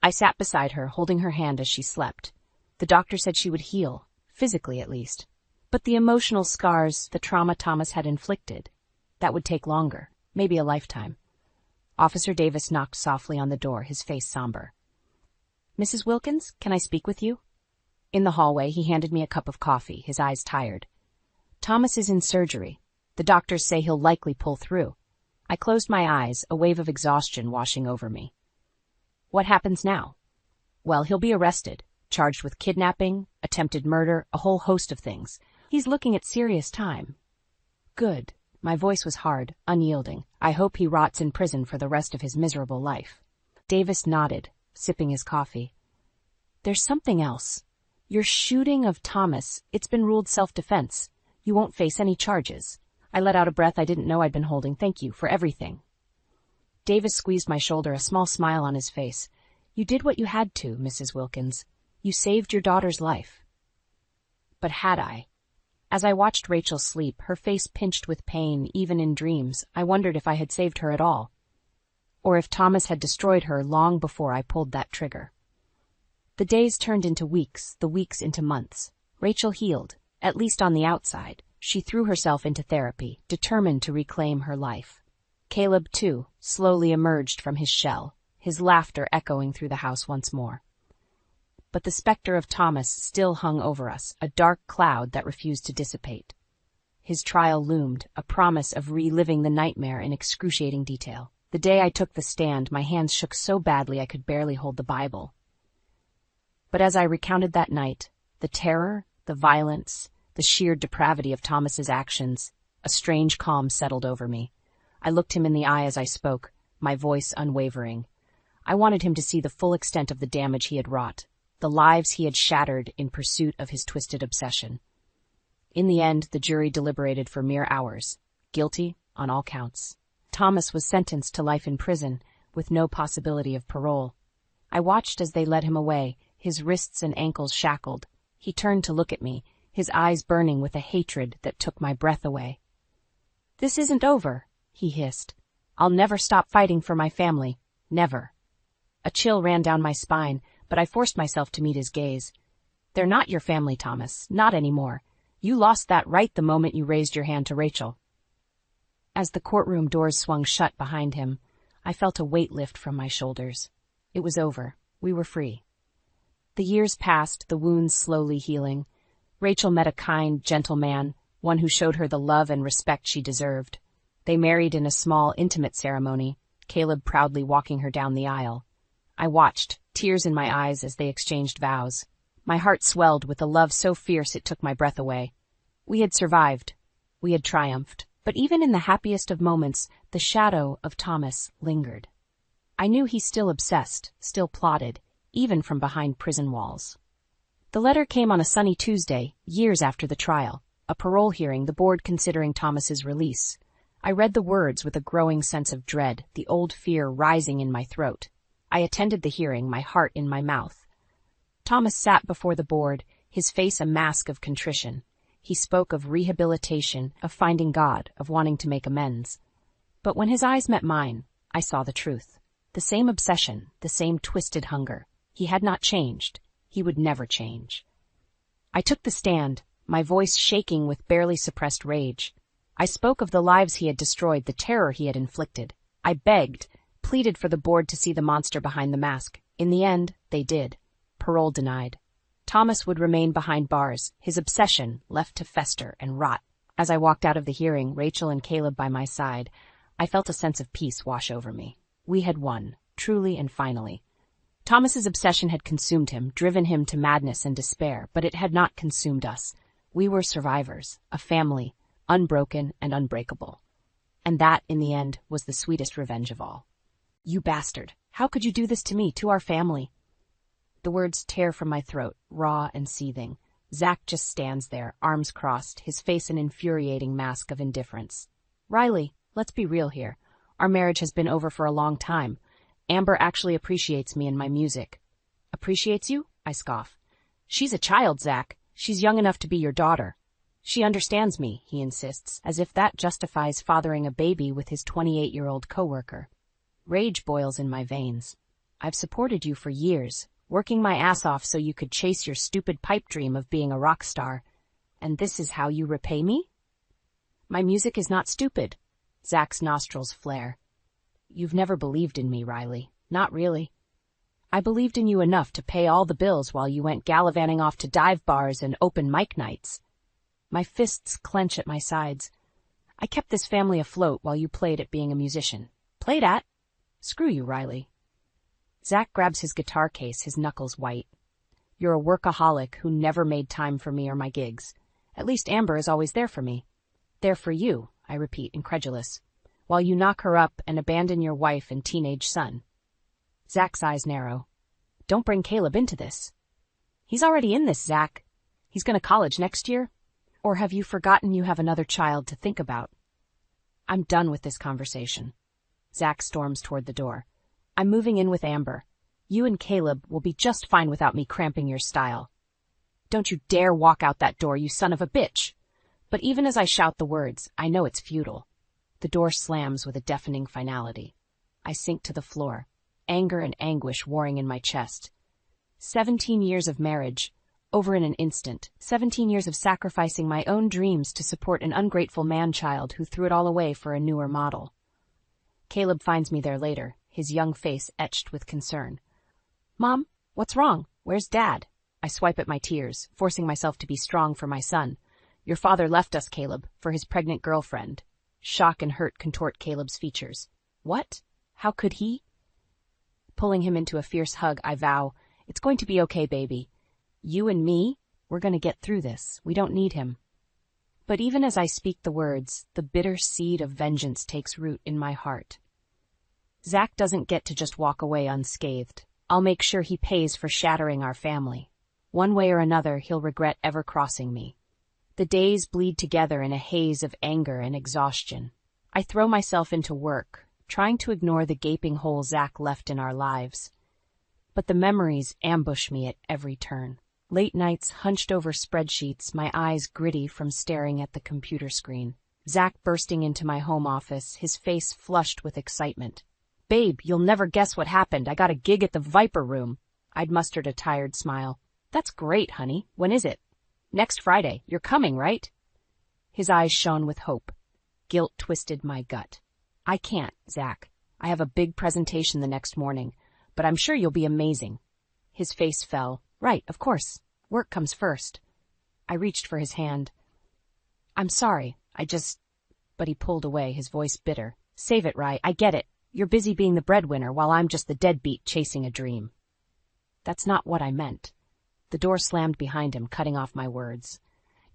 I sat beside her, holding her hand as she slept. The doctor said she would heal, physically at least. But the emotional scars, the trauma Thomas had inflicted, that would take longer, maybe a lifetime. Officer Davis knocked softly on the door, his face somber. "Mrs. Wilkins, can I speak with you?" In the hallway, he handed me a cup of coffee, his eyes tired. Thomas is in surgery. The doctors say he'll likely pull through. I closed my eyes, a wave of exhaustion washing over me. What happens now? Well, he'll be arrested, charged with kidnapping, attempted murder, a whole host of things. He's looking at serious time. Good. My voice was hard, unyielding. I hope he rots in prison for the rest of his miserable life. Davis nodded, sipping his coffee. There's something else. Your shooting of Thomas, it's been ruled self-defense. You won't face any charges. I let out a breath I didn't know I'd been holding. Thank you for everything. Davis squeezed my shoulder, a small smile on his face. You did what you had to, Mrs. Wilkins. You saved your daughter's life. But had I? As I watched Rachel sleep, her face pinched with pain, even in dreams, I wondered if I had saved her at all. Or if Thomas had destroyed her long before I pulled that trigger. The days turned into weeks, the weeks into months. Rachel healed, at least on the outside. She threw herself into therapy, determined to reclaim her life. Caleb, too, slowly emerged from his shell, his laughter echoing through the house once more. But the specter of Thomas still hung over us, a dark cloud that refused to dissipate. His trial loomed, a promise of reliving the nightmare in excruciating detail. The day I took the stand, my hands shook so badly I could barely hold the Bible. But as I recounted that night, the terror, the violence, the sheer depravity of Thomas's actions, a strange calm settled over me. I looked him in the eye as I spoke, my voice unwavering. I wanted him to see the full extent of the damage he had wrought, the lives he had shattered in pursuit of his twisted obsession. In the end, the jury deliberated for mere hours, guilty on all counts. Thomas was sentenced to life in prison, with no possibility of parole. I watched as they led him away, his wrists and ankles shackled. He turned to look at me, his eyes burning with a hatred that took my breath away. This isn't over, he hissed. I'll never stop fighting for my family. Never. A chill ran down my spine, but I forced myself to meet his gaze. They're not your family, Thomas. Not anymore. You lost that right the moment you raised your hand to Rachel. As the courtroom doors swung shut behind him, I felt a weight lift from my shoulders. It was over. We were free. The years passed, the wounds slowly healing. Rachel met a kind, gentle man, one who showed her the love and respect she deserved. They married in a small, intimate ceremony, Caleb proudly walking her down the aisle. I watched, tears in my eyes as they exchanged vows. My heart swelled with a love so fierce it took my breath away. We had survived. We had triumphed. But even in the happiest of moments, the shadow of Thomas lingered. I knew he still obsessed, still plotted, even from behind prison walls. The letter came on a sunny Tuesday, years after the trial, a parole hearing, the board considering Thomas's release. I read the words with a growing sense of dread, the old fear rising in my throat. I attended the hearing, my heart in my mouth. Thomas sat before the board, his face a mask of contrition. He spoke of rehabilitation, of finding God, of wanting to make amends. But when his eyes met mine, I saw the truth. The same obsession, the same twisted hunger. He had not changed. He would never change. I took the stand, my voice shaking with barely suppressed rage. I spoke of the lives he had destroyed, the terror he had inflicted. I begged, pleaded for the board to see the monster behind the mask. In the end, they did. Parole denied. Thomas would remain behind bars, his obsession left to fester and rot. As I walked out of the hearing, Rachel and Caleb by my side, I felt a sense of peace wash over me. We had won, truly and finally. Thomas's obsession had consumed him, driven him to madness and despair, but it had not consumed us. We were survivors, a family, unbroken and unbreakable. And that, in the end, was the sweetest revenge of all. You bastard! How could you do this to me, to our family? The words tear from my throat, raw and seething. Zach just stands there, arms crossed, his face an infuriating mask of indifference. Riley, let's be real here. Our marriage has been over for a long time. Amber actually appreciates me and my music. Appreciates you? I scoff. She's a child, Zach. She's young enough to be your daughter. She understands me, he insists, as if that justifies fathering a baby with his 28-year-old coworker. Rage boils in my veins. I've supported you for years, working my ass off so you could chase your stupid pipe dream of being a rock star. And this is how you repay me? My music is not stupid. Zach's nostrils flare. You've never believed in me, Riley. Not really. I believed in you enough to pay all the bills while you went gallivanting off to dive bars and open mic nights. My fists clench at my sides. I kept this family afloat while you played at being a musician. Played at? Screw you, Riley. Zach grabs his guitar case, his knuckles white. You're a workaholic who never made time for me or my gigs. At least Amber is always there for me. There for you, I repeat, incredulous, while you knock her up and abandon your wife and teenage son. Zach's eyes narrow. Don't bring Caleb into this. He's already in this, Zach. He's going to college next year. Or have you forgotten you have another child to think about? I'm done with this conversation. Zach storms toward the door. I'm moving in with Amber. You and Caleb will be just fine without me cramping your style. Don't you dare walk out that door, you son of a bitch. But even as I shout the words, I know it's futile. The door slams with a deafening finality. I sink to the floor, anger and anguish warring in my chest. 17 years of marriage, over in an instant. 17 years of sacrificing my own dreams to support an ungrateful man-child who threw it all away for a newer model. Caleb finds me there later, his young face etched with concern. Mom, what's wrong? Where's Dad? I swipe at my tears, forcing myself to be strong for my son. Your father left us, Caleb, for his pregnant girlfriend. Shock and hurt contort Caleb's features. What? How could he? Pulling him into a fierce hug, I vow, it's going to be okay, baby. You and me, we're going to get through this. We don't need him. But even as I speak the words, the bitter seed of vengeance takes root in my heart. Zach doesn't get to just walk away unscathed. I'll make sure he pays for shattering our family. One way or another, he'll regret ever crossing me. The days bleed together in a haze of anger and exhaustion. I throw myself into work, trying to ignore the gaping hole Zach left in our lives. But the memories ambush me at every turn. Late nights hunched over spreadsheets, my eyes gritty from staring at the computer screen. Zach bursting into my home office, his face flushed with excitement. Babe, you'll never guess what happened. I got a gig at the Viper Room. I'd mustered a tired smile. That's great, honey. When is it? Next Friday. You're coming, right? His eyes shone with hope. Guilt twisted my gut. I can't, Zach. I have a big presentation the next morning, but I'm sure you'll be amazing. His face fell. Right, of course. Work comes first. I reached for his hand. I'm sorry. But he pulled away, his voice bitter. Save it, Rye. I get it. You're busy being the breadwinner while I'm just the deadbeat chasing a dream. That's not what I meant. The door slammed behind him, cutting off my words.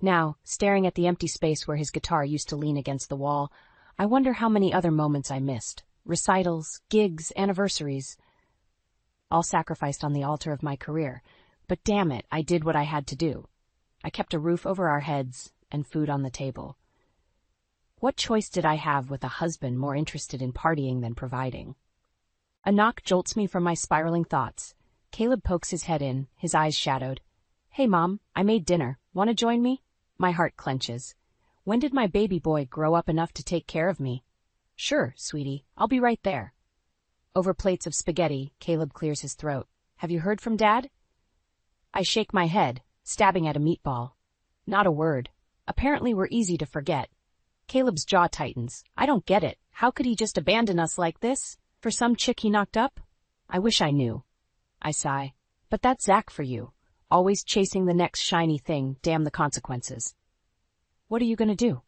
Now, staring at the empty space where his guitar used to lean against the wall, I wonder how many other moments I missed. Recitals, gigs, anniversaries. All sacrificed on the altar of my career. But damn it, I did what I had to do. I kept a roof over our heads and food on the table. What choice did I have with a husband more interested in partying than providing? A knock jolts me from my spiraling thoughts. Caleb pokes his head in, his eyes shadowed. Hey, Mom, I made dinner. Want to join me? My heart clenches. When did my baby boy grow up enough to take care of me? Sure, sweetie, I'll be right there. Over plates of spaghetti, Caleb clears his throat. Have you heard from Dad? I shake my head, stabbing at a meatball. Not a word. Apparently we're easy to forget. Caleb's jaw tightens. I don't get it. How could he just abandon us like this? For some chick he knocked up? I wish I knew. I sigh. But that's Zach for you. Always chasing the next shiny thing, damn the consequences. What are you going to do?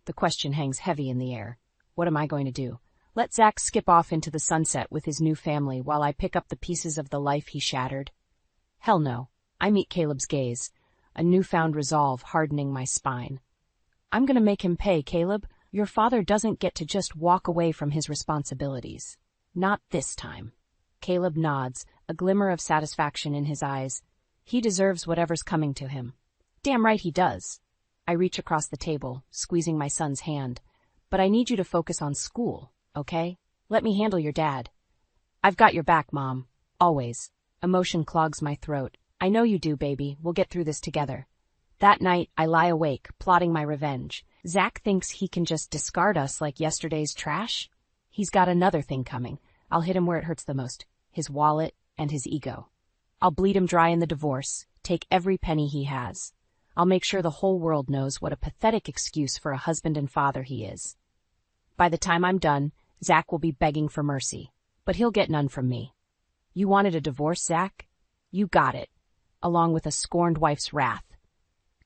The question hangs heavy in the air. What am I going to do? Let Zach skip off into the sunset with his new family while I pick up the pieces of the life he shattered? Hell no. I meet Caleb's gaze, a newfound resolve hardening my spine. I'm going to make him pay, Caleb. Your father doesn't get to just walk away from his responsibilities. Not this time. Caleb nods, a glimmer of satisfaction in his eyes. He deserves whatever's coming to him. Damn right he does. I reach across the table, squeezing my son's hand. But I need you to focus on school, okay? Let me handle your dad. I've got your back, Mom. Always. Emotion clogs my throat. I know you do, baby. We'll get through this together. That night, I lie awake, plotting my revenge. Zach thinks he can just discard us like yesterday's trash. He's got another thing coming. I'll hit him where it hurts the most. His wallet and his ego. I'll bleed him dry in the divorce, take every penny he has. I'll make sure the whole world knows what a pathetic excuse for a husband and father he is. By the time I'm done, Zach will be begging for mercy, but he'll get none from me. You wanted a divorce, Zach? You got it, along with a scorned wife's wrath.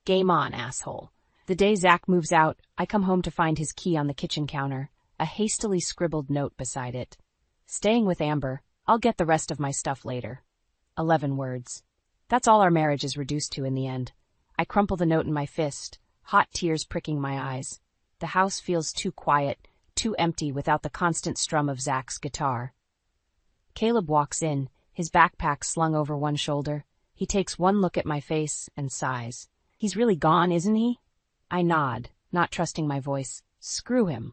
Game on, asshole. The day Zach moves out, I come home to find his key on the kitchen counter, a hastily scribbled note beside it. Staying with Amber, I'll get the rest of my stuff later. 11 words. That's all our marriage is reduced to in the end. I crumple the note in my fist, hot tears pricking my eyes. The house feels too quiet, too empty without the constant strum of Zach's guitar. Caleb walks in, his backpack slung over one shoulder. He takes one look at my face and sighs. He's really gone, isn't he? I nod, not trusting my voice. Screw him.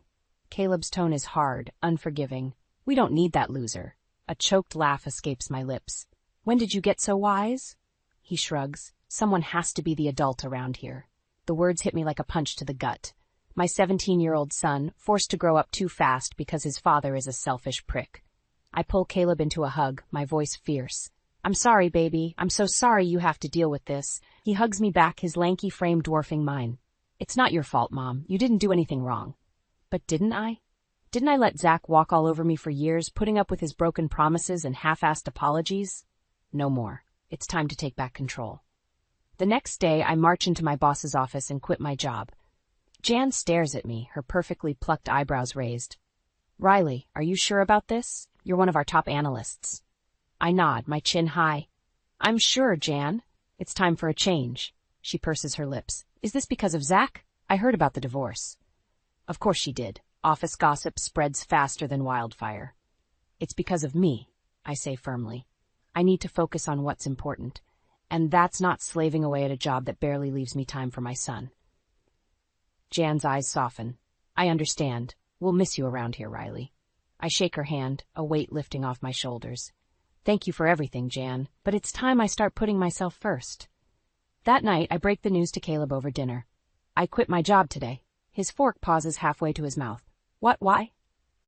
Caleb's tone is hard, unforgiving. We don't need that loser. A choked laugh escapes my lips. When did you get so wise? He shrugs. Someone has to be the adult around here. The words hit me like a punch to the gut. My 17-year-old son, forced to grow up too fast because his father is a selfish prick. I pull Caleb into a hug, my voice fierce. I'm sorry, baby. I'm so sorry you have to deal with this. He hugs me back, his lanky frame dwarfing mine. It's not your fault, Mom. You didn't do anything wrong. But didn't I? Didn't I let Zach walk all over me for years, putting up with his broken promises and half-assed apologies? No more. It's time to take back control. The next day, I march into my boss's office and quit my job. Jan stares at me, her perfectly plucked eyebrows raised. Riley, are you sure about this? You're one of our top analysts. I nod, my chin high. I'm sure, Jan. It's time for a change. She purses her lips. Is this because of Zach? I heard about the divorce. Of course she did. Office gossip spreads faster than wildfire. It's because of me, I say firmly. I need to focus on what's important, and that's not slaving away at a job that barely leaves me time for my son. Jan's eyes soften. I understand. We'll miss you around here, Riley. I shake her hand, a weight lifting off my shoulders. Thank you for everything, Jan, but it's time I start putting myself first. That night, I break the news to Caleb over dinner. I quit my job today. His fork pauses halfway to his mouth. What, why?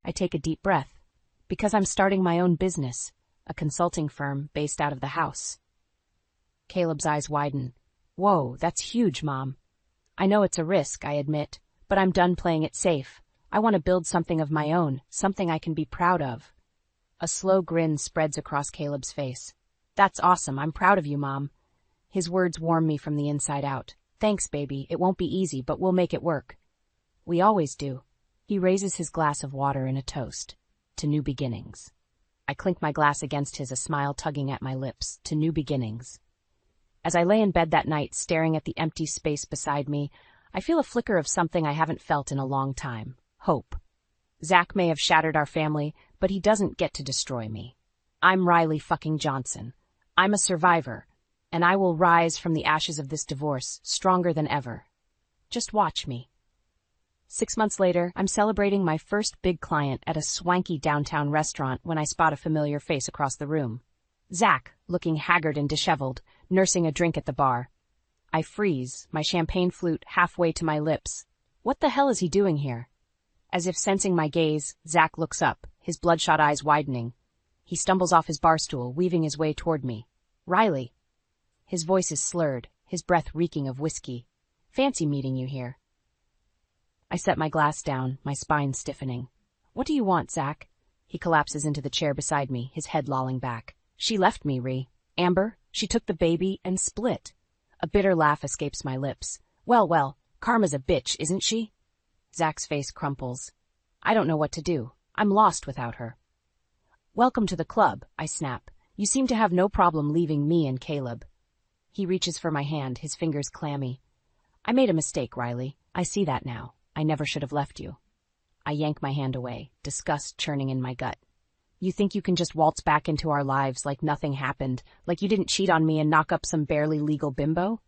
I take a deep breath. Because I'm starting my own business, a consulting firm based out of the house. Caleb's eyes widen. Whoa, that's huge, Mom. I know it's a risk, I admit, but I'm done playing it safe. I want to build something of my own, something I can be proud of. A slow grin spreads across Caleb's face. That's awesome. I'm proud of you, Mom. His words warm me from the inside out. Thanks, baby. It won't be easy, but we'll make it work. We always do. He raises his glass of water in a toast. To new beginnings. I clink my glass against his, a smile tugging at my lips. To new beginnings. As I lay in bed that night, staring at the empty space beside me, I feel a flicker of something I haven't felt in a long time. Hope. Zach may have shattered our family, but he doesn't get to destroy me. I'm Riley fucking Johnson. I'm a survivor, and I will rise from the ashes of this divorce, stronger than ever. Just watch me. 6 months later, I'm celebrating my first big client at a swanky downtown restaurant when I spot a familiar face across the room. Zach, looking haggard and disheveled, nursing a drink at the bar. I freeze, my champagne flute halfway to my lips. What the hell is he doing here? As if sensing my gaze, Zach looks up, his bloodshot eyes widening. He stumbles off his bar stool, weaving his way toward me. Riley. His voice is slurred, his breath reeking of whiskey. Fancy meeting you here. I set my glass down, my spine stiffening. What do you want, Zach? He collapses into the chair beside me, his head lolling back. She left me, Ree. Amber, she took the baby and split. A bitter laugh escapes my lips. Well, Karma's a bitch, isn't she? Zach's face crumples. I don't know what to do. I'm lost without her. Welcome to the club, I snap. You seem to have no problem leaving me and Caleb. He reaches for my hand, his fingers clammy. I made a mistake, Riley. I see that now. I never should have left you. I yank my hand away, disgust churning in my gut. You think you can just waltz back into our lives like nothing happened, like you didn't cheat on me and knock up some barely legal bimbo?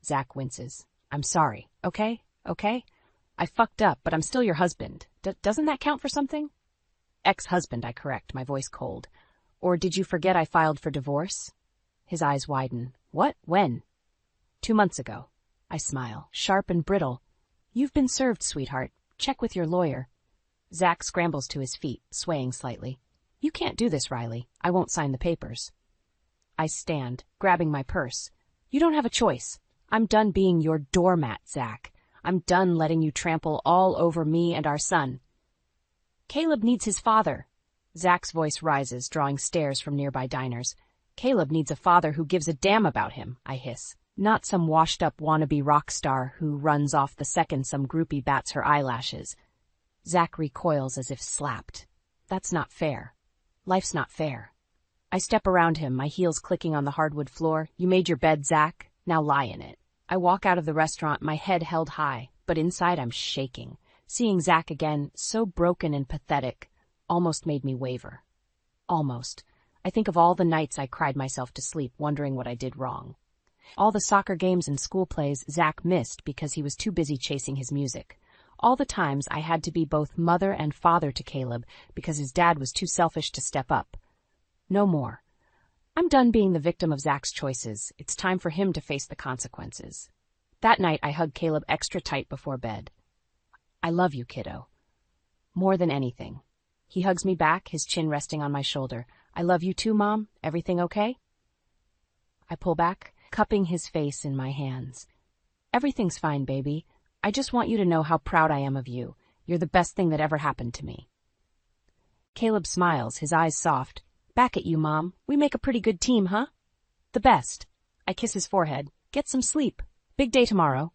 Zach winces. I'm sorry, okay? I fucked up, but I'm still your husband. Doesn't that count for something? Ex-husband, I correct, my voice cold. Or did you forget I filed for divorce? His eyes widen. What? When? 2 months ago. I smile, sharp and brittle. You've been served, sweetheart. Check with your lawyer. Zach scrambles to his feet, swaying slightly. You can't do this, Riley. I won't sign the papers. I stand, grabbing my purse. You don't have a choice. I'm done being your doormat, Zach. I'm done letting you trample all over me and our son. Caleb needs his father. Zach's voice rises, drawing stares from nearby diners. Caleb needs a father who gives a damn about him, I hiss. Not some washed-up wannabe rock star who runs off the second some groupie bats her eyelashes. Zach recoils as if slapped. That's not fair. Life's not fair. I step around him, my heels clicking on the hardwood floor. You made your bed, Zach. Now lie in it. I walk out of the restaurant, my head held high, but inside I'm shaking. Seeing Zach again, so broken and pathetic, almost made me waver. Almost. I think of all the nights I cried myself to sleep, wondering what I did wrong. All the soccer games and school plays Zach missed because he was too busy chasing his music. All the times I had to be both mother and father to Caleb because his dad was too selfish to step up. No more. I'm done being the victim of Zach's choices. It's time for him to face the consequences. That night I hugged Caleb extra tight before bed. I love you, kiddo. More than anything. He hugs me back, his chin resting on my shoulder. I love you too, Mom. Everything okay? I pull back, cupping his face in my hands. Everything's fine, baby. I just want you to know how proud I am of you. You're the best thing that ever happened to me. Caleb smiles, his eyes soft. Back at you, Mom. We make a pretty good team, huh? The best. I kiss his forehead. Get some sleep. Big day tomorrow.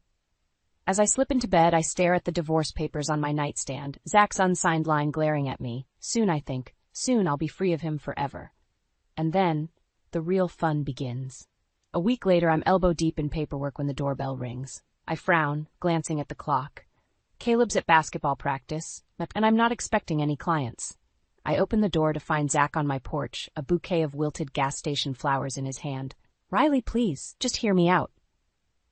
As I slip into bed, I stare at the divorce papers on my nightstand, Zach's unsigned line glaring at me. Soon, I think. Soon I'll be free of him forever. And then, the real fun begins. A week later, I'm elbow deep in paperwork when the doorbell rings. I frown, glancing at the clock. Caleb's at basketball practice, and I'm not expecting any clients. I open the door to find Zach on my porch, a bouquet of wilted gas station flowers in his hand. Riley, please, just hear me out.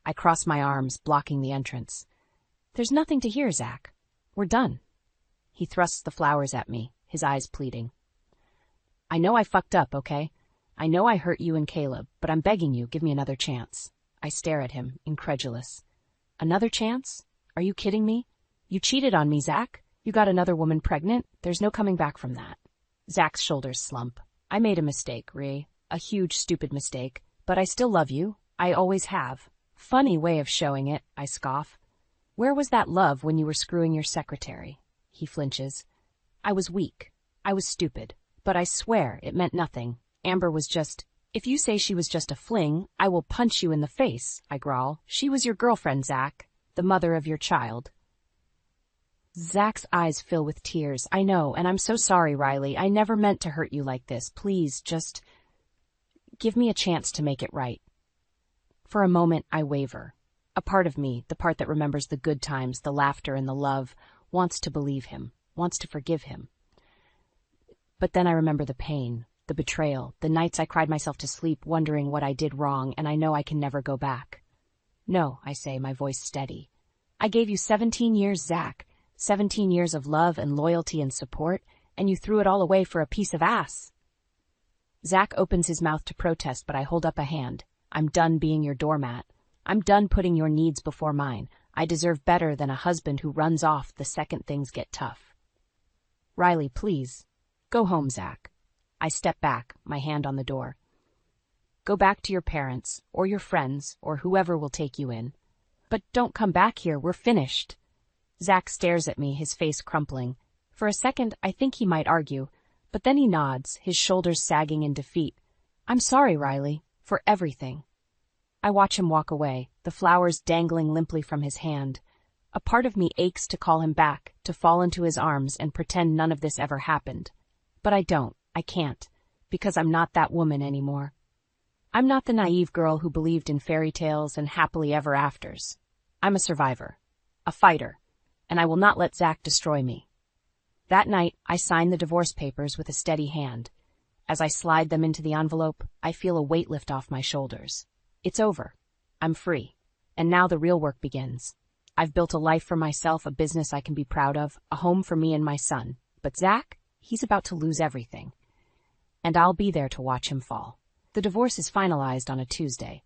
I cross my arms, blocking the entrance. There's nothing to hear, Zach. We're done. He thrusts the flowers at me, his eyes pleading. I know I fucked up, okay? I know I hurt you and Caleb, but I'm begging you, give me another chance. I stare at him, incredulous. Another chance? Are you kidding me? You cheated on me, Zach. You got another woman pregnant. There's no coming back from that. Zach's shoulders slump. I made a mistake, Ree. A huge, stupid mistake. But I still love you. I always have. Funny way of showing it, I scoff. Where was that love when you were screwing your secretary? He flinches. I was weak. I was stupid. But I swear it meant nothing. Amber was just... If you say she was just a fling, I will punch you in the face, I growl. She was your girlfriend, Zach. The mother of your child. Zach's eyes fill with tears. I know, and I'm so sorry, Riley. I never meant to hurt you like this. Please, just... give me a chance to make it right. For a moment, I waver. A part of me, the part that remembers the good times, the laughter and the love, wants to believe him, wants to forgive him. But then I remember the pain, the betrayal, the nights I cried myself to sleep wondering what I did wrong, and I know I can never go back. No, I say, my voice steady. I gave you 17 years, Zach. 17 years of love and loyalty and support, and you threw it all away for a piece of ass. Zach opens his mouth to protest, but I hold up a hand. I'm done being your doormat. I'm done putting your needs before mine. I deserve better than a husband who runs off the second things get tough. Riley, please. Go home, Zach. I step back, my hand on the door. Go back to your parents, or your friends, or whoever will take you in. But don't come back here, we're finished. Zach stares at me, his face crumpling. For a second, I think he might argue, but then he nods, his shoulders sagging in defeat. I'm sorry, Riley. For everything. I watch him walk away, the flowers dangling limply from his hand. A part of me aches to call him back, to fall into his arms and pretend none of this ever happened. But I don't, I can't, because I'm not that woman anymore. I'm not the naive girl who believed in fairy tales and happily ever afters. I'm a survivor, a fighter, and I will not let Zach destroy me. That night, I signed the divorce papers with a steady hand. As I slide them into the envelope, I feel a weight lift off my shoulders. It's over. I'm free. And now the real work begins. I've built a life for myself, a business I can be proud of, a home for me and my son. But Zach, he's about to lose everything. And I'll be there to watch him fall. The divorce is finalized on a Tuesday.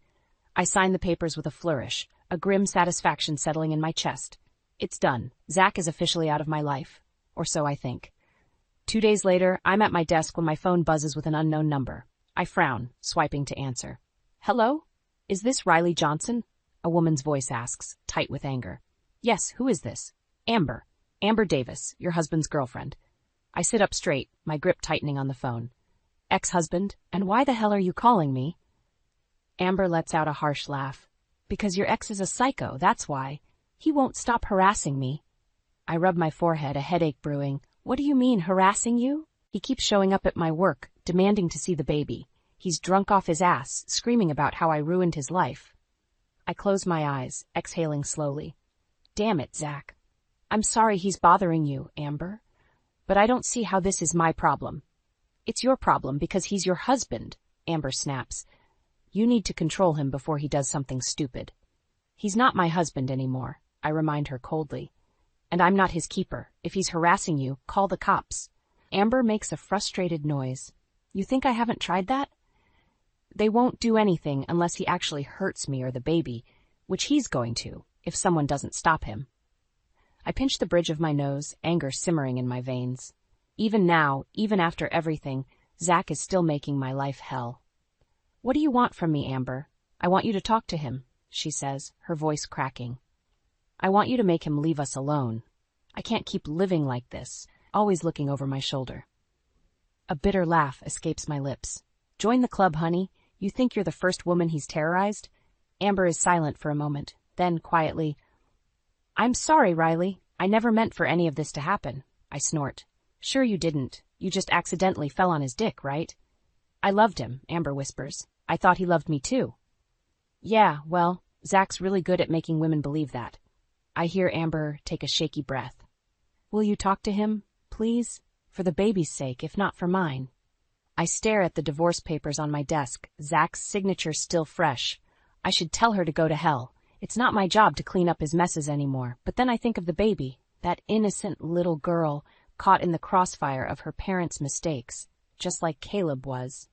I sign the papers with a flourish, a grim satisfaction settling in my chest. It's done. Zach is officially out of my life. Or so I think. 2 days later, I'm at my desk when my phone buzzes with an unknown number. I frown, swiping to answer. Hello? Is this Riley Johnson? A woman's voice asks, tight with anger. Yes, who is this? Amber. Amber Davis, your husband's girlfriend. I sit up straight, my grip tightening on the phone. Ex-husband, and why the hell are you calling me? Amber lets out a harsh laugh. Because your ex is a psycho, that's why. He won't stop harassing me. I rub my forehead, a headache brewing. What do you mean, harassing you? He keeps showing up at my work, demanding to see the baby. He's drunk off his ass, screaming about how I ruined his life. I close my eyes, exhaling slowly. Damn it, Zach. I'm sorry he's bothering you, Amber. But I don't see how this is my problem. It's your problem because he's your husband, Amber snaps. You need to control him before he does something stupid. He's not my husband anymore, I remind her coldly. And I'm not his keeper. If he's harassing you, call the cops. Amber makes a frustrated noise. You think I haven't tried that? They won't do anything unless he actually hurts me or the baby, which he's going to, if someone doesn't stop him. I pinch the bridge of my nose, anger simmering in my veins. Even now, even after everything, Zach is still making my life hell. What do you want from me, Amber? I want you to talk to him, she says, her voice cracking. I want you to make him leave us alone. I can't keep living like this, always looking over my shoulder. A bitter laugh escapes my lips. Join the club, honey. You think you're the first woman he's terrorized? Amber is silent for a moment, then quietly, I'm sorry, Riley. I never meant for any of this to happen. I snort. Sure you didn't. You just accidentally fell on his dick, right? I loved him, Amber whispers. I thought he loved me too. Yeah, well, Zach's really good at making women believe that. I hear Amber take a shaky breath. Will you talk to him, please? For the baby's sake, if not for mine. I stare at the divorce papers on my desk, Zach's signature still fresh. I should tell her to go to hell. It's not my job to clean up his messes anymore, but then I think of the baby, that innocent little girl caught in the crossfire of her parents' mistakes, just like Caleb was.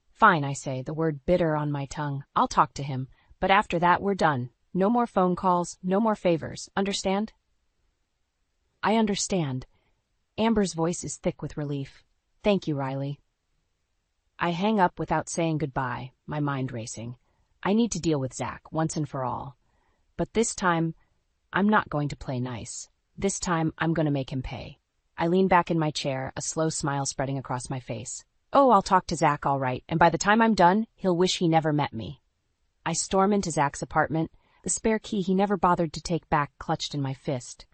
Fine, I say, the word bitter on my tongue. I'll talk to him, but after that we're done. No more phone calls, no more favors. Understand? I understand. Amber's voice is thick with relief. Thank you, Riley. I hang up without saying goodbye, my mind racing. I need to deal with Zach once and for all. But this time, I'm not going to play nice. This time, I'm going to make him pay. I lean back in my chair, a slow smile spreading across my face. Oh, I'll talk to Zach all right, and by the time I'm done, he'll wish he never met me. I storm into Zach's apartment, the spare key he never bothered to take back clutched in my fist.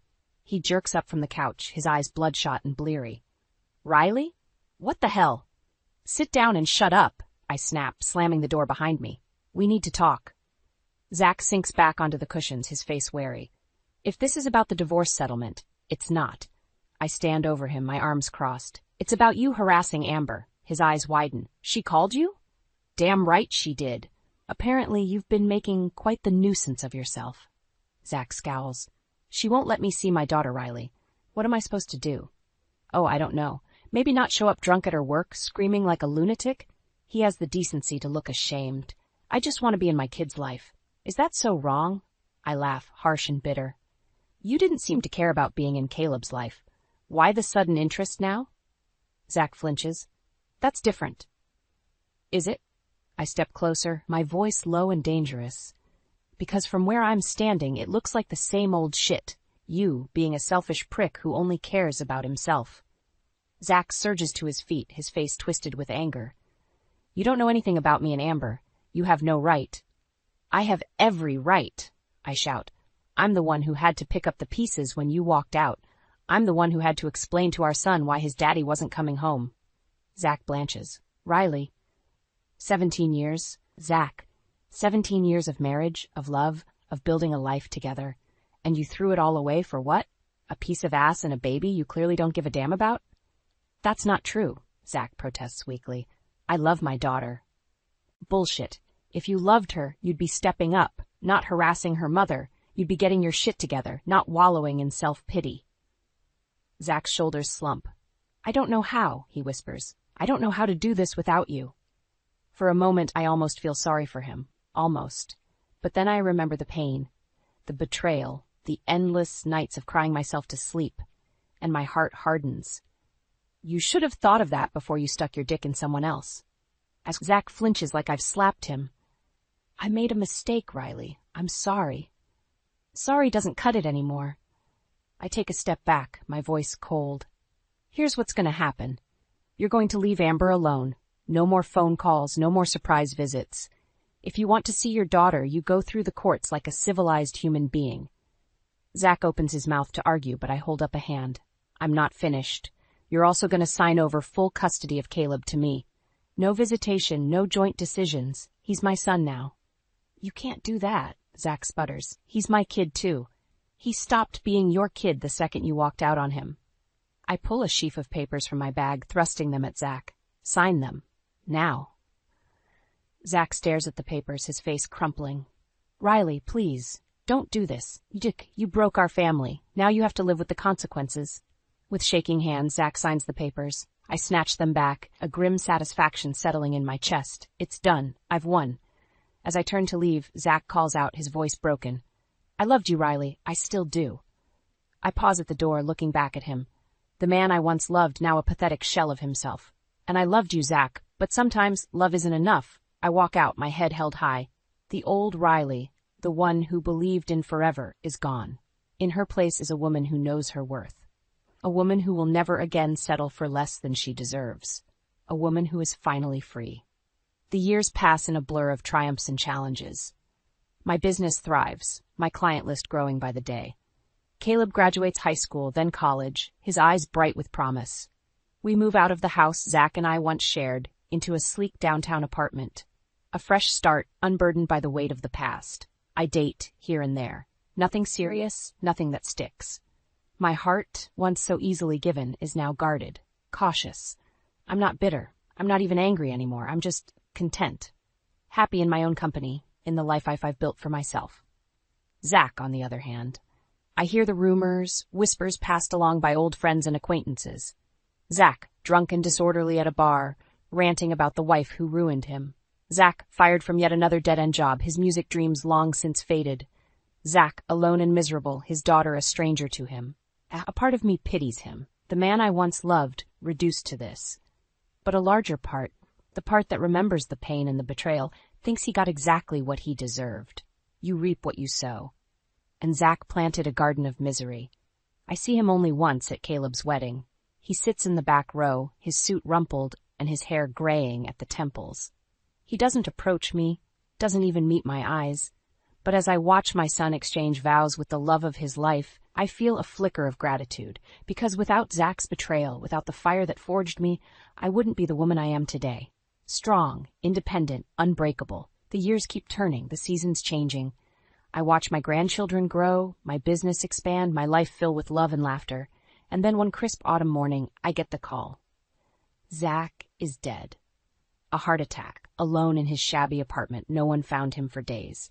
He jerks up from the couch, his eyes bloodshot and bleary. Riley? What the hell? Sit down and shut up, I snap, slamming the door behind me. We need to talk. Zach sinks back onto the cushions, his face wary. If this is about the divorce settlement, it's not. I stand over him, my arms crossed. It's about you harassing Amber. His eyes widen. She called you? Damn right she did. Apparently you've been making quite the nuisance of yourself. Zach scowls. She won't let me see my daughter, Riley. What am I supposed to do? Oh, I don't know. Maybe not show up drunk at her work, screaming like a lunatic? He has the decency to look ashamed. I just want to be in my kid's life. Is that so wrong? I laugh, harsh and bitter. You didn't seem to care about being in Caleb's life. Why the sudden interest now? Zach flinches. That's different. Is it? I step closer, my voice low and dangerous. Because from where I'm standing, it looks like the same old shit. You being a selfish prick who only cares about himself. Zach surges to his feet, his face twisted with anger. You don't know anything about me and Amber. You have no right. I have every right, I shout. I'm the one who had to pick up the pieces when you walked out. I'm the one who had to explain to our son why his daddy wasn't coming home. Zach blanches. Riley. 17 years. Zach. 17 years of marriage, of love, of building a life together. And you threw it all away for what? A piece of ass and a baby you clearly don't give a damn about? That's not true, Zach protests weakly. I love my daughter. Bullshit. If you loved her, you'd be stepping up, not harassing her mother. You'd be getting your shit together, not wallowing in self-pity. Zach's shoulders slump. I don't know how, he whispers. I don't know how to do this without you. For a moment, I almost feel sorry for him. Almost. But then I remember the pain, the betrayal, the endless nights of crying myself to sleep, and my heart hardens. You should have thought of that before you stuck your dick in someone else. As Zach flinches like I've slapped him. I made a mistake, Riley. I'm sorry. Sorry doesn't cut it anymore. I take a step back, my voice cold. Here's what's going to happen. You're going to leave Amber alone. No more phone calls, no more surprise visits. If you want to see your daughter, you go through the courts like a civilized human being. Zach opens his mouth to argue, but I hold up a hand. I'm not finished. You're also going to sign over full custody of Caleb to me. No visitation, no joint decisions. He's my son now. You can't do that, Zach sputters. He's my kid too. He stopped being your kid the second you walked out on him. I pull a sheaf of papers from my bag, thrusting them at Zach. Sign them. Now. Zach stares at the papers, his face crumpling. Riley, please. Don't do this. You broke our family. Now you have to live with the consequences. With shaking hands, Zach signs the papers. I snatch them back, a grim satisfaction settling in my chest. It's done. I've won. As I turn to leave, Zach calls out, his voice broken. I loved you, Riley. I still do. I pause at the door, looking back at him. The man I once loved, now a pathetic shell of himself. And I loved you, Zach, but sometimes love isn't enough. I walk out, my head held high. The old Riley, the one who believed in forever, is gone. In her place is a woman who knows her worth. A woman who will never again settle for less than she deserves. A woman who is finally free. The years pass in a blur of triumphs and challenges. My business thrives, my client list growing by the day. Caleb graduates high school, then college, his eyes bright with promise. We move out of the house Zach and I once shared into a sleek downtown apartment. A fresh start, unburdened by the weight of the past. I date here and there. Nothing serious, nothing that sticks. My heart, once so easily given, is now guarded, cautious. I'm not bitter. I'm not even angry anymore. I'm just content. Happy in my own company, in the life I've built for myself. Zach, on the other hand. I hear the rumors, whispers passed along by old friends and acquaintances. Zach, drunk and disorderly at a bar, ranting about the wife who ruined him. Zach, fired from yet another dead-end job, his music dreams long since faded. Zach, alone and miserable, his daughter a stranger to him. A part of me pities him, the man I once loved, reduced to this. But a larger part, the part that remembers the pain and the betrayal, thinks he got exactly what he deserved. You reap what you sow. And Zach planted a garden of misery. I see him only once at Caleb's wedding. He sits in the back row, his suit rumpled and his hair graying at the temples. He doesn't approach me, doesn't even meet my eyes. But as I watch my son exchange vows with the love of his life, I feel a flicker of gratitude, because without Zach's betrayal, without the fire that forged me, I wouldn't be the woman I am today. Strong, independent, unbreakable. The years keep turning, the seasons changing. I watch my grandchildren grow, my business expand, my life fill with love and laughter. And then one crisp autumn morning, I get the call. Zach is dead. A heart attack, alone in his shabby apartment. No one found him for days.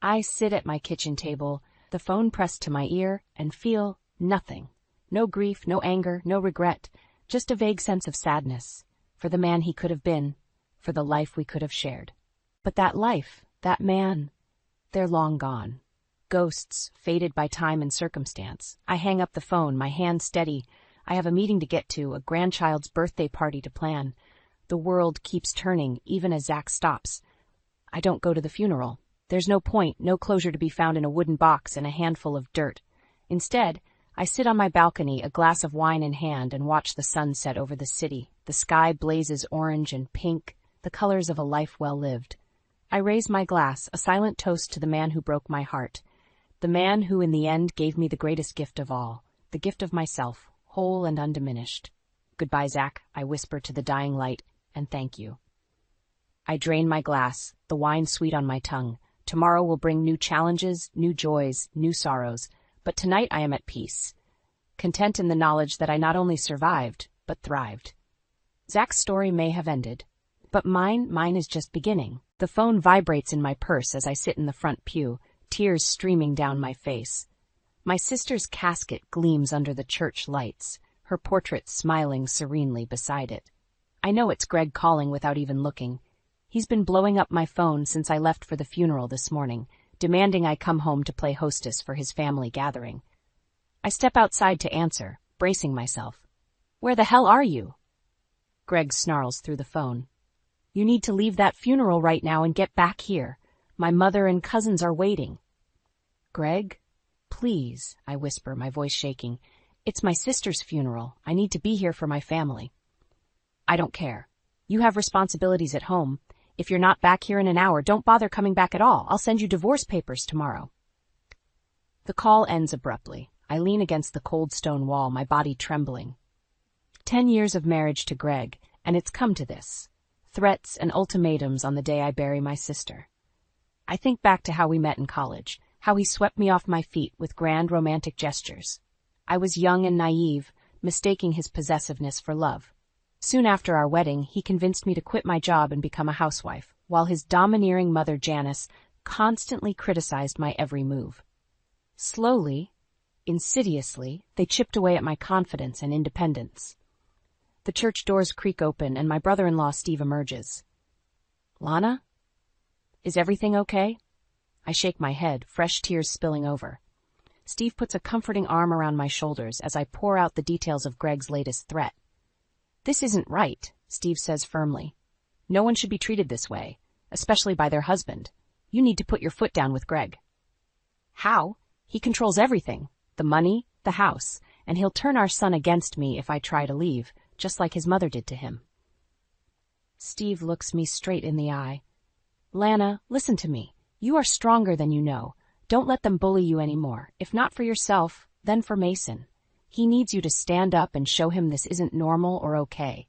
I sit at my kitchen table, the phone pressed to my ear, and feel nothing. No grief, no anger, no regret, just a vague sense of sadness. For the man he could have been, for the life we could have shared. But that life, that man, they're long gone. Ghosts, faded by time and circumstance. I hang up the phone, my hand steady. I have a meeting to get to, a grandchild's birthday party to plan. The world keeps turning, even as Zach stops. I don't go to the funeral. There's no point, no closure to be found in a wooden box and a handful of dirt. Instead, I sit on my balcony, a glass of wine in hand, and watch the sun set over the city. The sky blazes orange and pink, the colors of a life well lived. I raise my glass, a silent toast to the man who broke my heart. The man who in the end gave me the greatest gift of all, the gift of myself, whole and undiminished. Goodbye, Zach, I whisper to the dying light, and thank you. I drain my glass, the wine sweet on my tongue. Tomorrow will bring new challenges, new joys, new sorrows, but tonight I am at peace, content in the knowledge that I not only survived, but thrived. Zach's story may have ended, but mine is just beginning. The phone vibrates in my purse as I sit in the front pew, tears streaming down my face. My sister's casket gleams under the church lights, her portrait smiling serenely beside it. I know it's Greg calling without even looking. He's been blowing up my phone since I left for the funeral this morning, demanding I come home to play hostess for his family gathering. I step outside to answer, bracing myself. Where the hell are you? Greg snarls through the phone. You need to leave that funeral right now and get back here. My mother and cousins are waiting. Greg? Please, I whisper, my voice shaking. It's my sister's funeral. I need to be here for my family. I don't care. You have responsibilities at home. If you're not back here in an hour, don't bother coming back at all. I'll send you divorce papers tomorrow. The call ends abruptly. I lean against the cold stone wall, my body trembling. 10 years of marriage to Greg, and it's come to this. Threats and ultimatums on the day I bury my sister. I think back to how we met in college, how he swept me off my feet with grand romantic gestures. I was young and naive, mistaking his possessiveness for love. Soon after our wedding, he convinced me to quit my job and become a housewife, while his domineering mother Janice constantly criticized my every move. Slowly, insidiously, they chipped away at my confidence and independence. The church doors creak open and my brother-in-law Steve emerges. "Lana? Is everything okay?" I shake my head, fresh tears spilling over. Steve puts a comforting arm around my shoulders as I pour out the details of Greg's latest threat. "This isn't right," Steve says firmly. "No one should be treated this way, especially by their husband. You need to put your foot down with Greg." "How? He controls everything, the money, the house, and he'll turn our son against me if I try to leave, just like his mother did to him." Steve looks me straight in the eye. "Lana, listen to me. You are stronger than you know. Don't let them bully you anymore. If not for yourself, then for Mason. He needs you to stand up and show him this isn't normal or okay."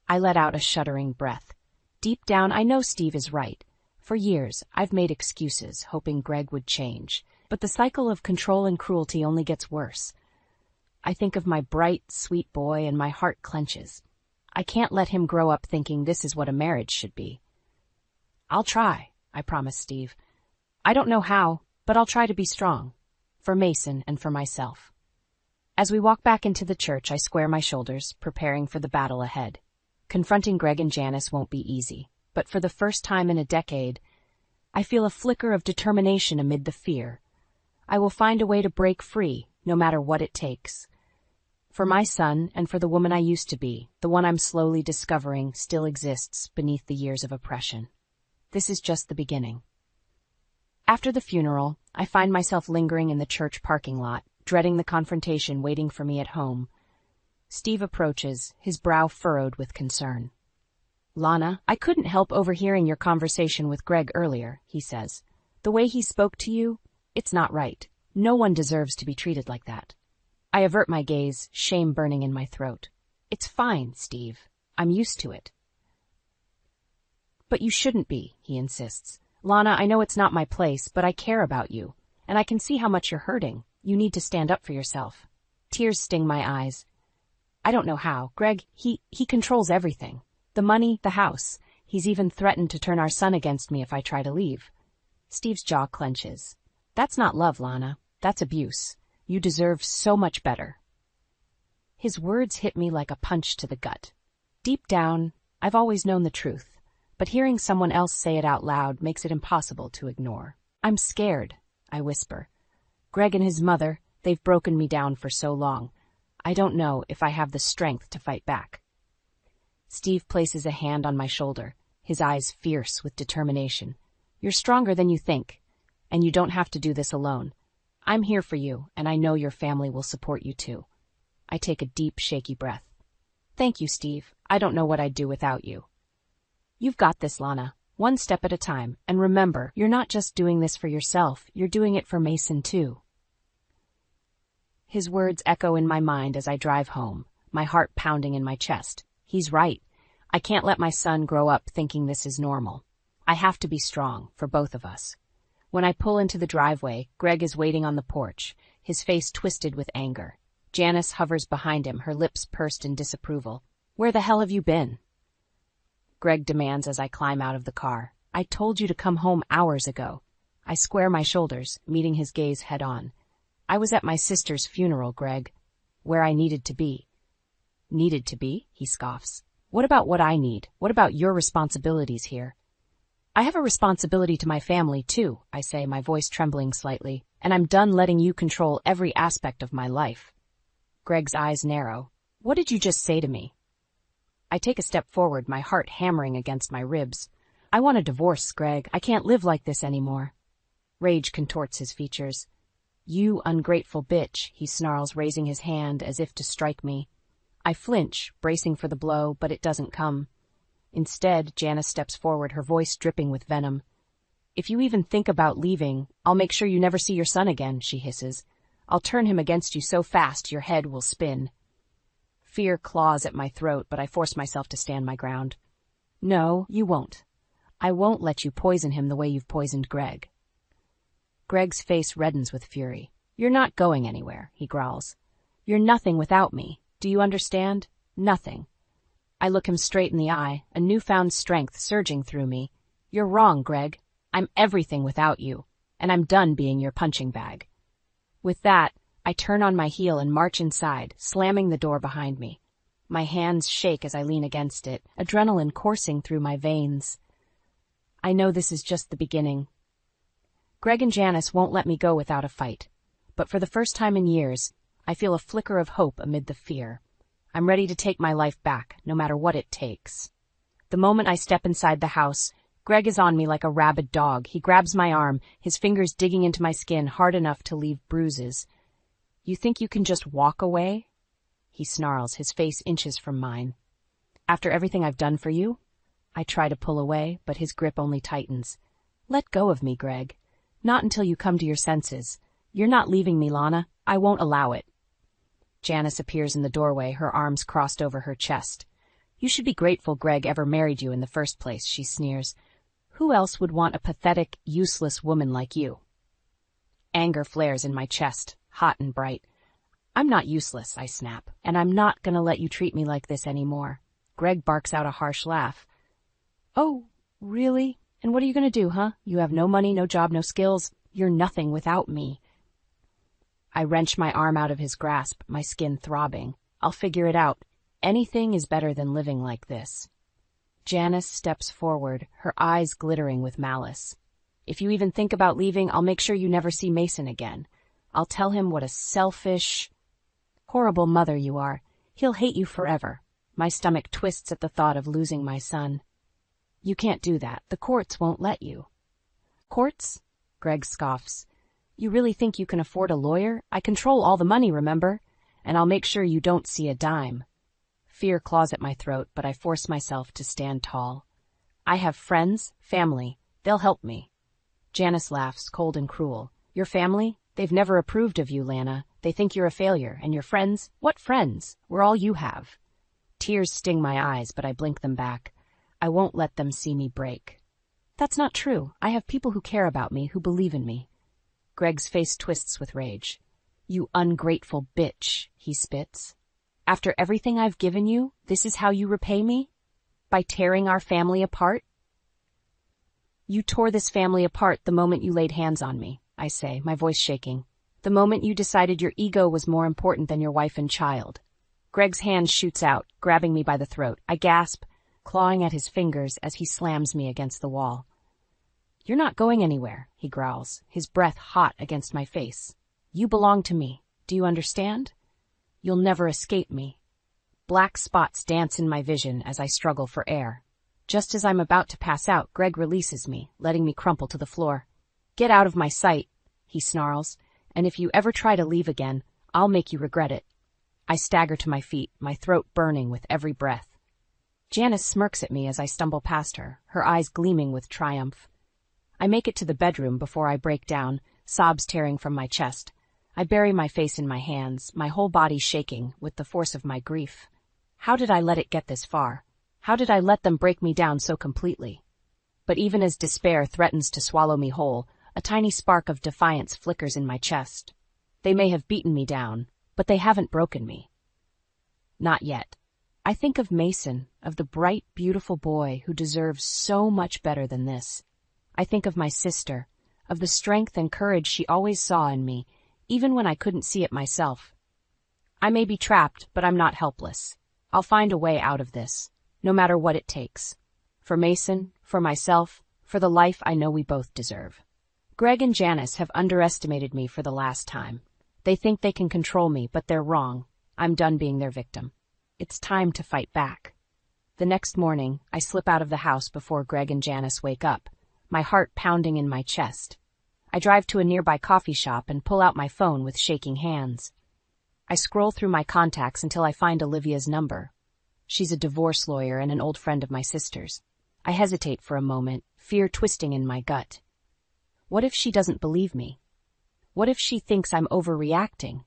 I let out a shuddering breath. Deep down, I know Steve is right. For years, I've made excuses, hoping Greg would change. But the cycle of control and cruelty only gets worse. I think of my bright, sweet boy and my heart clenches. I can't let him grow up thinking this is what a marriage should be. "I'll try," I promise Steve. "I don't know how, but I'll try to be strong. For Mason and for myself." As we walk back into the church, I square my shoulders, preparing for the battle ahead. Confronting Greg and Janice won't be easy, but for the first time in a decade, I feel a flicker of determination amid the fear. I will find a way to break free, no matter what it takes. For my son and for the woman I used to be, the one I'm slowly discovering still exists beneath the years of oppression. This is just the beginning. After the funeral, I find myself lingering in the church parking lot, dreading the confrontation waiting for me at home. Steve approaches, his brow furrowed with concern. "Lana, I couldn't help overhearing your conversation with Greg earlier," he says. "The way he spoke to you, it's not right. No one deserves to be treated like that." I avert my gaze, shame burning in my throat. "It's fine, Steve. I'm used to it." "But you shouldn't be," he insists. "Lana, I know it's not my place, but I care about you, and I can see how much you're hurting. You need to stand up for yourself." Tears sting my eyes. "I don't know how. Greg, he controls everything. The money, the house. He's even threatened to turn our son against me if I try to leave." Steve's jaw clenches. "That's not love, Lana. That's abuse. You deserve so much better." His words hit me like a punch to the gut. Deep down, I've always known the truth, but hearing someone else say it out loud makes it impossible to ignore. "I'm scared," I whisper. "Greg and his mother, they've broken me down for so long. I don't know if I have the strength to fight back." Steve places a hand on my shoulder, his eyes fierce with determination. "You're stronger than you think, and you don't have to do this alone. I'm here for you, and I know your family will support you too." I take a deep, shaky breath. "Thank you, Steve. I don't know what I'd do without you." "You've got this, Lana. One step at a time, and remember, you're not just doing this for yourself, you're doing it for Mason too." His words echo in my mind as I drive home, my heart pounding in my chest. He's right. I can't let my son grow up thinking this is normal. I have to be strong, for both of us. When I pull into the driveway, Greg is waiting on the porch, his face twisted with anger. Janice hovers behind him, her lips pursed in disapproval. "Where the hell have you been?" Greg demands as I climb out of the car. "I told you to come home hours ago." I square my shoulders, meeting his gaze head on. "I was at my sister's funeral, Greg. Where I needed to be." "Needed to be?" he scoffs. "What about what I need? What about your responsibilities here?" "I have a responsibility to my family, too," I say, my voice trembling slightly, "and I'm done letting you control every aspect of my life." Greg's eyes narrow. "What did you just say to me?" I take a step forward, my heart hammering against my ribs. "I want a divorce, Greg. I can't live like this anymore." Rage contorts his features. "You ungrateful bitch," he snarls, raising his hand as if to strike me. I flinch, bracing for the blow, but it doesn't come. Instead, Janice steps forward, her voice dripping with venom. "If you even think about leaving, I'll make sure you never see your son again," she hisses. "I'll turn him against you so fast your head will spin." Fear claws at my throat, but I force myself to stand my ground. "No, you won't. I won't let you poison him the way you've poisoned Greg." Greg's face reddens with fury. "You're not going anywhere," he growls. "You're nothing without me. Do you understand? Nothing." I look him straight in the eye, a newfound strength surging through me. "You're wrong, Greg. I'm everything without you, and I'm done being your punching bag." With that, I turn on my heel and march inside, slamming the door behind me. My hands shake as I lean against it, adrenaline coursing through my veins. I know this is just the beginning. Greg and Janice won't let me go without a fight, but for the first time in years, I feel a flicker of hope amid the fear. I'm ready to take my life back, no matter what it takes. The moment I step inside the house, Greg is on me like a rabid dog. He grabs my arm, his fingers digging into my skin hard enough to leave bruises. "You think you can just walk away?" he snarls, his face inches from mine. "After everything I've done for you?" I try to pull away, but his grip only tightens. "Let go of me, Greg. Not until you come to your senses. You're not leaving me, Lana. I won't allow it." Janice appears in the doorway, her arms crossed over her chest. "You should be grateful Greg ever married you in the first place," she sneers. "Who else would want a pathetic, useless woman like you?" Anger flares in my chest, hot and bright. "I'm not useless," I snap, "and I'm not gonna let you treat me like this anymore." Greg barks out a harsh laugh. "Oh, really? And what are you gonna do, huh? You have no money, no job, no skills. You're nothing without me." I wrench my arm out of his grasp, my skin throbbing. "I'll figure it out. Anything is better than living like this." Janice steps forward, her eyes glittering with malice. "If you even think about leaving, I'll make sure you never see Mason again. I'll tell him what a selfish, horrible mother you are. He'll hate you forever." My stomach twists at the thought of losing my son. "You can't do that. The courts won't let you." "Courts?" Greg scoffs. "You really think you can afford a lawyer? I control all the money, remember? And I'll make sure you don't see a dime." Fear claws at my throat, but I force myself to stand tall. "I have friends, family. They'll help me." Janice laughs, cold and cruel. "Your family? They've never approved of you, Lana. They think you're a failure. And your friends? What friends? We're all you have." Tears sting my eyes, but I blink them back. I won't let them see me break. "That's not true. I have people who care about me, who believe in me." Greg's face twists with rage. "You ungrateful bitch," he spits. "After everything I've given you, this is how you repay me? By tearing our family apart?" "You tore this family apart the moment you laid hands on me," I say, my voice shaking. "The moment you decided your ego was more important than your wife and child." Greg's hand shoots out, grabbing me by the throat. I gasp, clawing at his fingers as he slams me against the wall. "You're not going anywhere," he growls, his breath hot against my face. "You belong to me. Do you understand? You'll never escape me." Black spots dance in my vision as I struggle for air. Just as I'm about to pass out, Greg releases me, letting me crumple to the floor. "Get out of my sight," he snarls, "and if you ever try to leave again, I'll make you regret it." I stagger to my feet, my throat burning with every breath. Janice smirks at me as I stumble past her, her eyes gleaming with triumph. I make it to the bedroom before I break down, sobs tearing from my chest. I bury my face in my hands, my whole body shaking with the force of my grief. How did I let it get this far? How did I let them break me down so completely? But even as despair threatens to swallow me whole, a tiny spark of defiance flickers in my chest. They may have beaten me down, but they haven't broken me. Not yet. I think of Mason, of the bright, beautiful boy who deserves so much better than this. I think of my sister, of the strength and courage she always saw in me, even when I couldn't see it myself. I may be trapped, but I'm not helpless. I'll find a way out of this, no matter what it takes. For Mason, for myself, for the life I know we both deserve. Greg and Janice have underestimated me for the last time. They think they can control me, but they're wrong. I'm done being their victim. It's time to fight back. The next morning, I slip out of the house before Greg and Janice wake up, my heart pounding in my chest. I drive to a nearby coffee shop and pull out my phone with shaking hands. I scroll through my contacts until I find Olivia's number. She's a divorce lawyer and an old friend of my sister's. I hesitate for a moment, fear twisting in my gut. What if she doesn't believe me? What if she thinks I'm overreacting?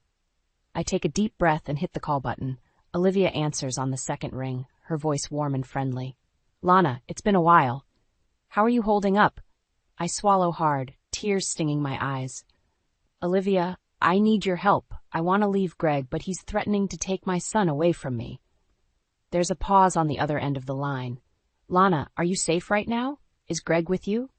I take a deep breath and hit the call button. Olivia answers on the second ring, her voice warm and friendly. Lana, it's been a while. How are you holding up? I swallow hard, tears stinging my eyes. Olivia, I need your help. I want to leave Greg, but he's threatening to take my son away from me. There's a pause on the other end of the line. Lana, are you safe right now? Is Greg with you?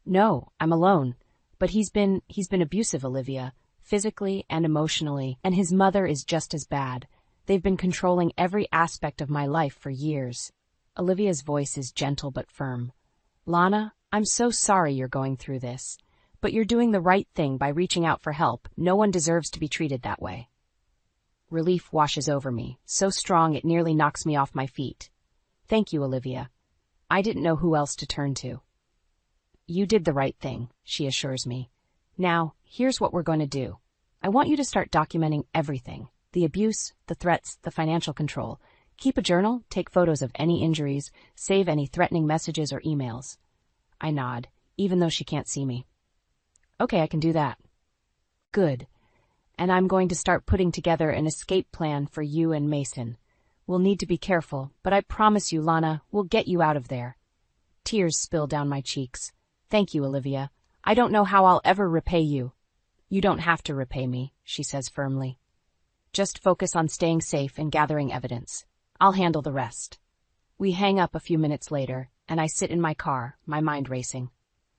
No, I'm alone. But he's been abusive, Olivia, physically and emotionally, and his mother is just as bad. They've been controlling every aspect of my life for years. Olivia's voice is gentle but firm. Lana, I'm so sorry you're going through this, but you're doing the right thing by reaching out for help. No one deserves to be treated that way. Relief washes over me, so strong it nearly knocks me off my feet. Thank you, Olivia. I didn't know who else to turn to. You did the right thing, she assures me. Now, here's what we're going to do. I want you to start documenting everything. The abuse, the threats, the financial control. Keep a journal, take photos of any injuries, save any threatening messages or emails. I nod, even though she can't see me. Okay, I can do that. Good. And I'm going to start putting together an escape plan for you and Mason. We'll need to be careful, but I promise you, Lana, we'll get you out of there. Tears spill down my cheeks. Thank you, Olivia. I don't know how I'll ever repay you. You don't have to repay me, she says firmly. Just focus on staying safe and gathering evidence. I'll handle the rest. We hang up a few minutes later, and I sit in my car, my mind racing.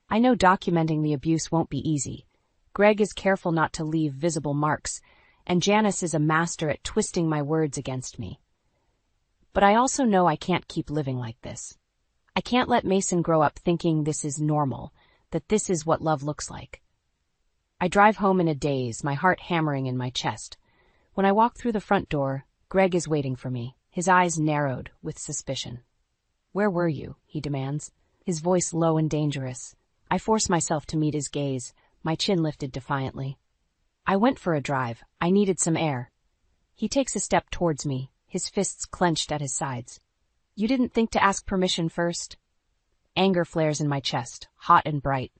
I know documenting the abuse won't be easy. Greg is careful not to leave visible marks, and Janice is a master at twisting my words against me. But I also know I can't keep living like this. I can't let Mason grow up thinking this is normal, that this is what love looks like. I drive home in a daze, my heart hammering in my chest. When I walk through the front door, Greg is waiting for me, his eyes narrowed with suspicion. Where were you? He demands, his voice low and dangerous. I force myself to meet his gaze, my chin lifted defiantly. I went for a drive. I needed some air. He takes a step towards me, his fists clenched at his sides. You didn't think to ask permission first? Anger flares in my chest, hot and bright.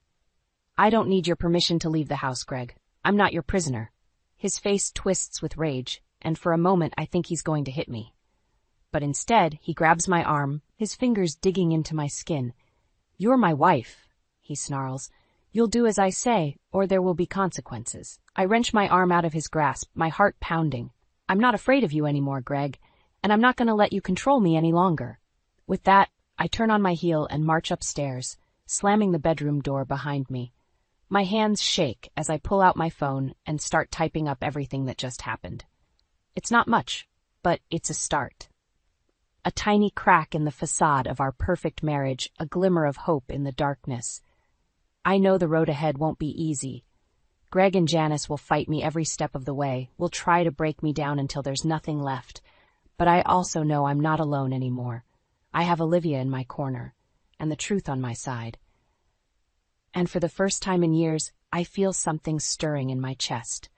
I don't need your permission to leave the house, Greg. I'm not your prisoner. His face twists with rage, and for a moment I think he's going to hit me. But instead, he grabs my arm, his fingers digging into my skin. You're my wife, he snarls. You'll do as I say, or there will be consequences. I wrench my arm out of his grasp, my heart pounding. I'm not afraid of you anymore, Greg, and I'm not going to let you control me any longer. With that, I turn on my heel and march upstairs, slamming the bedroom door behind me. My hands shake as I pull out my phone and start typing up everything that just happened. It's not much, but it's a start. A tiny crack in the facade of our perfect marriage, a glimmer of hope in the darkness. I know the road ahead won't be easy. Greg and Janice will fight me every step of the way, will try to break me down until there's nothing left. But I also know I'm not alone anymore. I have Olivia in my corner, and the truth on my side. And for the first time in years, I feel something stirring in my chest.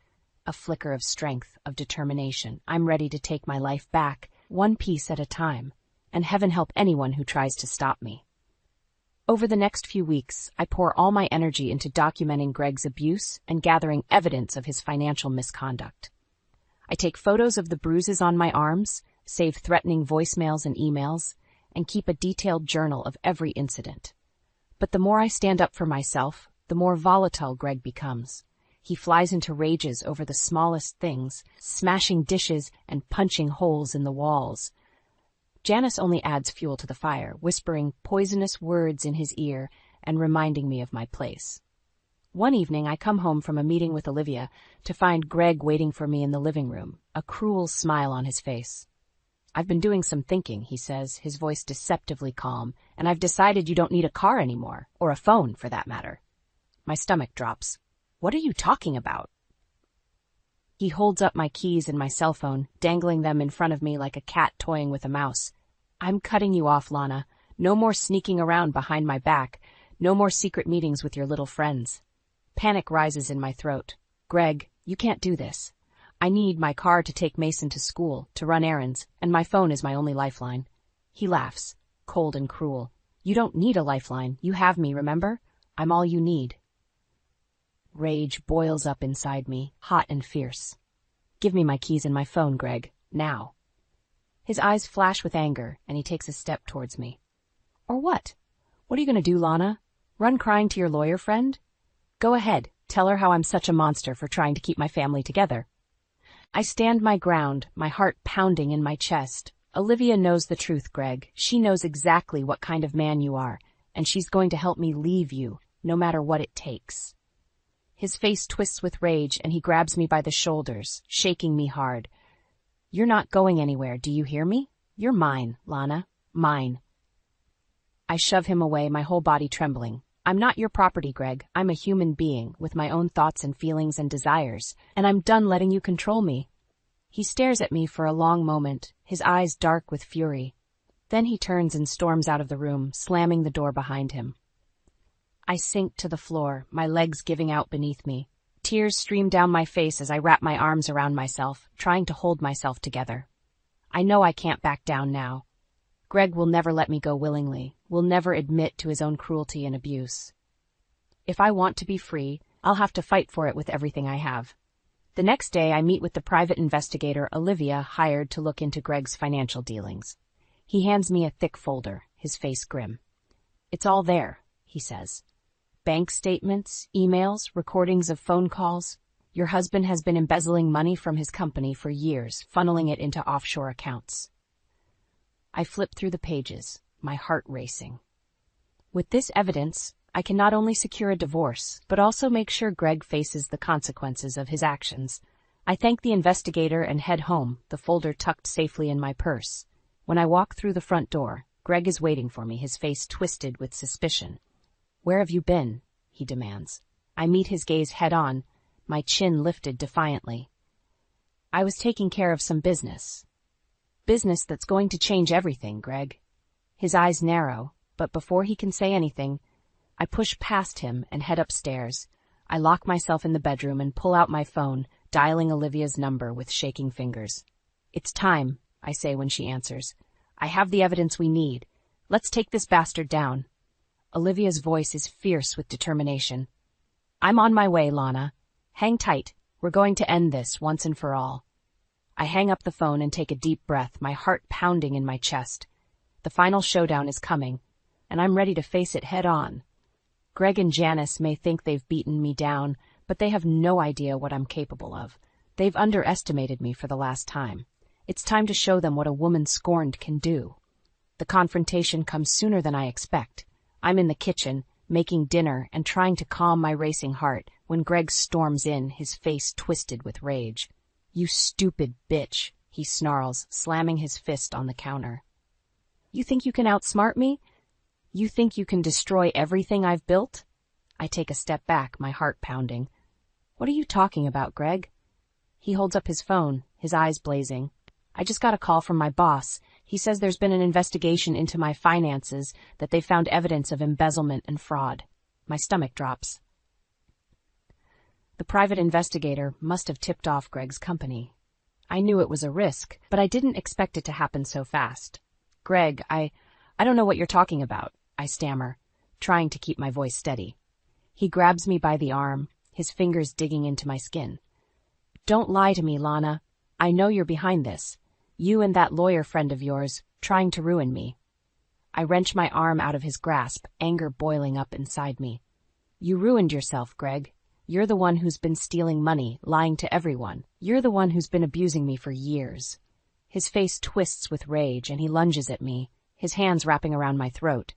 A flicker of strength, of determination. I'm ready to take my life back, one piece at a time, and heaven help anyone who tries to stop me. Over the next few weeks, I pour all my energy into documenting Greg's abuse and gathering evidence of his financial misconduct. I take photos of the bruises on my arms, save threatening voicemails and emails, and keep a detailed journal of every incident. But the more I stand up for myself, the more volatile Greg becomes. He flies into rages over the smallest things, smashing dishes and punching holes in the walls. Janice only adds fuel to the fire, whispering poisonous words in his ear and reminding me of my place. One evening, I come home from a meeting with Olivia to find Greg waiting for me in the living room, a cruel smile on his face. I've been doing some thinking, he says, his voice deceptively calm, and I've decided you don't need a car anymore, or a phone for that matter. My stomach drops. What are you talking about? He holds up my keys and my cell phone, dangling them in front of me like a cat toying with a mouse. I'm cutting you off, Lana. No more sneaking around behind my back. No more secret meetings with your little friends. Panic rises in my throat. Greg, you can't do this. I need my car to take Mason to school, to run errands, and my phone is my only lifeline. He laughs, cold and cruel. You don't need a lifeline. You have me, remember? I'm all you need. Rage boils up inside me, hot and fierce. Give me my keys and my phone, Greg, now. His eyes flash with anger, and he takes a step towards me. Or what? What are you going to do, Lana? Run crying to your lawyer friend? Go ahead, tell her how I'm such a monster for trying to keep my family together. I stand my ground, my heart pounding in my chest. Olivia knows the truth, Greg. She knows exactly what kind of man you are, and she's going to help me leave you, no matter what it takes. His face twists with rage, and he grabs me by the shoulders, shaking me hard. You're not going anywhere, do you hear me? You're mine, Lana. Mine. I shove him away, my whole body trembling. I'm not your property, Greg. I'm a human being, with my own thoughts and feelings and desires, and I'm done letting you control me. He stares at me for a long moment, his eyes dark with fury. Then he turns and storms out of the room, slamming the door behind him. I sink to the floor, my legs giving out beneath me. Tears stream down my face as I wrap my arms around myself, trying to hold myself together. I know I can't back down now. Greg will never let me go willingly, will never admit to his own cruelty and abuse. If I want to be free, I'll have to fight for it with everything I have. The next day, I meet with the private investigator Olivia hired to look into Greg's financial dealings. He hands me a thick folder, his face grim. It's all there, he says. Bank statements, emails, recordings of phone calls. Your husband has been embezzling money from his company for years, funneling it into offshore accounts. I flip through the pages, my heart racing. With this evidence, I can not only secure a divorce, but also make sure Greg faces the consequences of his actions. I thank the investigator and head home, the folder tucked safely in my purse. When I walk through the front door, Greg is waiting for me, his face twisted with suspicion. Where have you been? He demands. I meet his gaze head-on, my chin lifted defiantly. I was taking care of some business. Business that's going to change everything, Greg. His eyes narrow, but before he can say anything, I push past him and head upstairs. I lock myself in the bedroom and pull out my phone, dialing Olivia's number with shaking fingers. It's time, I say when she answers. I have the evidence we need. Let's take this bastard down. Olivia's voice is fierce with determination. I'm on my way, Lana. Hang tight. We're going to end this once and for all. I hang up the phone and take a deep breath, my heart pounding in my chest. The final showdown is coming, and I'm ready to face it head on. Greg and Janice may think they've beaten me down, but they have no idea what I'm capable of. They've underestimated me for the last time. It's time to show them what a woman scorned can do. The confrontation comes sooner than I expect. I'm in the kitchen, making dinner and trying to calm my racing heart when Greg storms in, his face twisted with rage. You stupid bitch, he snarls, slamming his fist on the counter. You think you can outsmart me? You think you can destroy everything I've built? I take a step back, my heart pounding. What are you talking about, Greg? He holds up his phone, his eyes blazing. I just got a call from my boss. He says there's been an investigation into my finances, that they found evidence of embezzlement and fraud. My stomach drops. The private investigator must have tipped off Greg's company. I knew it was a risk, but I didn't expect it to happen so fast. Greg, I don't know what you're talking about, I stammer, trying to keep my voice steady. He grabs me by the arm, his fingers digging into my skin. Don't lie to me, Lana. I know you're behind this. You and that lawyer friend of yours, trying to ruin me. I wrench my arm out of his grasp, anger boiling up inside me. You ruined yourself, Greg. You're the one who's been stealing money, lying to everyone. You're the one who's been abusing me for years. His face twists with rage, and he lunges at me, his hands wrapping around my throat.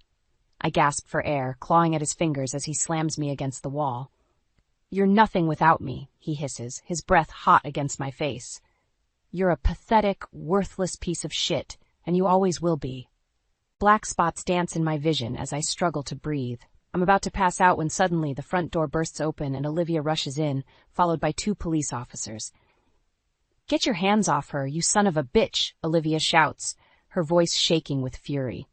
I gasp for air, clawing at his fingers as he slams me against the wall. You're nothing without me, he hisses, his breath hot against my face. You're a pathetic, worthless piece of shit, and you always will be. Black spots dance in my vision as I struggle to breathe. I'm about to pass out when suddenly the front door bursts open and Olivia rushes in, followed by 2 police officers. Get your hands off her, you son of a bitch, Olivia shouts, her voice shaking with fury.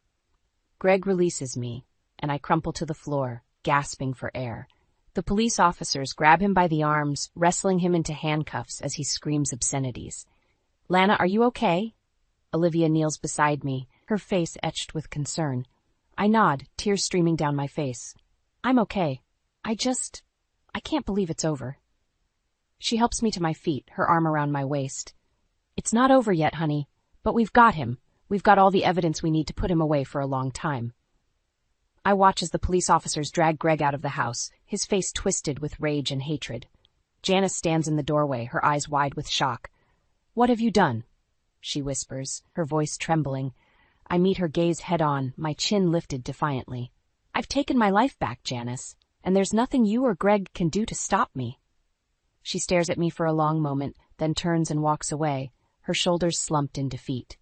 Greg releases me, and I crumple to the floor, gasping for air. The police officers grab him by the arms, wrestling him into handcuffs as he screams obscenities. "Lana, are you okay?" Olivia kneels beside me, her face etched with concern. I nod, tears streaming down my face. "I'm okay. I can't believe it's over." She helps me to my feet, her arm around my waist. "It's not over yet, honey, but we've got him. We've got all the evidence we need to put him away for a long time." I watch as the police officers drag Greg out of the house, his face twisted with rage and hatred. Janice stands in the doorway, her eyes wide with shock. "What have you done?" she whispers, her voice trembling. I meet her gaze head-on, my chin lifted defiantly. "I've taken my life back, Janice, and there's nothing you or Greg can do to stop me." She stares at me for a long moment, then turns and walks away, her shoulders slumped in defeat.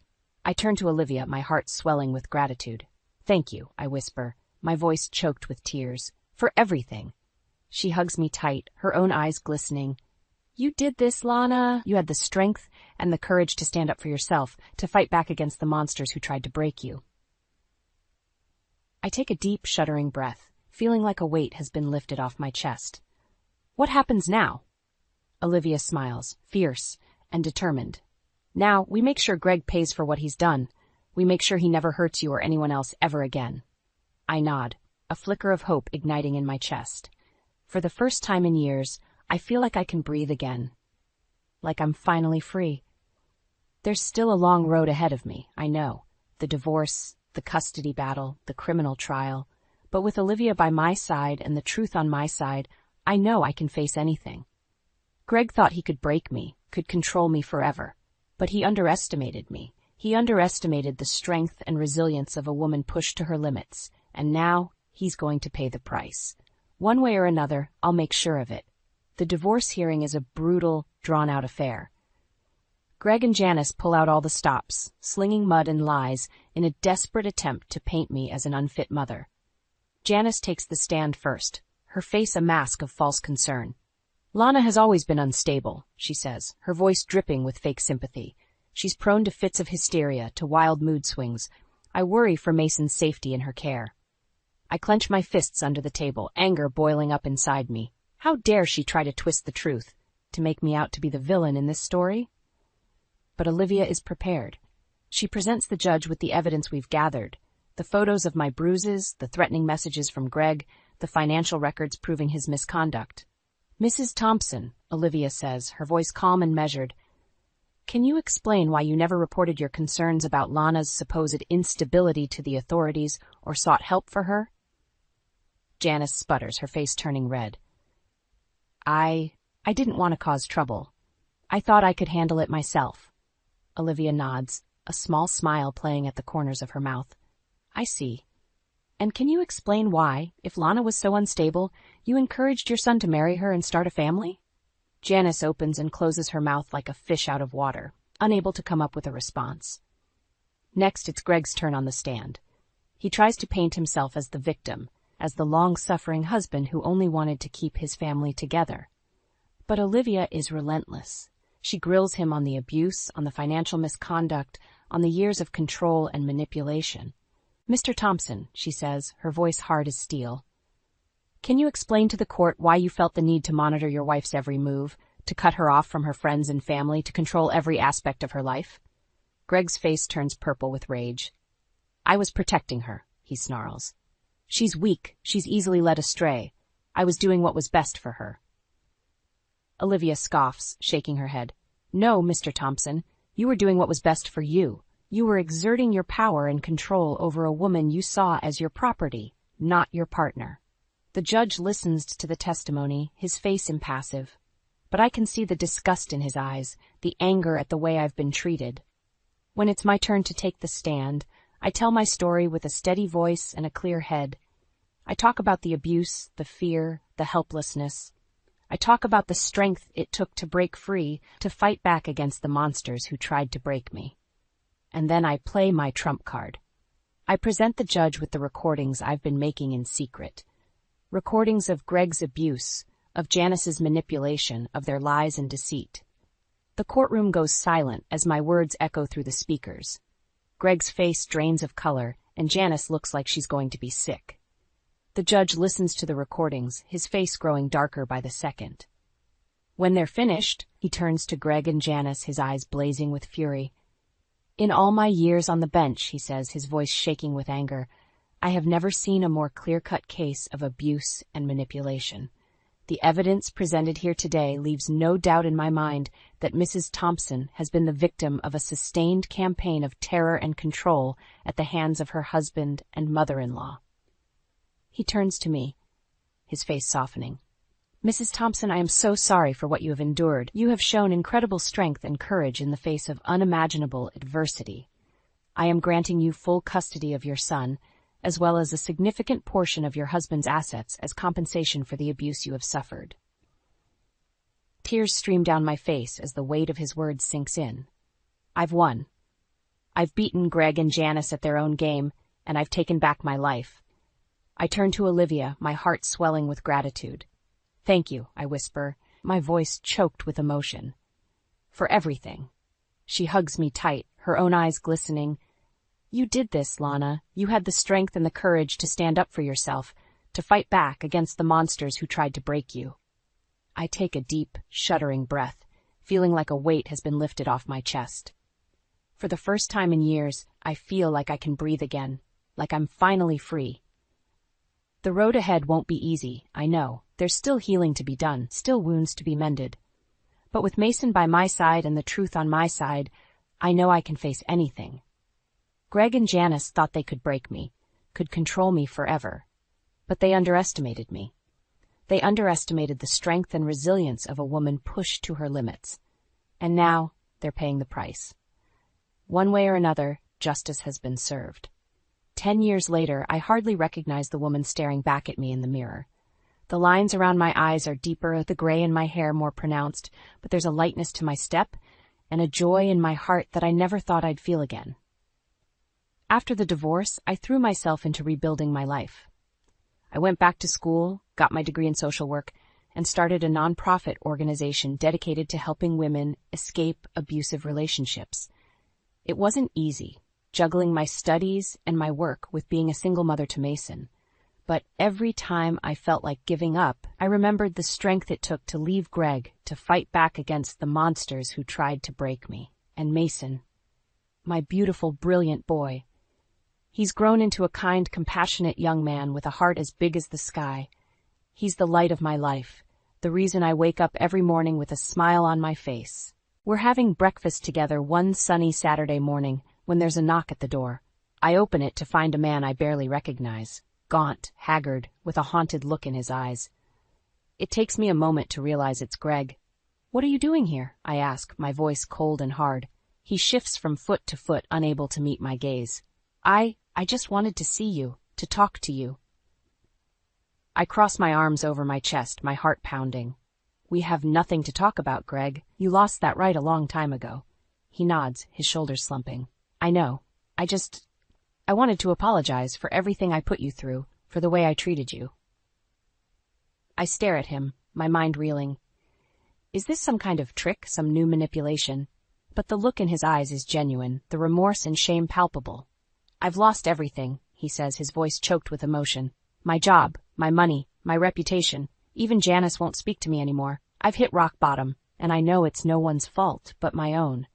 I turn to Olivia, my heart swelling with gratitude. "Thank you," I whisper, my voice choked with tears, "for everything." She hugs me tight, her own eyes glistening. "You did this, Lana. You had the strength and the courage to stand up for yourself, to fight back against the monsters who tried to break you." I take a deep, shuddering breath, feeling like a weight has been lifted off my chest. "What happens now?" Olivia smiles, fierce and determined. "Now, we make sure Greg pays for what he's done. We make sure he never hurts you or anyone else ever again." I nod, a flicker of hope igniting in my chest. For the first time in years, I feel like I can breathe again. Like I'm finally free. There's still a long road ahead of me, I know. The divorce, the custody battle, the criminal trial. But with Olivia by my side and the truth on my side, I know I can face anything. Greg thought he could break me, could control me forever. But he underestimated me. He underestimated the strength and resilience of a woman pushed to her limits. And now, he's going to pay the price. One way or another, I'll make sure of it. The divorce hearing is a brutal, drawn-out affair. Greg and Janice pull out all the stops, slinging mud and lies in a desperate attempt to paint me as an unfit mother. Janice takes the stand first, her face a mask of false concern. "Lana has always been unstable," she says, her voice dripping with fake sympathy. "She's prone to fits of hysteria, to wild mood swings. I worry for Mason's safety in her care." I clench my fists under the table, anger boiling up inside me. How dare she try to twist the truth, to make me out to be the villain in this story? But Olivia is prepared. She presents the judge with the evidence we've gathered, the photos of my bruises, the threatening messages from Greg, the financial records proving his misconduct. "Mrs. Thompson," Olivia says, her voice calm and measured, "can you explain why you never reported your concerns about Lana's supposed instability to the authorities or sought help for her?" Janice sputters, her face turning red. I didn't want to cause trouble. I thought I could handle it myself." Olivia nods, a small smile playing at the corners of her mouth. "I see. And can you explain why, if Lana was so unstable, you encouraged your son to marry her and start a family?" Janice opens and closes her mouth like a fish out of water, unable to come up with a response. Next, it's Greg's turn on the stand. He tries to paint himself as the victim, as the long-suffering husband who only wanted to keep his family together. But Olivia is relentless. She grills him on the abuse, on the financial misconduct, on the years of control and manipulation. "Mr. Thompson," she says, her voice hard as steel, "can you explain to the court why you felt the need to monitor your wife's every move, to cut her off from her friends and family, to control every aspect of her life?" Greg's face turns purple with rage. "I was protecting her," he snarls. "She's weak, she's easily led astray. I was doing what was best for her." Olivia scoffs, shaking her head. "No, Mr. Thompson, you were doing what was best for you. You were exerting your power and control over a woman you saw as your property, not your partner." The judge listens to the testimony, his face impassive. But I can see the disgust in his eyes, the anger at the way I've been treated. When it's my turn to take the stand, I tell my story with a steady voice and a clear head. I talk about the abuse, the fear, the helplessness. I talk about the strength it took to break free, to fight back against the monsters who tried to break me. And then I play my trump card. I present the judge with the recordings I've been making in secret. Recordings of Greg's abuse, of Janice's manipulation, of their lies and deceit. The courtroom goes silent as my words echo through the speakers. Greg's face drains of color, and Janice looks like she's going to be sick. The judge listens to the recordings, his face growing darker by the second. When they're finished, he turns to Greg and Janice, his eyes blazing with fury. "In all my years on the bench," he says, his voice shaking with anger, "I have never seen a more clear-cut case of abuse and manipulation. The evidence presented here today leaves no doubt in my mind that Mrs. Thompson has been the victim of a sustained campaign of terror and control at the hands of her husband and mother-in-law." He turns to me, his face softening. "Mrs. Thompson, I am so sorry for what you have endured. You have shown incredible strength and courage in the face of unimaginable adversity. I am granting you full custody of your son, as well as a significant portion of your husband's assets as compensation for the abuse you have suffered." Tears stream down my face as the weight of his words sinks in. I've won. I've beaten Greg and Janice at their own game, and I've taken back my life. I turn to Olivia, my heart swelling with gratitude. "Thank you," I whisper, my voice choked with emotion. "For everything." She hugs me tight, her own eyes glistening. "You did this, Lana. You had the strength and the courage to stand up for yourself, to fight back against the monsters who tried to break you." I take a deep, shuddering breath, feeling like a weight has been lifted off my chest. For the first time in years, I feel like I can breathe again, like I'm finally free. The road ahead won't be easy, I know. There's still healing to be done, still wounds to be mended. But with Mason by my side and the truth on my side, I know I can face anything. Greg and Janice thought they could break me, could control me forever. But they underestimated me. They underestimated the strength and resilience of a woman pushed to her limits. And now, they're paying the price. One way or another, justice has been served. 10 years later, I hardly recognize the woman staring back at me in the mirror. The lines around my eyes are deeper, the gray in my hair more pronounced, but there's a lightness to my step and a joy in my heart that I never thought I'd feel again. After the divorce, I threw myself into rebuilding my life. I went back to school, got my degree in social work, and started a nonprofit organization dedicated to helping women escape abusive relationships. It wasn't easy, juggling my studies and my work with being a single mother to Mason. But every time I felt like giving up, I remembered the strength it took to leave Greg, to fight back against the monsters who tried to break me. And Mason, my beautiful, brilliant boy. He's grown into a kind, compassionate young man with a heart as big as the sky. He's the light of my life, the reason I wake up every morning with a smile on my face. We're having breakfast together one sunny Saturday morning when there's a knock at the door. I open it to find a man I barely recognize, gaunt, haggard, with a haunted look in his eyes. It takes me a moment to realize it's Greg. "What are you doing here?" I ask, my voice cold and hard. He shifts from foot to foot, unable to meet my gaze. I just wanted to see you, to talk to you." I cross my arms over my chest, my heart pounding. "We have nothing to talk about, Greg. You lost that right a long time ago." He nods, his shoulders slumping. "I know. I wanted to apologize for everything I put you through, for the way I treated you." I stare at him, my mind reeling. Is this some kind of trick, some new manipulation? But the look in his eyes is genuine, the remorse and shame palpable. "I've lost everything," he says, his voice choked with emotion. "My job, my money, my reputation. Even Janice won't speak to me anymore. I've hit rock bottom, and I know it's no one's fault but my own."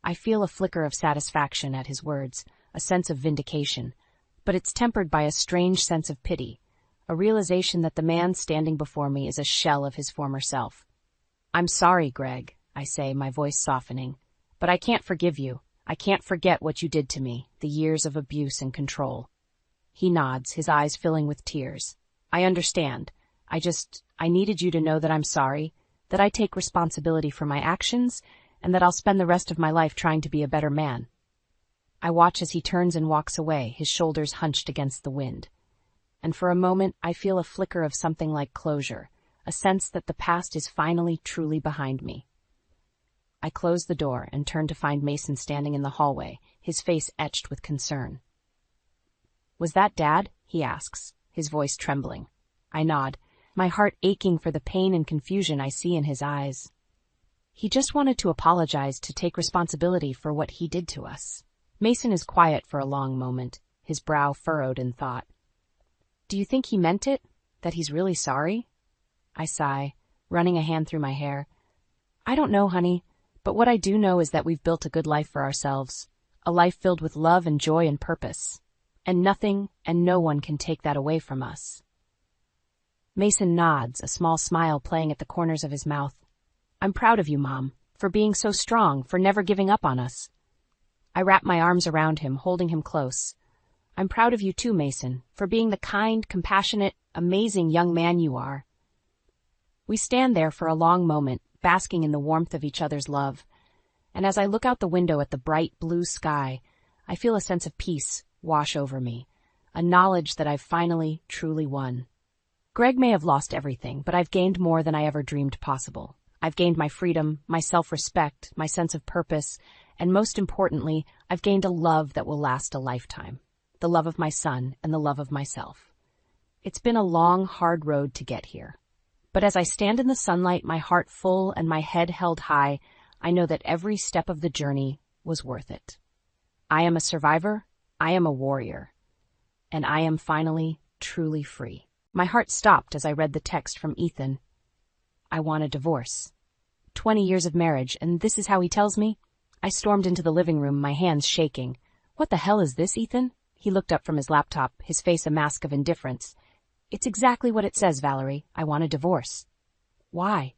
I feel a flicker of satisfaction at his words, a sense of vindication, but it's tempered by a strange sense of pity, a realization that the man standing before me is a shell of his former self. "I'm sorry, Greg," I say, my voice softening, "but I can't forgive you. I can't forget what you did to me, the years of abuse and control." He nods, his eyes filling with tears. "I understand. I needed you to know that I'm sorry, that I take responsibility for my actions, and that I'll spend the rest of my life trying to be a better man." I watch as he turns and walks away, his shoulders hunched against the wind. And for a moment, I feel a flicker of something like closure, a sense that the past is finally truly behind me. I close the door and turn to find Mason standing in the hallway, his face etched with concern. "Was that Dad?" he asks, his voice trembling. I nod, my heart aching for the pain and confusion I see in his eyes. "He just wanted to apologize, to take responsibility for what he did to us." Mason is quiet for a long moment, his brow furrowed in thought. Do you think he meant it? That he's really sorry? I sigh, running a hand through my hair. I don't know, honey, but what I do know is that we've built a good life for ourselves. A life filled with love and joy and purpose. And nothing and no one can take that away from us. Mason nods, a small smile playing at the corners of his mouth. I'm proud of you, Mom, for being so strong, for never giving up on us. I wrap my arms around him, holding him close. I'm proud of you too, Mason, for being the kind, compassionate, amazing young man you are. We stand there for a long moment, basking in the warmth of each other's love. And as I look out the window at the bright blue sky, I feel a sense of peace wash over me, a knowledge that I've finally, truly won. Greg may have lost everything, but I've gained more than I ever dreamed possible. I've gained my freedom, my self-respect, my sense of purpose, and most importantly, I've gained a love that will last a lifetime. The love of my son and the love of myself. It's been a long, hard road to get here. But as I stand in the sunlight, my heart full and my head held high, I know that every step of the journey was worth it. I am a survivor, I am a warrior, and I am finally, truly free. My heart stopped as I read the text from Ethan. I want a divorce. 20 years of marriage, and this is how he tells me? I stormed into the living room, my hands shaking. What the hell is this, Ethan? He looked up from his laptop, his face a mask of indifference. It's exactly what it says, Valerie. I want a divorce. Why?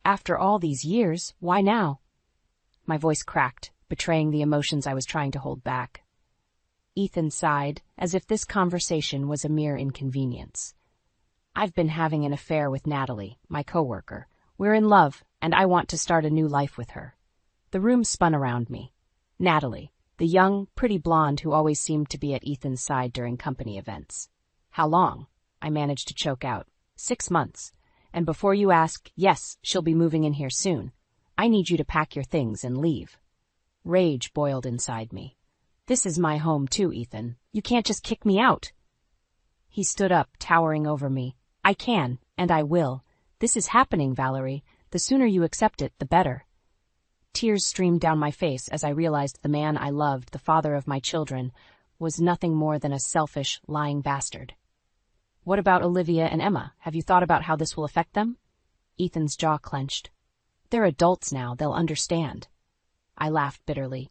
After all these years, why now? My voice cracked, betraying the emotions I was trying to hold back. Ethan sighed, as if this conversation was a mere inconvenience. I've been having an affair with Natalie, my coworker. We're in love, and I want to start a new life with her. The room spun around me. Natalie, the young, pretty blonde who always seemed to be at Ethan's side during company events. How long? I managed to choke out. 6 months. And before you ask, yes, she'll be moving in here soon. I need you to pack your things and leave. Rage boiled inside me. This is my home too, Ethan. You can't just kick me out. He stood up, towering over me. I can, and I will. This is happening, Valerie. The sooner you accept it, the better. Tears streamed down my face as I realized the man I loved, the father of my children, was nothing more than a selfish, lying bastard. What about Olivia and Emma? Have you thought about how this will affect them? Ethan's jaw clenched. They're adults now, they'll understand. I laughed bitterly.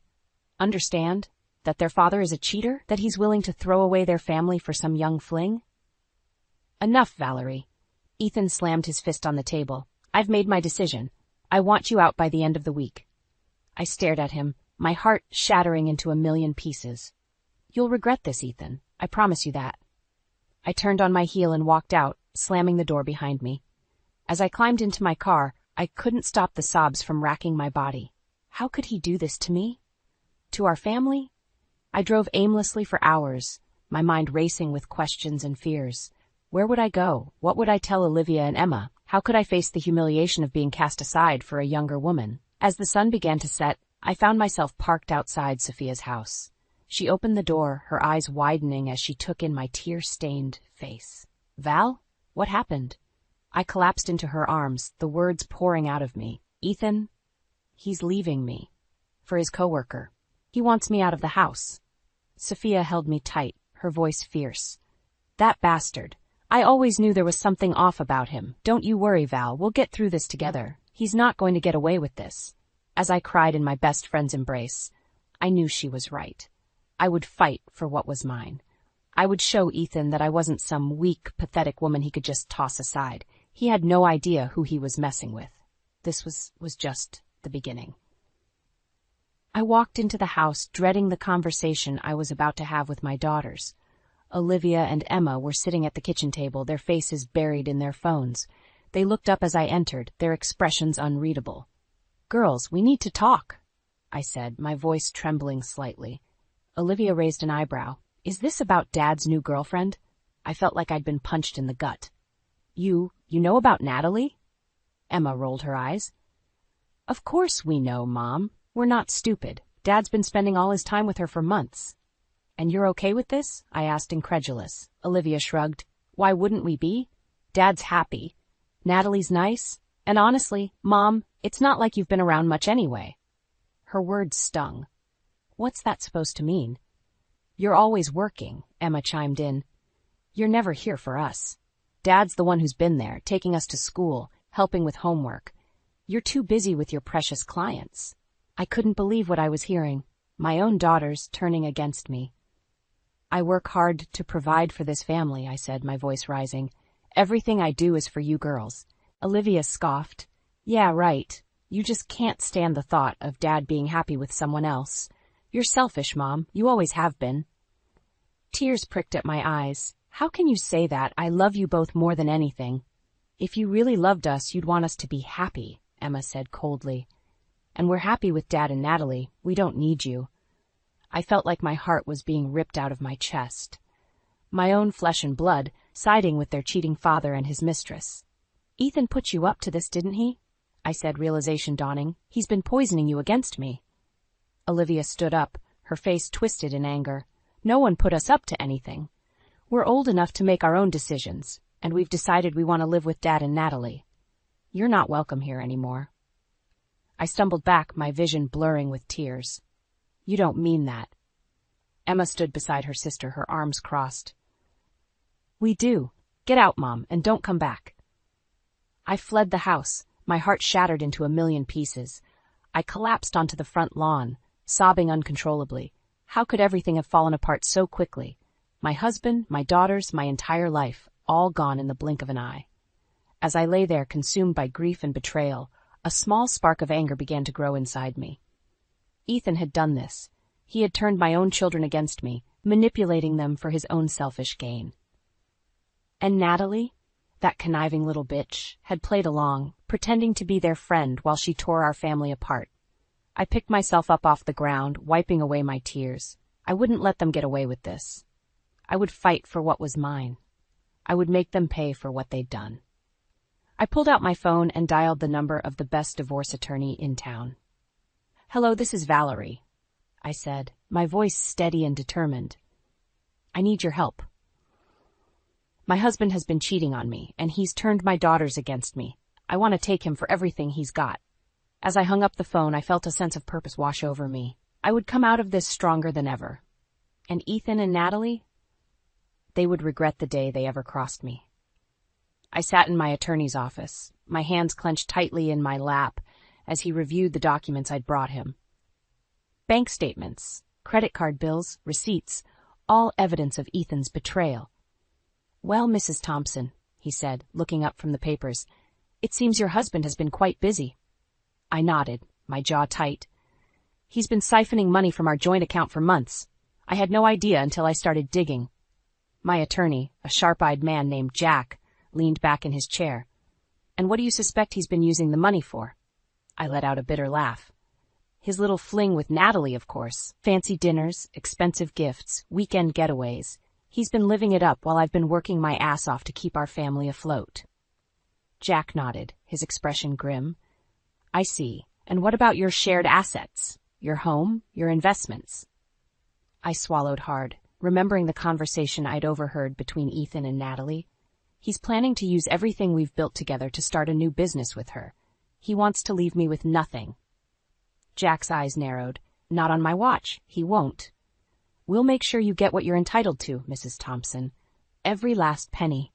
Understand? That their father is a cheater? That he's willing to throw away their family for some young fling? Enough, Valerie. Ethan slammed his fist on the table. I've made my decision. I want you out by the end of the week. I stared at him, my heart shattering into a million pieces. You'll regret this, Ethan. I promise you that. I turned on my heel and walked out, slamming the door behind me. As I climbed into my car, I couldn't stop the sobs from racking my body. How could he do this to me? To our family? I drove aimlessly for hours, my mind racing with questions and fears. Where would I go? What would I tell Olivia and Emma? How could I face the humiliation of being cast aside for a younger woman? As the sun began to set, I found myself parked outside Sophia's house. She opened the door, her eyes widening as she took in my tear-stained face. Val? What happened? I collapsed into her arms, the words pouring out of me. Ethan? He's leaving me. For his coworker. He wants me out of the house. Sophia held me tight, her voice fierce. That bastard. I always knew there was something off about him. Don't you worry, Val. We'll get through this together. He's not going to get away with this. As I cried in my best friend's embrace, I knew she was right. I would fight for what was mine. I would show Ethan that I wasn't some weak, pathetic woman he could just toss aside. He had no idea who he was messing with. This was just the beginning. I walked into the house, dreading the conversation I was about to have with my daughters. Olivia and Emma were sitting at the kitchen table, their faces buried in their phones. They looked up as I entered, their expressions unreadable. Girls, we need to talk, I said, my voice trembling slightly. Olivia raised an eyebrow. Is this about Dad's new girlfriend? I felt like I'd been punched in the gut. You know about Natalie? Emma rolled her eyes. Of course we know, Mom. We're not stupid. Dad's been spending all his time with her for months. And you're okay with this? I asked, incredulous. Olivia shrugged. Why wouldn't we be? Dad's happy. Natalie's nice. And honestly, Mom, it's not like you've been around much anyway. Her words stung. What's that supposed to mean? You're always working, Emma chimed in. You're never here for us. Dad's the one who's been there, taking us to school, helping with homework. You're too busy with your precious clients. I couldn't believe what I was hearing. My own daughters turning against me. I work hard to provide for this family, I said, my voice rising. Everything I do is for you girls. Olivia scoffed. Yeah, right. You just can't stand the thought of Dad being happy with someone else. You're selfish, Mom. You always have been. Tears pricked at my eyes. How can you say that? I love you both more than anything. If you really loved us, you'd want us to be happy, Emma said coldly. And we're happy with Dad and Natalie. We don't need you. I felt like my heart was being ripped out of my chest. My own flesh and blood, siding with their cheating father and his mistress. Ethan put you up to this, didn't he? I said, realization dawning. He's been poisoning you against me. Olivia stood up, her face twisted in anger. No one put us up to anything. We're old enough to make our own decisions, and we've decided we want to live with Dad and Natalie. You're not welcome here anymore. I stumbled back, my vision blurring with tears. You don't mean that. Emma stood beside her sister, her arms crossed. We do. Get out, Mom, and don't come back. I fled the house, my heart shattered into a million pieces. I collapsed onto the front lawn, sobbing uncontrollably. How could everything have fallen apart so quickly? My husband, my daughters, my entire life, all gone in the blink of an eye. As I lay there, consumed by grief and betrayal, a small spark of anger began to grow inside me. Ethan had done this. He had turned my own children against me, manipulating them for his own selfish gain. And Natalie, that conniving little bitch, had played along, pretending to be their friend while she tore our family apart. I picked myself up off the ground, wiping away my tears. I wouldn't let them get away with this. I would fight for what was mine. I would make them pay for what they'd done. I pulled out my phone and dialed the number of the best divorce attorney in town. Hello, this is Valerie, I said, my voice steady and determined. I need your help. My husband has been cheating on me, and he's turned my daughters against me. I want to take him for everything he's got. As I hung up the phone, I felt a sense of purpose wash over me. I would come out of this stronger than ever. And Ethan and Natalie? They would regret the day they ever crossed me. I sat in my attorney's office, my hands clenched tightly in my lap as he reviewed the documents I'd brought him. Bank statements, credit card bills, receipts, all evidence of Ethan's betrayal. Well, Mrs. Thompson, he said, looking up from the papers, it seems your husband has been quite busy. I nodded, my jaw tight. He's been siphoning money from our joint account for months. I had no idea until I started digging. My attorney, a sharp-eyed man named Jack, leaned back in his chair. And what do you suspect he's been using the money for? I let out a bitter laugh. His little fling with Natalie, of course. Fancy dinners, expensive gifts, weekend getaways. He's been living it up while I've been working my ass off to keep our family afloat. Jack nodded, his expression grim. I see. And what about your shared assets? Your home, your investments? I swallowed hard, remembering the conversation I'd overheard between Ethan and Natalie. He's planning to use everything we've built together to start a new business with her. He wants to leave me with nothing. Jack's eyes narrowed. Not on my watch. He won't. We'll make sure you get what you're entitled to, Mrs. Thompson. Every last penny.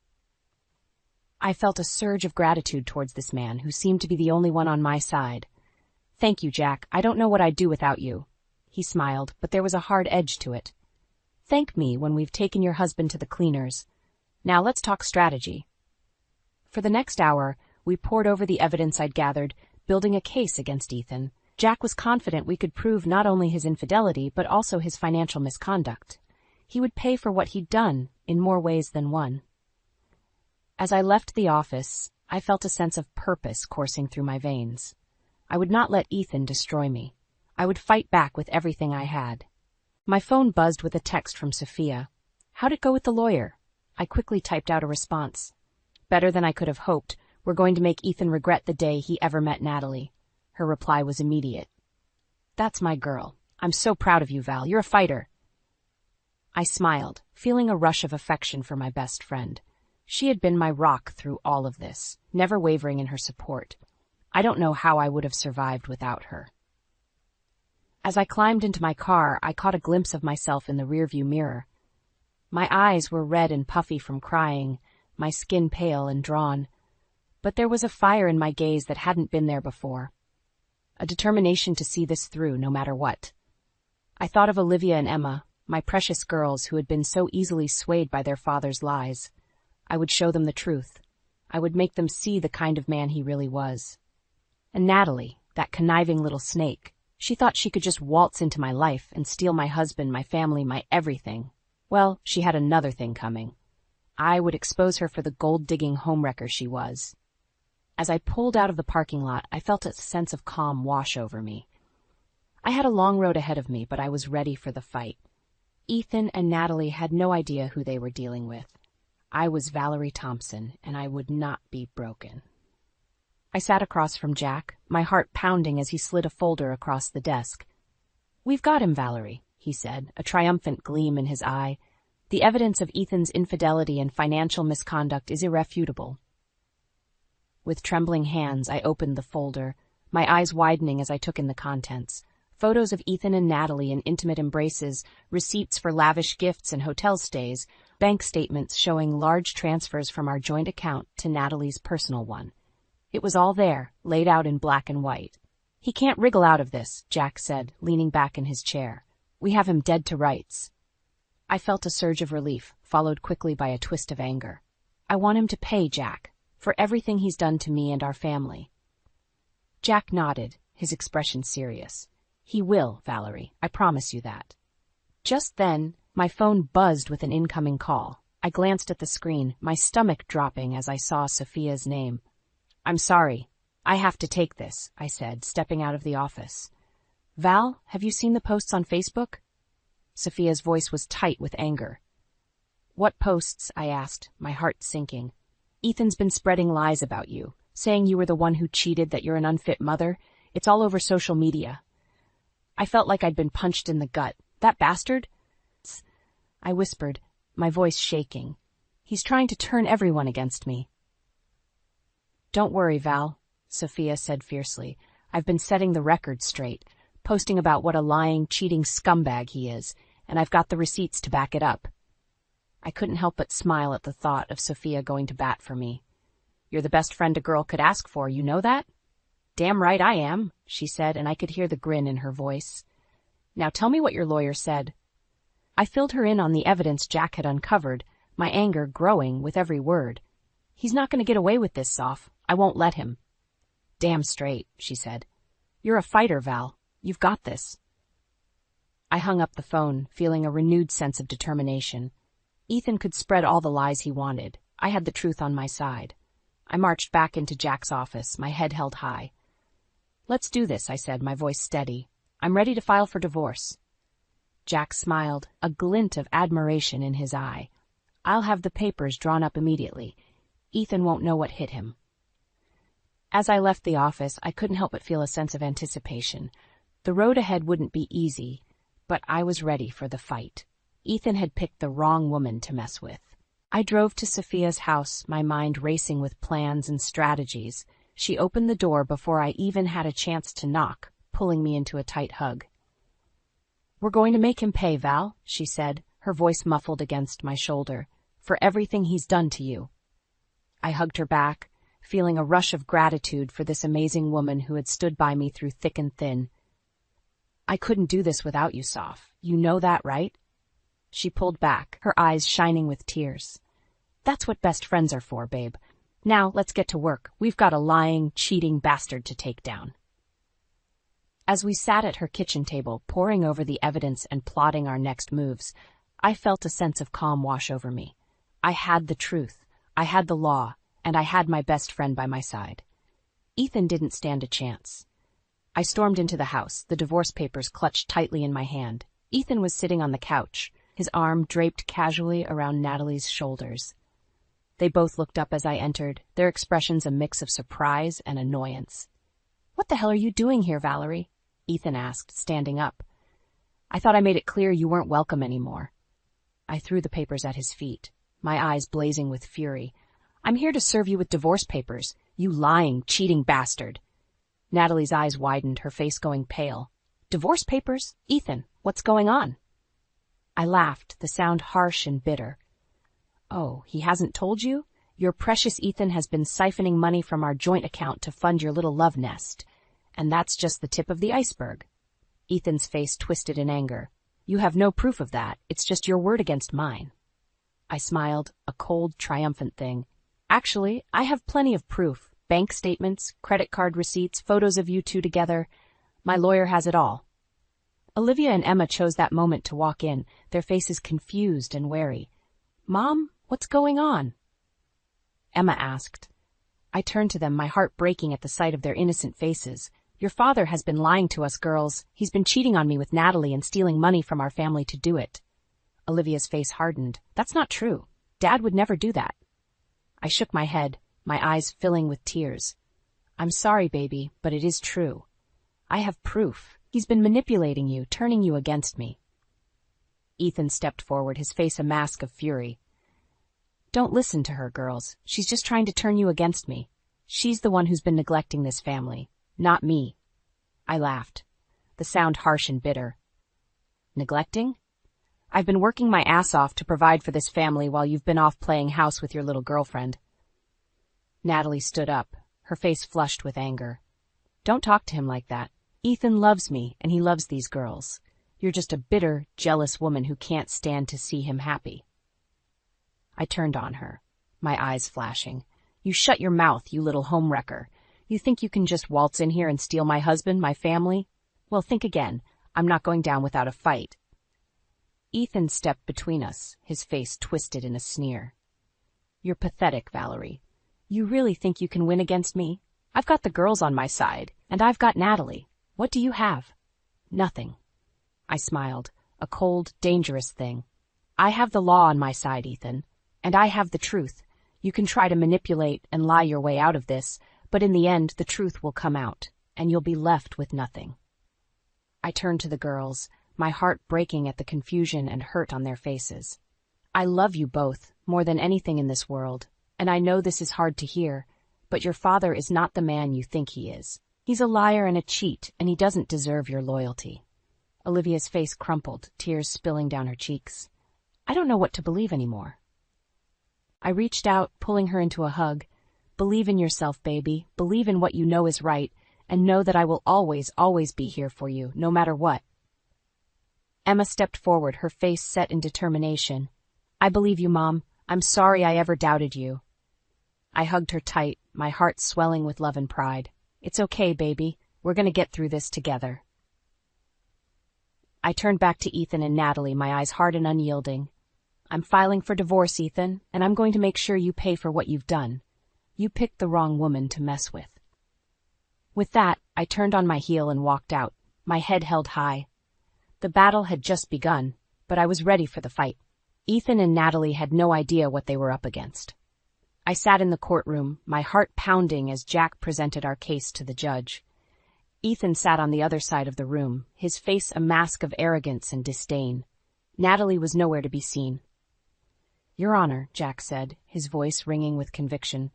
I felt a surge of gratitude towards this man, who seemed to be the only one on my side. Thank you, Jack. I don't know what I'd do without you. He smiled, but there was a hard edge to it. Thank me when we've taken your husband to the cleaners. Now let's talk strategy. For the next hour, we pored over the evidence I'd gathered, building a case against Ethan. Jack was confident we could prove not only his infidelity, but also his financial misconduct. He would pay for what he'd done, in more ways than one. As I left the office, I felt a sense of purpose coursing through my veins. I would not let Ethan destroy me. I would fight back with everything I had. My phone buzzed with a text from Sophia. How'd it go with the lawyer? I quickly typed out a response. Better than I could have hoped. We're going to make Ethan regret the day he ever met Natalie. Her reply was immediate. That's my girl. I'm so proud of you, Val. You're a fighter. I smiled, feeling a rush of affection for my best friend. She had been my rock through all of this, never wavering in her support. I don't know how I would have survived without her. As I climbed into my car, I caught a glimpse of myself in the rearview mirror. My eyes were red and puffy from crying, my skin pale and drawn. But there was a fire in my gaze that hadn't been there before. A determination to see this through no matter what. I thought of Olivia and Emma, my precious girls who had been so easily swayed by their father's lies. I would show them the truth. I would make them see the kind of man he really was. And Natalie, that conniving little snake, she thought she could just waltz into my life and steal my husband, my family, my everything. Well, she had another thing coming. I would expose her for the gold-digging homewrecker she was. As I pulled out of the parking lot, I felt a sense of calm wash over me. I had a long road ahead of me, but I was ready for the fight. Ethan and Natalie had no idea who they were dealing with. I was Valerie Thompson, and I would not be broken. I sat across from Jack, my heart pounding as he slid a folder across the desk. "We've got him, Valerie," he said, a triumphant gleam in his eye. "The evidence of Ethan's infidelity and financial misconduct is irrefutable." With trembling hands, I opened the folder, my eyes widening as I took in the contents. Photos of Ethan and Natalie in intimate embraces, receipts for lavish gifts and hotel stays, bank statements showing large transfers from our joint account to Natalie's personal one. It was all there, laid out in black and white. "He can't wriggle out of this," Jack said, leaning back in his chair. "We have him dead to rights." I felt a surge of relief, followed quickly by a twist of anger. "I want him to pay, Jack, for everything he's done to me and our family." Jack nodded, his expression serious. "He will, Valerie, I promise you that." Just then, my phone buzzed with an incoming call. I glanced at the screen, my stomach dropping as I saw Sophia's name. "I'm sorry. I have to take this," I said, stepping out of the office. "Val, have you seen the posts on Facebook?" Sophia's voice was tight with anger. "What posts?" I asked, my heart sinking. "Ethan's been spreading lies about you, saying you were the one who cheated, that you're an unfit mother. It's all over social media." I felt like I'd been punched in the gut. "That bastard?" I whispered, my voice shaking. "He's trying to turn everyone against me." "Don't worry, Val," Sophia said fiercely. "I've been setting the record straight, posting about what a lying, cheating scumbag he is, and I've got the receipts to back it up." I couldn't help but smile at the thought of Sophia going to bat for me. "You're the best friend a girl could ask for, you know that?" "Damn right I am," she said, and I could hear the grin in her voice. "Now tell me what your lawyer said." I filled her in on the evidence Jack had uncovered, my anger growing with every word. "He's not going to get away with this, Soph. I won't let him." "Damn straight," she said. "You're a fighter, Val. You've got this." I hung up the phone, feeling a renewed sense of determination. Ethan could spread all the lies he wanted. I had the truth on my side. I marched back into Jack's office, my head held high. "Let's do this," I said, my voice steady. "I'm ready to file for divorce." Jack smiled, a glint of admiration in his eye. "I'll have the papers drawn up immediately. Ethan won't know what hit him." As I left the office, I couldn't help but feel a sense of anticipation. The road ahead wouldn't be easy, but I was ready for the fight. Ethan had picked the wrong woman to mess with. I drove to Sophia's house, my mind racing with plans and strategies. She opened the door before I even had a chance to knock, pulling me into a tight hug. "We're going to make him pay, Val," she said, her voice muffled against my shoulder, "for everything he's done to you." I hugged her back, feeling a rush of gratitude for this amazing woman who had stood by me through thick and thin. "I couldn't do this without you, Soph. You know that, right?" She pulled back, her eyes shining with tears. "That's what best friends are for, babe. Now let's get to work. We've got a lying, cheating bastard to take down." As we sat at her kitchen table, poring over the evidence and plotting our next moves, I felt a sense of calm wash over me. I had the truth, I had the law, and I had my best friend by my side. Ethan didn't stand a chance. I stormed into the house, the divorce papers clutched tightly in my hand. Ethan was sitting on the couch, his arm draped casually around Natalie's shoulders. They both looked up as I entered, their expressions a mix of surprise and annoyance. "What the hell are you doing here, Valerie?" Ethan asked, standing up. "I thought I made it clear you weren't welcome anymore." I threw the papers at his feet, my eyes blazing with fury. "I'm here to serve you with divorce papers, you lying, cheating bastard." Natalie's eyes widened, her face going pale. "Divorce papers? Ethan, what's going on?" I laughed, the sound harsh and bitter. Oh, he hasn't told you? Your precious Ethan has been siphoning money from our joint account to fund your little love nest. And that's just the tip of the iceberg. Ethan's face twisted in anger. You have no proof of that. It's just your word against mine. I smiled, a cold, triumphant thing. Actually, I have plenty of proof. Bank statements, credit card receipts, photos of you two together. My lawyer has it all. Olivia and Emma chose that moment to walk in, their faces confused and wary. Mom, what's going on? Emma asked. I turned to them, my heart breaking at the sight of their innocent faces. Your father has been lying to us girls. He's been cheating on me with Natalie and stealing money from our family to do it. Olivia's face hardened. That's not true. Dad would never do that. I shook my head, my eyes filling with tears. I'm sorry, baby, but it is true. I have proof. He's been manipulating you, turning you against me. Ethan stepped forward, his face a mask of fury. Don't listen to her, girls. She's just trying to turn you against me. She's the one who's been neglecting this family, not me. I laughed, the sound harsh and bitter. Neglecting? I've been working my ass off to provide for this family while you've been off playing house with your little girlfriend. Natalie stood up, her face flushed with anger. Don't talk to him like that. Ethan loves me, and he loves these girls. You're just a bitter, jealous woman who can't stand to see him happy. I turned on her, my eyes flashing. You shut your mouth, you little homewrecker. You think you can just waltz in here and steal my husband, my family? Well, think again. I'm not going down without a fight. Ethan stepped between us, his face twisted in a sneer. You're pathetic, Valerie. You really think you can win against me? I've got the girls on my side, and I've got Natalie. What do you have? Nothing. I smiled, a cold, dangerous thing. I have the law on my side, Ethan, and I have the truth. You can try to manipulate and lie your way out of this, but in the end, the truth will come out, and you'll be left with nothing. I turned to the girls, my heart breaking at the confusion and hurt on their faces. I love you both, more than anything in this world, and I know this is hard to hear, but your father is not the man you think he is. He's a liar and a cheat, and he doesn't deserve your loyalty. Olivia's face crumpled, tears spilling down her cheeks. I don't know what to believe anymore. I reached out, pulling her into a hug. Believe in yourself, baby. Believe in what you know is right, and know that I will always, always be here for you, no matter what. Emma stepped forward, her face set in determination. I believe you, Mom. I'm sorry I ever doubted you. I hugged her tight, my heart swelling with love and pride. It's okay, baby. We're going to get through this together. I turned back to Ethan and Natalie, my eyes hard and unyielding. I'm filing for divorce, Ethan, and I'm going to make sure you pay for what you've done. You picked the wrong woman to mess with. With that, I turned on my heel and walked out, my head held high. The battle had just begun, but I was ready for the fight. Ethan and Natalie had no idea what they were up against. I sat in the courtroom, my heart pounding as Jack presented our case to the judge. Ethan sat on the other side of the room, his face a mask of arrogance and disdain. Natalie was nowhere to be seen. Your Honor, Jack said, his voice ringing with conviction,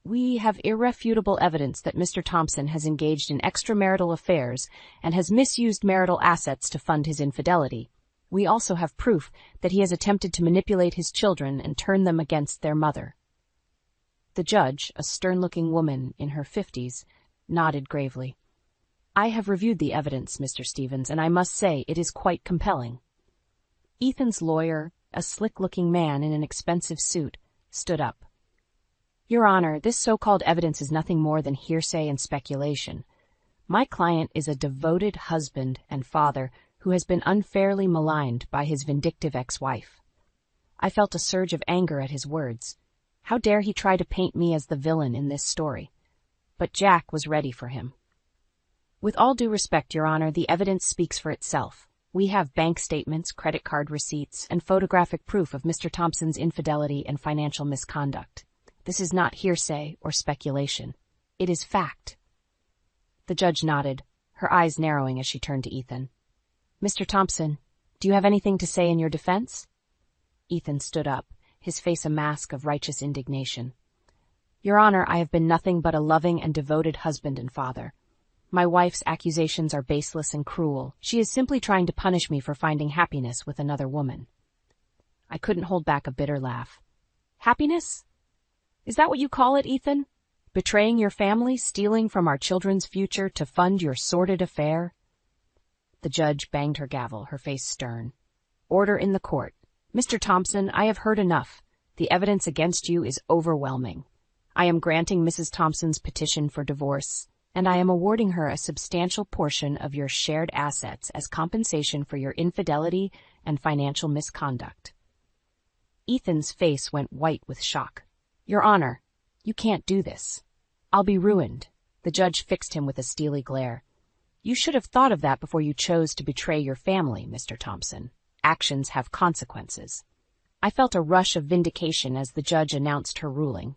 we have irrefutable evidence that Mr. Thompson has engaged in extramarital affairs and has misused marital assets to fund his infidelity. We also have proof that he has attempted to manipulate his children and turn them against their mother. The judge, a stern-looking woman in her 50s, nodded gravely. I have reviewed the evidence, Mr. Stevens, and I must say it is quite compelling. Ethan's lawyer, a slick-looking man in an expensive suit, stood up. Your Honor, this so-called evidence is nothing more than hearsay and speculation. My client is a devoted husband and father who has been unfairly maligned by his vindictive ex-wife. I felt a surge of anger at his words. How dare he try to paint me as the villain in this story? But Jack was ready for him. With all due respect, Your Honor, the evidence speaks for itself. We have bank statements, credit card receipts, and photographic proof of Mr. Thompson's infidelity and financial misconduct. This is not hearsay or speculation. It is fact. The judge nodded, her eyes narrowing as she turned to Ethan. Mr. Thompson, do you have anything to say in your defense? Ethan stood up, his face a mask of righteous indignation. Your Honor, I have been nothing but a loving and devoted husband and father. My wife's accusations are baseless and cruel. She is simply trying to punish me for finding happiness with another woman. I couldn't hold back a bitter laugh. Happiness? Is that what you call it, Ethan? Betraying your family, stealing from our children's future to fund your sordid affair? The judge banged her gavel, her face stern. Order in the court. Mr. Thompson, I have heard enough. The evidence against you is overwhelming. I am granting Mrs. Thompson's petition for divorce, and I am awarding her a substantial portion of your shared assets as compensation for your infidelity and financial misconduct. Ethan's face went white with shock. Your Honor, you can't do this. I'll be ruined. The judge fixed him with a steely glare. You should have thought of that before you chose to betray your family, Mr. Thompson. Actions have consequences. I felt a rush of vindication as the judge announced her ruling.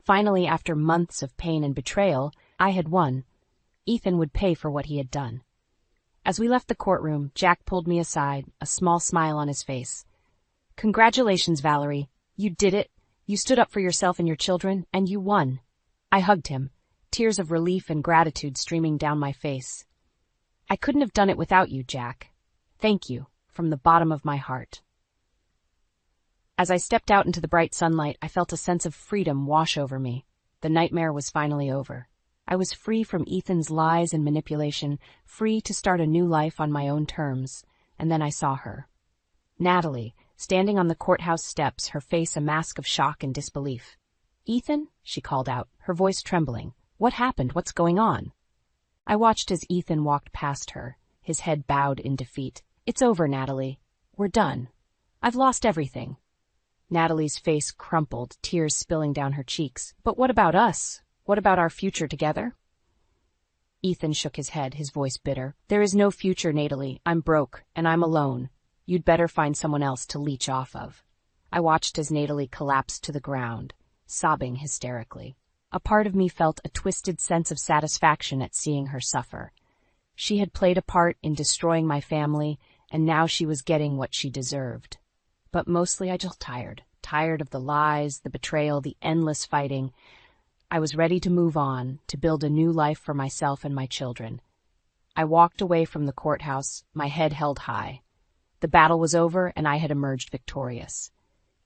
Finally, after months of pain and betrayal, I had won. Ethan would pay for what he had done. As we left the courtroom, Jack pulled me aside, a small smile on his face. Congratulations, Valerie. You did it. You stood up for yourself and your children, and you won. I hugged him, tears of relief and gratitude streaming down my face. I couldn't have done it without you, Jack. Thank you, from the bottom of my heart. As I stepped out into the bright sunlight, I felt a sense of freedom wash over me. The nightmare was finally over. I was free from Ethan's lies and manipulation, free to start a new life on my own terms. And then I saw her. Natalie, standing on the courthouse steps, her face a mask of shock and disbelief. Ethan? She called out, her voice trembling. What happened? What's going on? I watched as Ethan walked past her, his head bowed in defeat. It's over, Natalie. We're done. I've lost everything. Natalie's face crumpled, tears spilling down her cheeks. But what about us? What about our future together? Ethan shook his head, his voice bitter. There is no future, Natalie. I'm broke, and I'm alone. You'd better find someone else to leech off of. I watched as Natalie collapsed to the ground, sobbing hysterically. A part of me felt a twisted sense of satisfaction at seeing her suffer. She had played a part in destroying my family, and now she was getting what she deserved. But mostly I just tired of the lies, the betrayal, the endless fighting. I was ready to move on, to build a new life for myself and my children. I walked away from the courthouse, my head held high. The battle was over, and I had emerged victorious.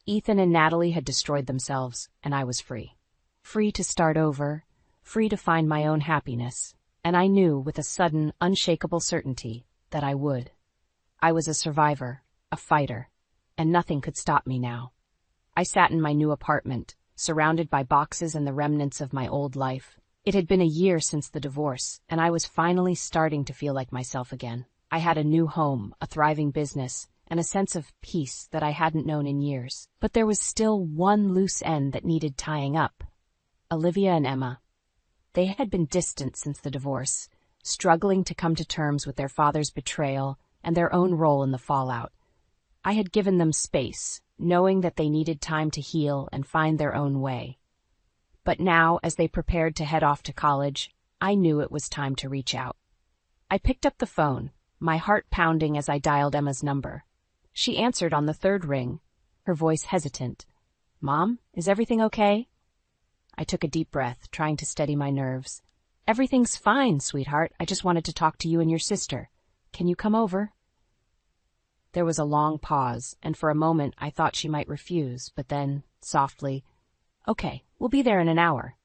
Ethan and Natalie had destroyed themselves, and I was free. Free to start over, free to find my own happiness, and I knew with a sudden, unshakable certainty that I would. I was a survivor, a fighter, and nothing could stop me now. I sat in my new apartment, surrounded by boxes and the remnants of my old life. It had been a year since the divorce, and I was finally starting to feel like myself again. I had a new home, a thriving business, and a sense of peace that I hadn't known in years. But there was still one loose end that needed tying up. Olivia and Emma. They had been distant since the divorce, struggling to come to terms with their father's betrayal and their own role in the fallout. I had given them space, knowing that they needed time to heal and find their own way. But now, as they prepared to head off to college, I knew it was time to reach out. I picked up the phone, my heart pounding as I dialed Emma's number. She answered on the third ring, her voice hesitant. Mom, is everything okay? I took a deep breath, trying to steady my nerves. Everything's fine, sweetheart. I just wanted to talk to you and your sister. Can you come over? There was a long pause, and for a moment I thought she might refuse, but then, softly, Okay, we'll be there in an hour.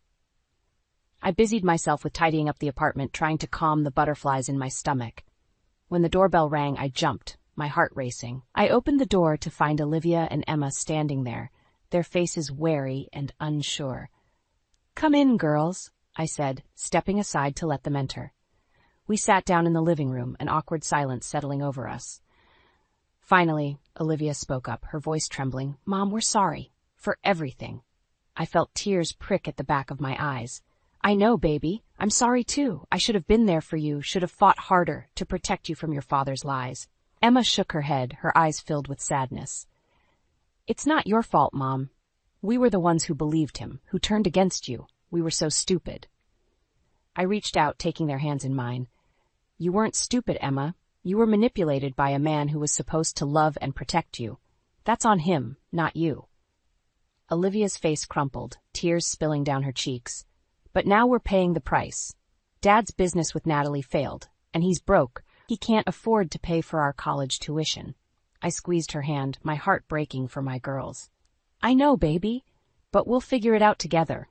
I busied myself with tidying up the apartment, trying to calm the butterflies in my stomach. When the doorbell rang, I jumped, my heart racing. I opened the door to find Olivia and Emma standing there, their faces wary and unsure. Come in, girls, I said, stepping aside to let them enter. We sat down in the living room, an awkward silence settling over us. Finally, Olivia spoke up, her voice trembling. Mom, we're sorry. For everything. I felt tears prick at the back of my eyes. I know, baby. I'm sorry, too. I should have been there for you, should have fought harder to protect you from your father's lies. Emma shook her head, her eyes filled with sadness. It's not your fault, Mom. We were the ones who believed him, who turned against you. We were so stupid. I reached out, taking their hands in mine. You weren't stupid, Emma. You were manipulated by a man who was supposed to love and protect you. That's on him, not you. Olivia's face crumpled, tears spilling down her cheeks. But now we're paying the price. Dad's business with Natalie failed, and he's broke. He can't afford to pay for our college tuition. I squeezed her hand, my heart breaking for my girls. I know, baby, but we'll figure it out together.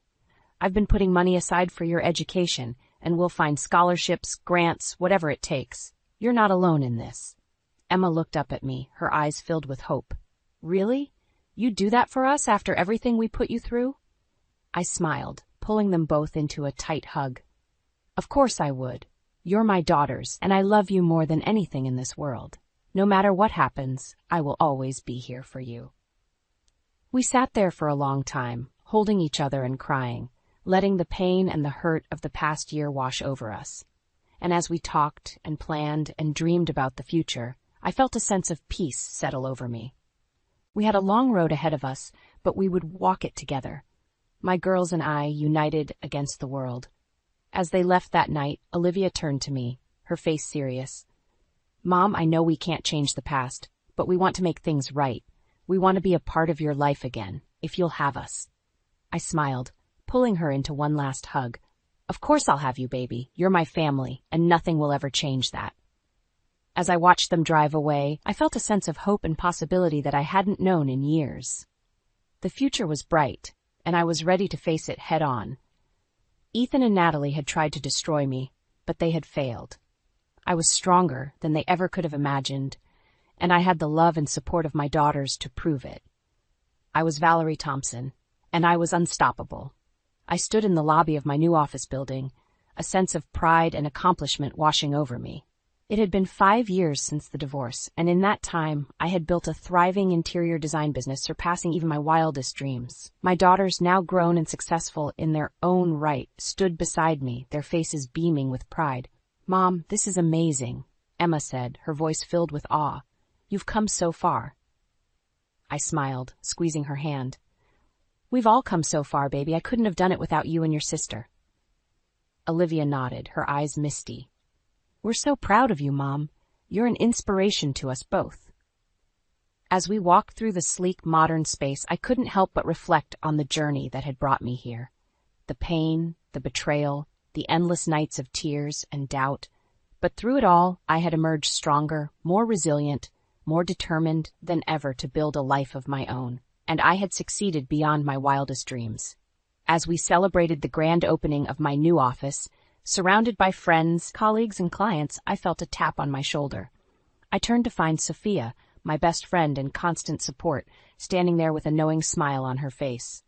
I've been putting money aside for your education, and we'll find scholarships, grants, whatever it takes. You're not alone in this. Emma looked up at me, her eyes filled with hope. Really? You'd do that for us after everything we put you through? I smiled, pulling them both into a tight hug. Of course I would. You're my daughters, and I love you more than anything in this world. No matter what happens, I will always be here for you. We sat there for a long time, holding each other and crying, letting the pain and the hurt of the past year wash over us. And as we talked and planned and dreamed about the future, I felt a sense of peace settle over me. We had a long road ahead of us, but we would walk it together. My girls and I united against the world. As they left that night, Olivia turned to me, her face serious. Mom, I know we can't change the past, but we want to make things right. We want to be a part of your life again, if you'll have us. I smiled, pulling her into one last hug. Of course I'll have you, baby. You're my family, and nothing will ever change that. As I watched them drive away, I felt a sense of hope and possibility that I hadn't known in years. The future was bright, and I was ready to face it head on. Ethan and Natalie had tried to destroy me, but they had failed. I was stronger than they ever could have imagined, and I had the love and support of my daughters to prove it. I was Valerie Thompson, and I was unstoppable. I stood in the lobby of my new office building, a sense of pride and accomplishment washing over me. It had been 5 years since the divorce, and in that time, I had built a thriving interior design business surpassing even my wildest dreams. My daughters, now grown and successful in their own right, stood beside me, their faces beaming with pride. Mom, this is amazing, Emma said, her voice filled with awe. You've come so far. I smiled, squeezing her hand. We've all come so far, baby. I couldn't have done it without you and your sister. Olivia nodded, her eyes misty. We're so proud of you, Mom. You're an inspiration to us both. As we walked through the sleek, modern space, I couldn't help but reflect on the journey that had brought me here. The pain, the betrayal, the endless nights of tears and doubt. But through it all, I had emerged stronger, more resilient, more determined than ever to build a life of my own. And I had succeeded beyond my wildest dreams. As we celebrated the grand opening of my new office, surrounded by friends, colleagues, and clients, I felt a tap on my shoulder. I turned to find Sophia, my best friend and constant support, standing there with a knowing smile on her face.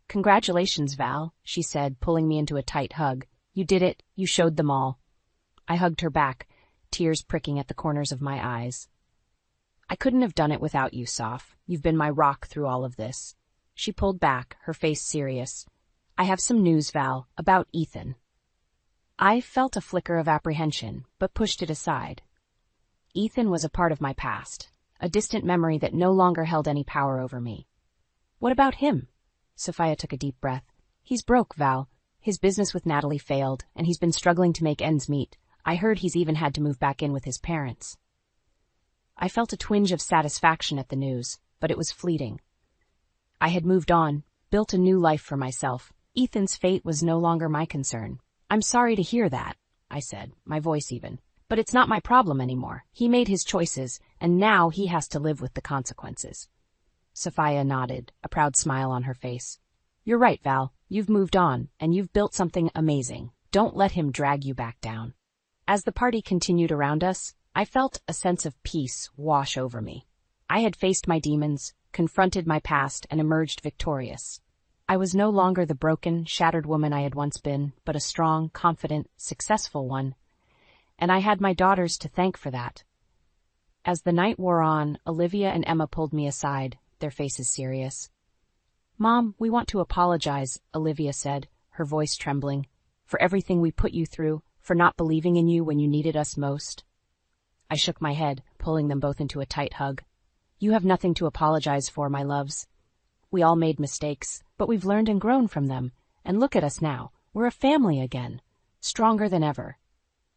Congratulations, Val, she said, pulling me into a tight hug. You did it. You showed them all. I hugged her back, tears pricking at the corners of my eyes. I couldn't have done it without you, Soph. You've been my rock through all of this. She pulled back, her face serious. I have some news, Val, about Ethan. I felt a flicker of apprehension, but pushed it aside. Ethan was a part of my past, a distant memory that no longer held any power over me. What about him? Sophia took a deep breath. He's broke, Val. His business with Natalie failed, and he's been struggling to make ends meet. I heard he's even had to move back in with his parents. I felt a twinge of satisfaction at the news, but it was fleeting. I had moved on, built a new life for myself. Ethan's fate was no longer my concern. I'm sorry to hear that, I said, my voice even. But it's not my problem anymore. He made his choices, and now he has to live with the consequences. Sophia nodded, a proud smile on her face. You're right, Val. You've moved on, and you've built something amazing. Don't let him drag you back down. As the party continued around us, I felt a sense of peace wash over me. I had faced my demons, confronted my past, and emerged victorious. I was no longer the broken, shattered woman I had once been, but a strong, confident, successful one. And I had my daughters to thank for that. As the night wore on, Olivia and Emma pulled me aside, their faces serious. Mom, we want to apologize, Olivia said, her voice trembling, for everything we put you through, for not believing in you when you needed us most. I shook my head, pulling them both into a tight hug. You have nothing to apologize for, my loves. We all made mistakes, but we've learned and grown from them. And look at us now. We're a family again. Stronger than ever.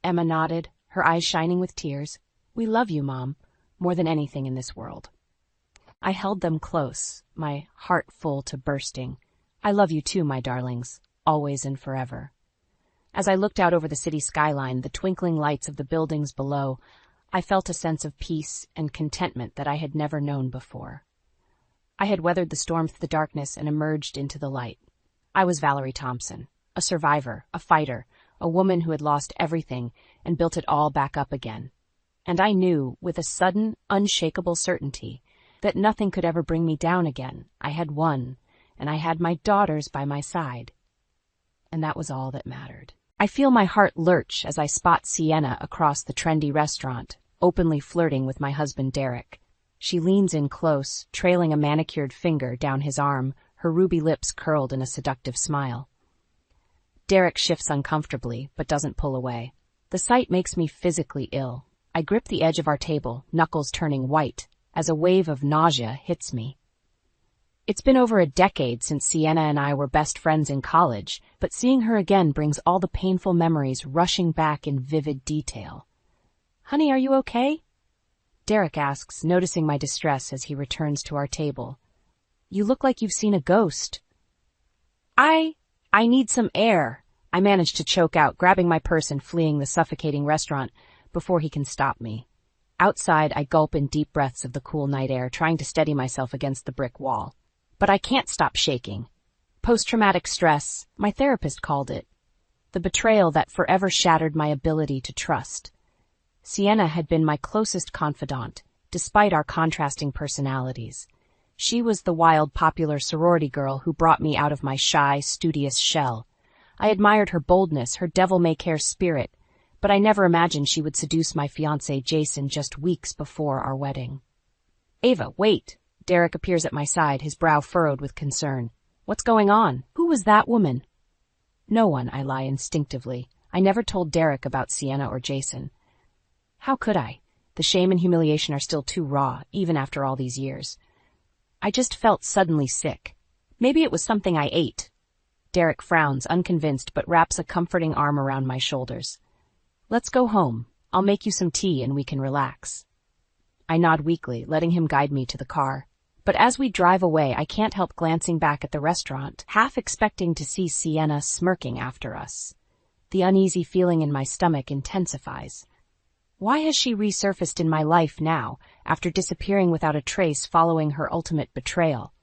Emma nodded, her eyes shining with tears. We love you, Mom, more than anything in this world. I held them close, my heart full to bursting. I love you too, my darlings, always and forever. As I looked out over the city skyline, the twinkling lights of the buildings below, I felt a sense of peace and contentment that I had never known before. I had weathered the storm through the darkness and emerged into the light. I was Valerie Thompson, a survivor, a fighter, a woman who had lost everything and built it all back up again. And I knew, with a sudden, unshakable certainty, that nothing could ever bring me down again. I had won, and I had my daughters by my side. And that was all that mattered. I feel my heart lurch as I spot Sienna across the trendy restaurant, openly flirting with my husband Derek. She leans in close, trailing a manicured finger down his arm, her ruby lips curled in a seductive smile. Derek shifts uncomfortably, but doesn't pull away. The sight makes me physically ill. I grip the edge of our table, knuckles turning white, as a wave of nausea hits me. It's been over a decade since Sienna and I were best friends in college, but seeing her again brings all the painful memories rushing back in vivid detail. "Honey, are you okay?" Derek asks, noticing my distress as he returns to our table. "You look like you've seen a ghost." I need some air," I manage to choke out, grabbing my purse and fleeing the suffocating restaurant before he can stop me. Outside, I gulp in deep breaths of the cool night air, trying to steady myself against the brick wall. But I can't stop shaking. Post-traumatic stress, my therapist called it. The betrayal that forever shattered my ability to trust. Sienna had been my closest confidant, despite our contrasting personalities. She was the wild, popular sorority girl who brought me out of my shy, studious shell. I admired her boldness, her devil-may-care spirit, but I never imagined she would seduce my fiancé Jason just weeks before our wedding. "Ava, wait!" Derek appears at my side, his brow furrowed with concern. "What's going on? Who was that woman?" "No one," I lie instinctively. I never told Derek about Sienna or Jason. How could I? The shame and humiliation are still too raw, even after all these years. I just felt suddenly sick. Maybe it was something I ate. Derek frowns, unconvinced, but wraps a comforting arm around my shoulders. "Let's go home. I'll make you some tea and we can relax." I nod weakly, letting him guide me to the car. But as we drive away, I can't help glancing back at the restaurant, half expecting to see Sienna smirking after us. The uneasy feeling in my stomach intensifies. Why has she resurfaced in my life now, after disappearing without a trace following her ultimate betrayal?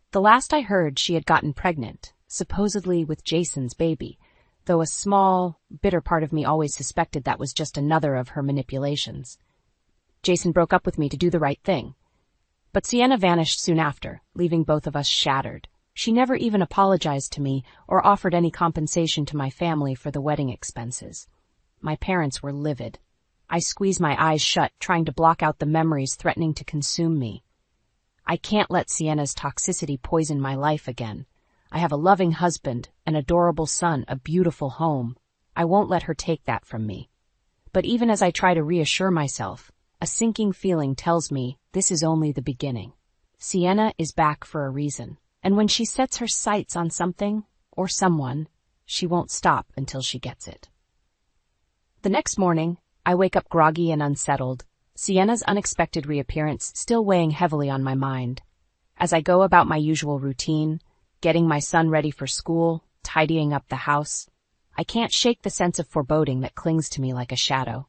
The last I heard, she had gotten pregnant, supposedly with Jason's baby, though a small, bitter part of me always suspected that was just another of her manipulations. Jason broke up with me to do the right thing. But Sienna vanished soon after, leaving both of us shattered. She never even apologized to me or offered any compensation to my family for the wedding expenses. My parents were livid. I squeezed my eyes shut, trying to block out the memories threatening to consume me. I can't let Sienna's toxicity poison my life again. I have a loving husband, an adorable son, a beautiful home. I won't let her take that from me. But even as I try to reassure myself, a sinking feeling tells me this is only the beginning. Sienna is back for a reason, and when she sets her sights on something, or someone, she won't stop until she gets it. The next morning, I wake up groggy and unsettled, Sienna's unexpected reappearance still weighing heavily on my mind. As I go about my usual routine, getting my son ready for school, tidying up the house, I can't shake the sense of foreboding that clings to me like a shadow.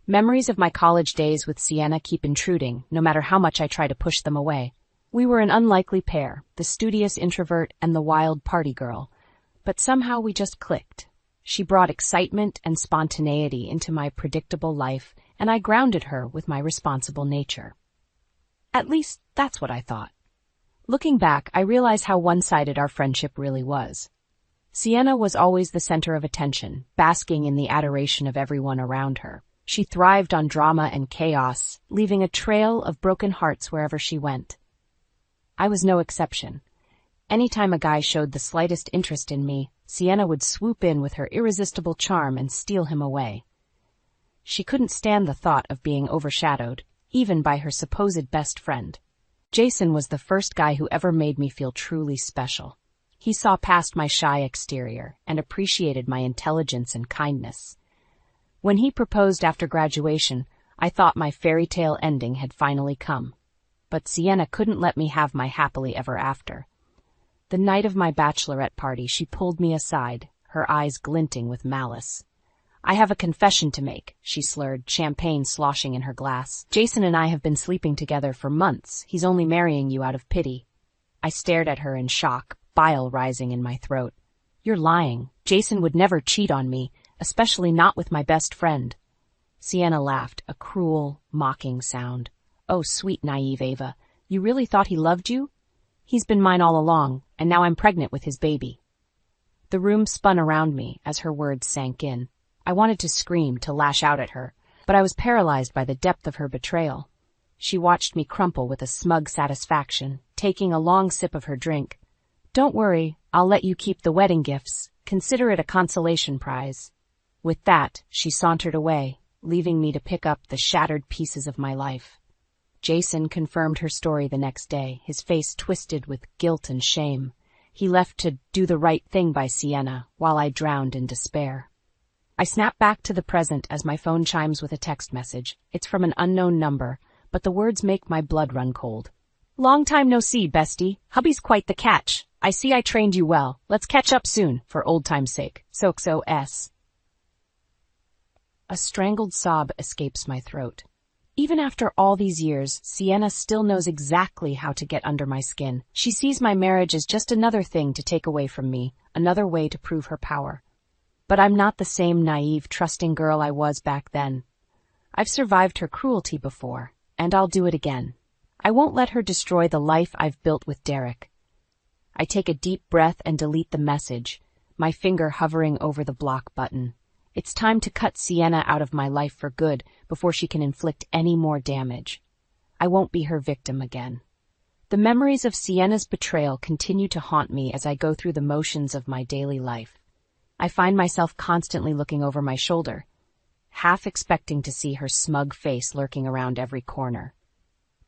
Memories of my college days with Sienna keep intruding, no matter how much I try to push them away. We were an unlikely pair, the studious introvert and the wild party girl, but somehow we just clicked. She brought excitement and spontaneity into my predictable life, and I grounded her with my responsible nature. At least, that's what I thought. Looking back, I realize how one-sided our friendship really was. Sienna was always the center of attention, basking in the adoration of everyone around her. She thrived on drama and chaos, leaving a trail of broken hearts wherever she went. I was no exception. Anytime a guy showed the slightest interest in me, Sienna would swoop in with her irresistible charm and steal him away. She couldn't stand the thought of being overshadowed, even by her supposed best friend. Jason was the first guy who ever made me feel truly special. He saw past my shy exterior and appreciated my intelligence and kindness. When he proposed after graduation, I thought my fairy tale ending had finally come. But Sienna couldn't let me have my happily ever after. The night of my bachelorette party, she pulled me aside, her eyes glinting with malice. "I have a confession to make," she slurred, champagne sloshing in her glass. "Jason and I have been sleeping together for months. He's only marrying you out of pity." I stared at her in shock, bile rising in my throat. "You're lying. Jason would never cheat on me, especially not with my best friend." Sienna laughed, a cruel, mocking sound. "Oh, sweet, naive Ava. You really thought he loved you? He's been mine all along, and now I'm pregnant with his baby." The room spun around me as her words sank in. I wanted to scream, to lash out at her, but I was paralyzed by the depth of her betrayal. She watched me crumple with a smug satisfaction, taking a long sip of her drink. "Don't worry, I'll let you keep the wedding gifts. Consider it a consolation prize." With that, she sauntered away, leaving me to pick up the shattered pieces of my life. Jason confirmed her story the next day, his face twisted with guilt and shame. He left to do the right thing by Sienna, while I drowned in despair. I snap back to the present as my phone chimes with a text message. It's from an unknown number, but the words make my blood run cold. "Long time no see, bestie. Hubby's quite the catch. I see I trained you well. Let's catch up soon, for old time's sake. Soxo S." A strangled sob escapes my throat. Even after all these years, Sienna still knows exactly how to get under my skin. She sees my marriage as just another thing to take away from me, another way to prove her power. But I'm not the same naive, trusting girl I was back then. I've survived her cruelty before, and I'll do it again. I won't let her destroy the life I've built with Derek. I take a deep breath and delete the message, my finger hovering over the block button. It's time to cut Sienna out of my life for good before she can inflict any more damage. I won't be her victim again. The memories of Sienna's betrayal continue to haunt me as I go through the motions of my daily life. I find myself constantly looking over my shoulder, half expecting to see her smug face lurking around every corner.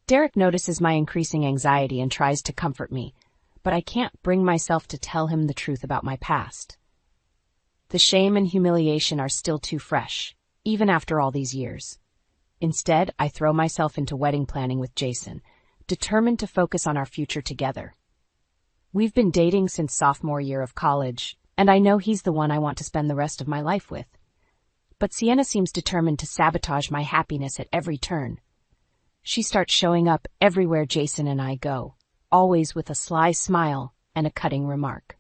Derek notices my increasing anxiety and tries to comfort me, but I can't bring myself to tell him the truth about my past. The shame and humiliation are still too fresh, even after all these years. Instead, I throw myself into wedding planning with Jason, determined to focus on our future together. We've been dating since sophomore year of college, and I know he's the one I want to spend the rest of my life with. But Sienna seems determined to sabotage my happiness at every turn. She starts showing up everywhere Jason and I go, always with a sly smile and a cutting remark.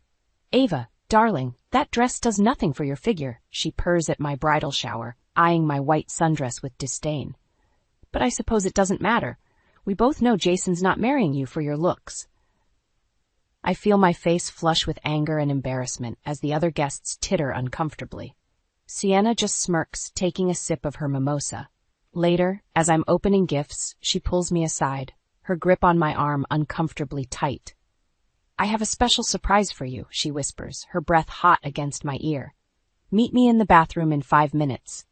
"Ava, darling, that dress does nothing for your figure," she purrs at my bridal shower, eyeing my white sundress with disdain. "But I suppose it doesn't matter. We both know Jason's not marrying you for your looks." I feel my face flush with anger and embarrassment as the other guests titter uncomfortably. Sienna just smirks, taking a sip of her mimosa. Later, as I'm opening gifts, she pulls me aside, her grip on my arm uncomfortably tight. "I have a special surprise for you," she whispers, her breath hot against my ear. "Meet me in the bathroom in 5 minutes."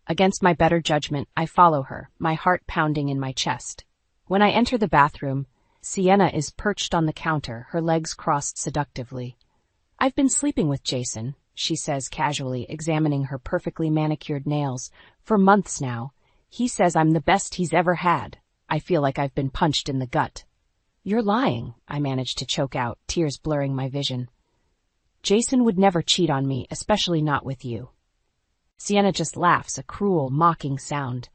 Against my better judgment, I follow her, my heart pounding in my chest. When I enter the bathroom, Sienna is perched on the counter, her legs crossed seductively. "I've been sleeping with Jason," she says casually, examining her perfectly manicured nails, "for months now. He says I'm the best he's ever had." I feel like I've been punched in the gut. "You're lying," I manage to choke out, tears blurring my vision. "Jason would never cheat on me, especially not with you." Sienna just laughs, a cruel, mocking sound.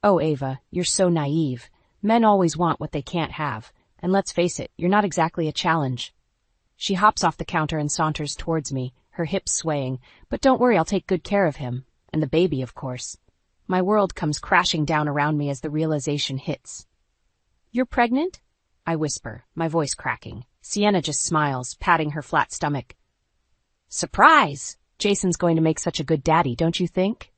"Oh, Ava, you're so naive. Men always want what they can't have, and let's face it, you're not exactly a challenge." She hops off the counter and saunters towards me, her hips swaying. "But don't worry, I'll take good care of him. And the baby, of course." My world comes crashing down around me as the realization hits. "You're pregnant?" I whisper, my voice cracking. Sienna just smiles, patting her flat stomach. "Surprise! Jason's going to make such a good daddy, don't you think?"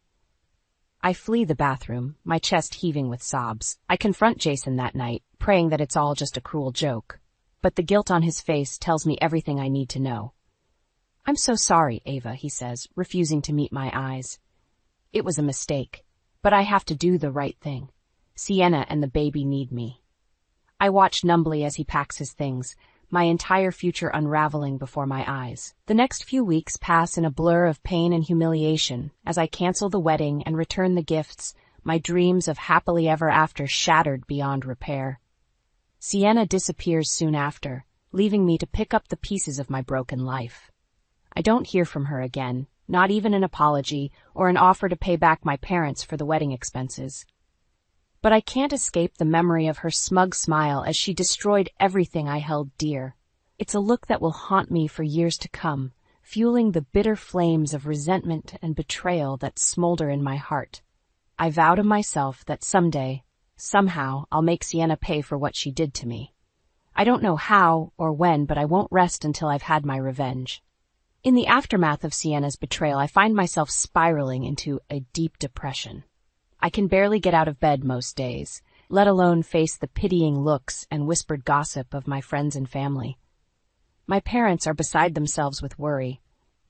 I flee the bathroom, my chest heaving with sobs. I confront Jason that night, praying that it's all just a cruel joke. But the guilt on his face tells me everything I need to know. "I'm so sorry, Ava," he says, refusing to meet my eyes. "It was a mistake, but I have to do the right thing. Sienna and the baby need me." I watch numbly as he packs his things, my entire future unraveling before my eyes. The next few weeks pass in a blur of pain and humiliation as I cancel the wedding and return the gifts, my dreams of happily ever after shattered beyond repair. Sienna disappears soon after, leaving me to pick up the pieces of my broken life. I don't hear from her again, not even an apology or an offer to pay back my parents for the wedding expenses. But I can't escape the memory of her smug smile as she destroyed everything I held dear. It's a look that will haunt me for years to come, fueling the bitter flames of resentment and betrayal that smolder in my heart. I vow to myself that someday, somehow, I'll make Sienna pay for what she did to me. I don't know how or when, but I won't rest until I've had my revenge. In the aftermath of Sienna's betrayal, I find myself spiraling into a deep depression. I can barely get out of bed most days, let alone face the pitying looks and whispered gossip of my friends and family. My parents are beside themselves with worry.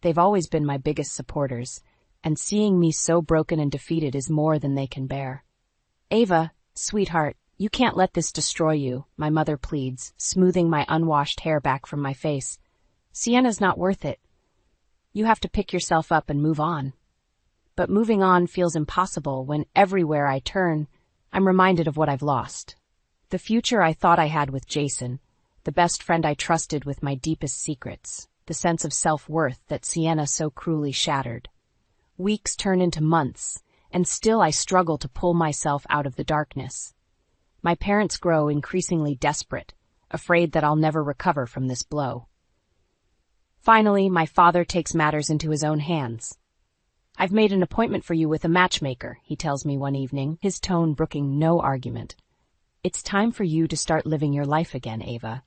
They've always been my biggest supporters, and seeing me so broken and defeated is more than they can bear. "Ava, sweetheart, you can't let this destroy you," my mother pleads, smoothing my unwashed hair back from my face. "Sienna's not worth it. You have to pick yourself up and move on." But moving on feels impossible when everywhere I turn, I'm reminded of what I've lost. The future I thought I had with Jason, the best friend I trusted with my deepest secrets, the sense of self-worth that Sienna so cruelly shattered. Weeks turn into months, and still I struggle to pull myself out of the darkness. My parents grow increasingly desperate, afraid that I'll never recover from this blow. Finally, my father takes matters into his own hands. "I've made an appointment for you with a matchmaker," he tells me one evening, his tone brooking no argument. "It's time for you to start living your life again, Ava.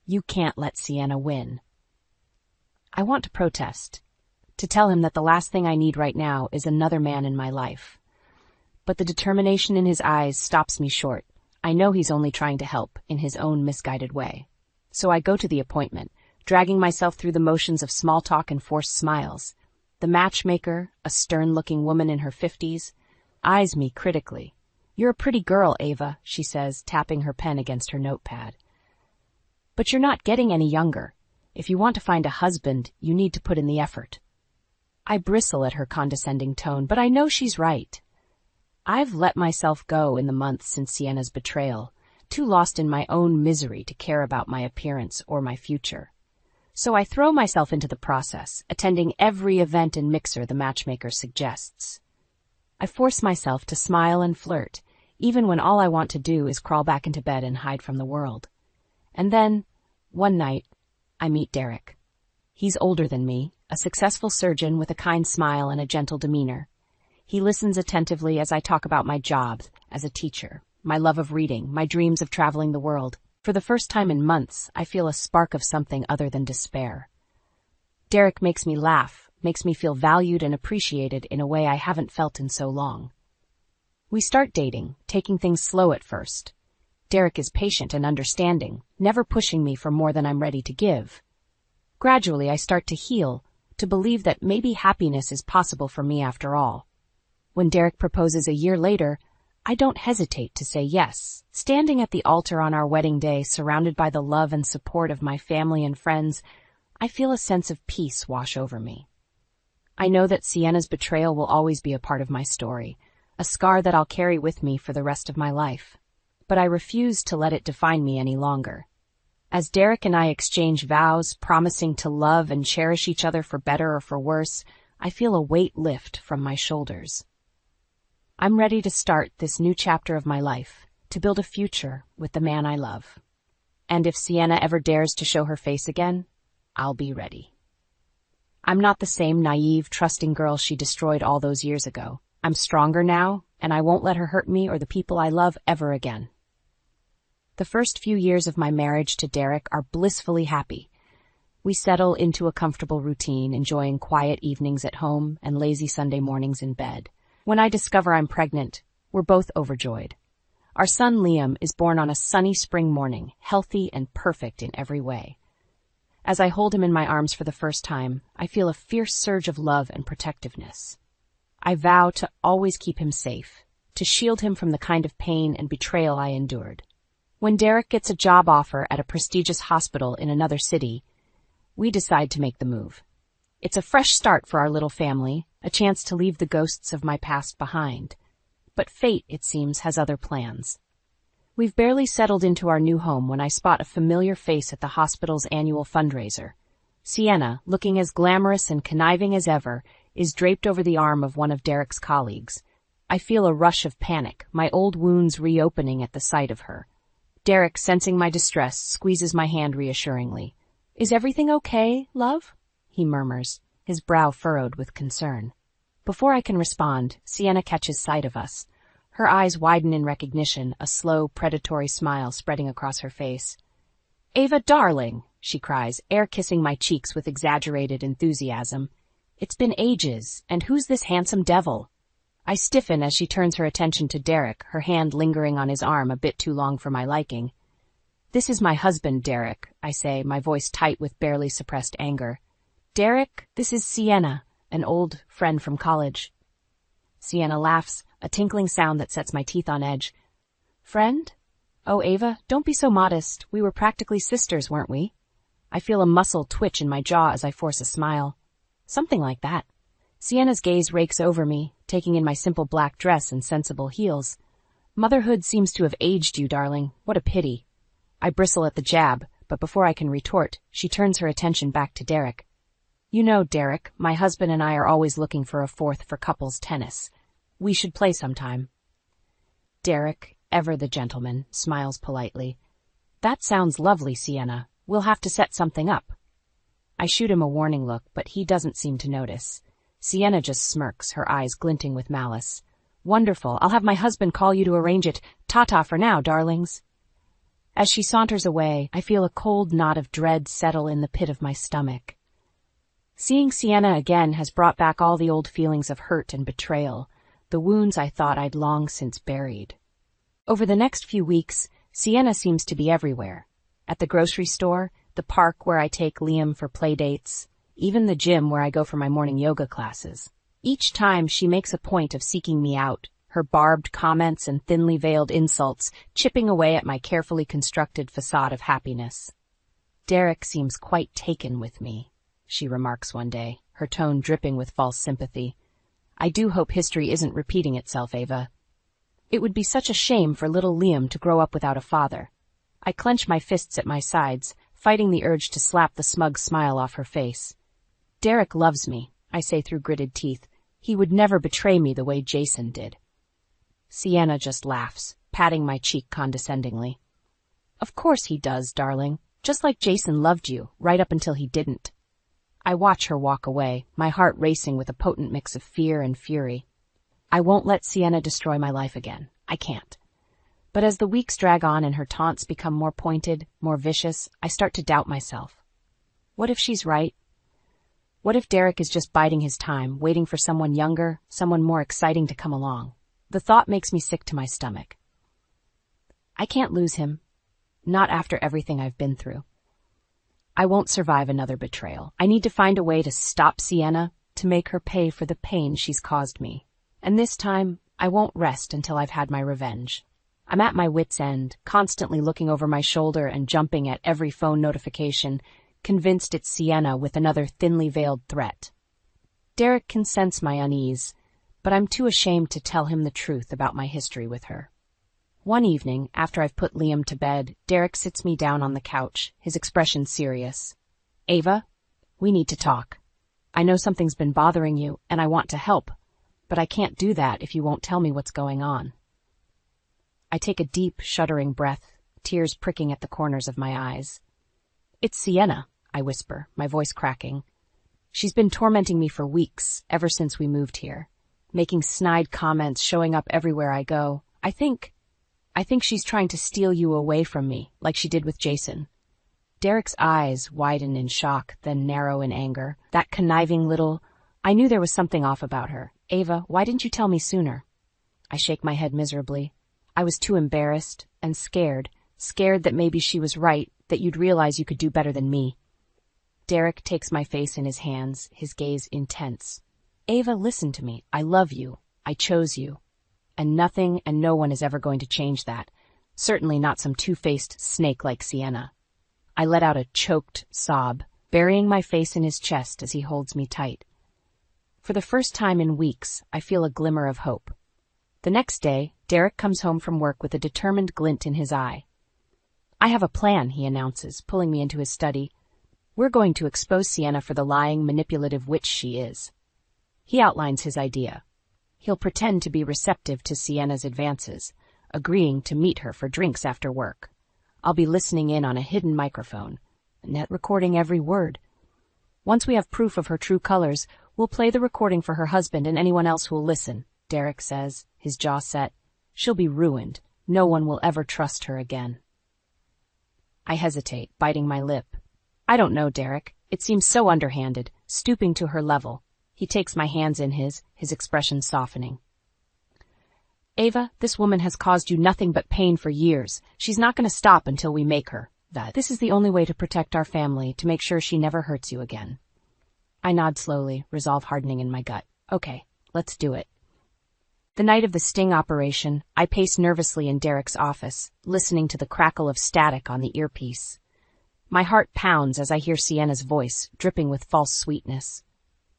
You can't let Sienna win." I want to protest, to tell him that the last thing I need right now is another man in my life. But the determination in his eyes stops me short. I know he's only trying to help in his own misguided way. So I go to the appointment, dragging myself through the motions of small talk and forced smiles. The matchmaker, a stern-looking woman in her 50s, eyes me critically. "You're a pretty girl, Ava," she says, tapping her pen against her notepad. "But you're not getting any younger. If you want to find a husband, you need to put in the effort." I bristle at her condescending tone, but I know she's right. I've let myself go in the months since Sienna's betrayal, too lost in my own misery to care about my appearance or my future. So I throw myself into the process, attending every event and mixer the matchmaker suggests. I force myself to smile and flirt, even when all I want to do is crawl back into bed and hide from the world. And then, one night, I meet Derek. He's older than me, a successful surgeon with a kind smile and a gentle demeanor. He listens attentively as I talk about my job as a teacher, my love of reading, my dreams of traveling the world. For the first time in months, I feel a spark of something other than despair. Derek makes me laugh, makes me feel valued and appreciated in a way I haven't felt in so long. We start dating, taking things slow at first. Derek is patient and understanding, never pushing me for more than I'm ready to give. Gradually, I start to heal, to believe that maybe happiness is possible for me after all. When Derek proposes a year later, I don't hesitate to say yes. Standing at the altar on our wedding day, surrounded by the love and support of my family and friends, I feel a sense of peace wash over me. I know that Sienna's betrayal will always be a part of my story, a scar that I'll carry with me for the rest of my life. But I refuse to let it define me any longer. As Derek and I exchange vows, promising to love and cherish each other for better or for worse, I feel a weight lift from my shoulders. I'm ready to start this new chapter of my life, to build a future with the man I love. And if Sienna ever dares to show her face again, I'll be ready. I'm not the same naive, trusting girl she destroyed all those years ago. I'm stronger now, and I won't let her hurt me or the people I love ever again. The first few years of my marriage to Derek are blissfully happy. We settle into a comfortable routine, enjoying quiet evenings at home and lazy Sunday mornings in bed. When I discover I'm pregnant, we're both overjoyed. Our son Liam is born on a sunny spring morning, healthy and perfect in every way. As I hold him in my arms for the first time, I feel a fierce surge of love and protectiveness. I vow to always keep him safe, to shield him from the kind of pain and betrayal I endured. When Derek gets a job offer at a prestigious hospital in another city, we decide to make the move. It's a fresh start for our little family, a chance to leave the ghosts of my past behind. But fate, it seems, has other plans. We've barely settled into our new home when I spot a familiar face at the hospital's annual fundraiser. Sienna, looking as glamorous and conniving as ever, is draped over the arm of one of Derek's colleagues. I feel a rush of panic, my old wounds reopening at the sight of her. Derek, sensing my distress, squeezes my hand reassuringly. "Is everything okay, love?" he murmurs, his brow furrowed with concern. Before I can respond, Sienna catches sight of us. Her eyes widen in recognition, a slow, predatory smile spreading across her face. "Ava, darling," she cries, air-kissing my cheeks with exaggerated enthusiasm. "It's been ages, and who's this handsome devil?" I stiffen as she turns her attention to Derek, her hand lingering on his arm a bit too long for my liking. "This is my husband, Derek," I say, my voice tight with barely suppressed anger. "Derek, this is Sienna, an old friend from college." Sienna laughs, a tinkling sound that sets my teeth on edge. "Friend? Oh, Ava, don't be so modest. We were practically sisters, weren't we?" I feel a muscle twitch in my jaw as I force a smile. Something like that. Sienna's gaze rakes over me, taking in my simple black dress and sensible heels. "Motherhood seems to have aged you, darling. What a pity." I bristle at the jab, but before I can retort, she turns her attention back to Derek. "You know, Derek, my husband and I are always looking for a fourth for couples tennis. We should play sometime." Derek, ever the gentleman, smiles politely. "That sounds lovely, Sienna. We'll have to set something up." I shoot him a warning look, but he doesn't seem to notice. Sienna just smirks, her eyes glinting with malice. "Wonderful. I'll have my husband call you to arrange it. Ta-ta for now, darlings." As she saunters away, I feel a cold knot of dread settle in the pit of my stomach. Seeing Sienna again has brought back all the old feelings of hurt and betrayal, the wounds I thought I'd long since buried. Over the next few weeks, Sienna seems to be everywhere. At the grocery store, the park where I take Liam for play dates, even the gym where I go for my morning yoga classes. Each time she makes a point of seeking me out, her barbed comments and thinly veiled insults chipping away at my carefully constructed facade of happiness. "Derek seems quite taken with me," she remarks one day, her tone dripping with false sympathy. "I do hope history isn't repeating itself, Ava. It would be such a shame for little Liam to grow up without a father." I clench my fists at my sides, fighting the urge to slap the smug smile off her face. "Derek loves me," I say through gritted teeth. "He would never betray me the way Jason did." Sienna just laughs, patting my cheek condescendingly. "Of course he does, darling, just like Jason loved you, right up until he didn't." I watch her walk away, my heart racing with a potent mix of fear and fury. I won't let Sienna destroy my life again. I can't. But as the weeks drag on and her taunts become more pointed, more vicious, I start to doubt myself. What if she's right? What if Derek is just biding his time, waiting for someone younger, someone more exciting to come along? The thought makes me sick to my stomach. I can't lose him. Not after everything I've been through. I won't survive another betrayal. I need to find a way to stop Sienna, to make her pay for the pain she's caused me. And this time, I won't rest until I've had my revenge. I'm at my wit's end, constantly looking over my shoulder and jumping at every phone notification, convinced it's Sienna with another thinly veiled threat. Derek can sense my unease, but I'm too ashamed to tell him the truth about my history with her. One evening, after I've put Liam to bed, Derek sits me down on the couch, his expression serious. "Ava, we need to talk. I know something's been bothering you, and I want to help, but I can't do that if you won't tell me what's going on." I take a deep, shuddering breath, tears pricking at the corners of my eyes. "It's Sienna," I whisper, my voice cracking. "She's been tormenting me for weeks, ever since we moved here, making snide comments, showing up everywhere I go. I think she's trying to steal you away from me, like she did with Jason." Derek's eyes widen in shock, then narrow in anger. That conniving little... I knew there was something off about her. "Ava, why didn't you tell me sooner?" I shake my head miserably. I was too embarrassed and scared that maybe she was right, that you'd realize you could do better than me. Derek takes my face in his hands, his gaze intense. "Ava, listen to me. I love you. I chose you. And nothing and no one is ever going to change that. Certainly not some two-faced snake like Sienna." I let out a choked sob, burying my face in his chest as he holds me tight. For the first time in weeks, I feel a glimmer of hope. The next day, Derek comes home from work with a determined glint in his eye. "I have a plan," he announces, pulling me into his study. We're going to expose Sienna for the lying, manipulative witch she is. He outlines his idea. He'll pretend to be receptive to Sienna's advances, agreeing to meet her for drinks after work. I'll be listening in on a hidden microphone, net recording every word. Once we have proof of her true colors, we'll play the recording for her husband and anyone else who'll listen, Derek says, his jaw set. She'll be ruined. No one will ever trust her again. I hesitate, biting my lip. I don't know, Derek. It seems so underhanded, stooping to her level. He takes my hands in his expression softening. Ava, this woman has caused you nothing but pain for years. She's not going to stop until we make her. This is the only way to protect our family, to make sure she never hurts you again. I nod slowly, resolve hardening in my gut. Okay, let's do it. The night of the sting operation, I pace nervously in Derek's office, listening to the crackle of static on the earpiece. My heart pounds as I hear Sienna's voice, dripping with false sweetness.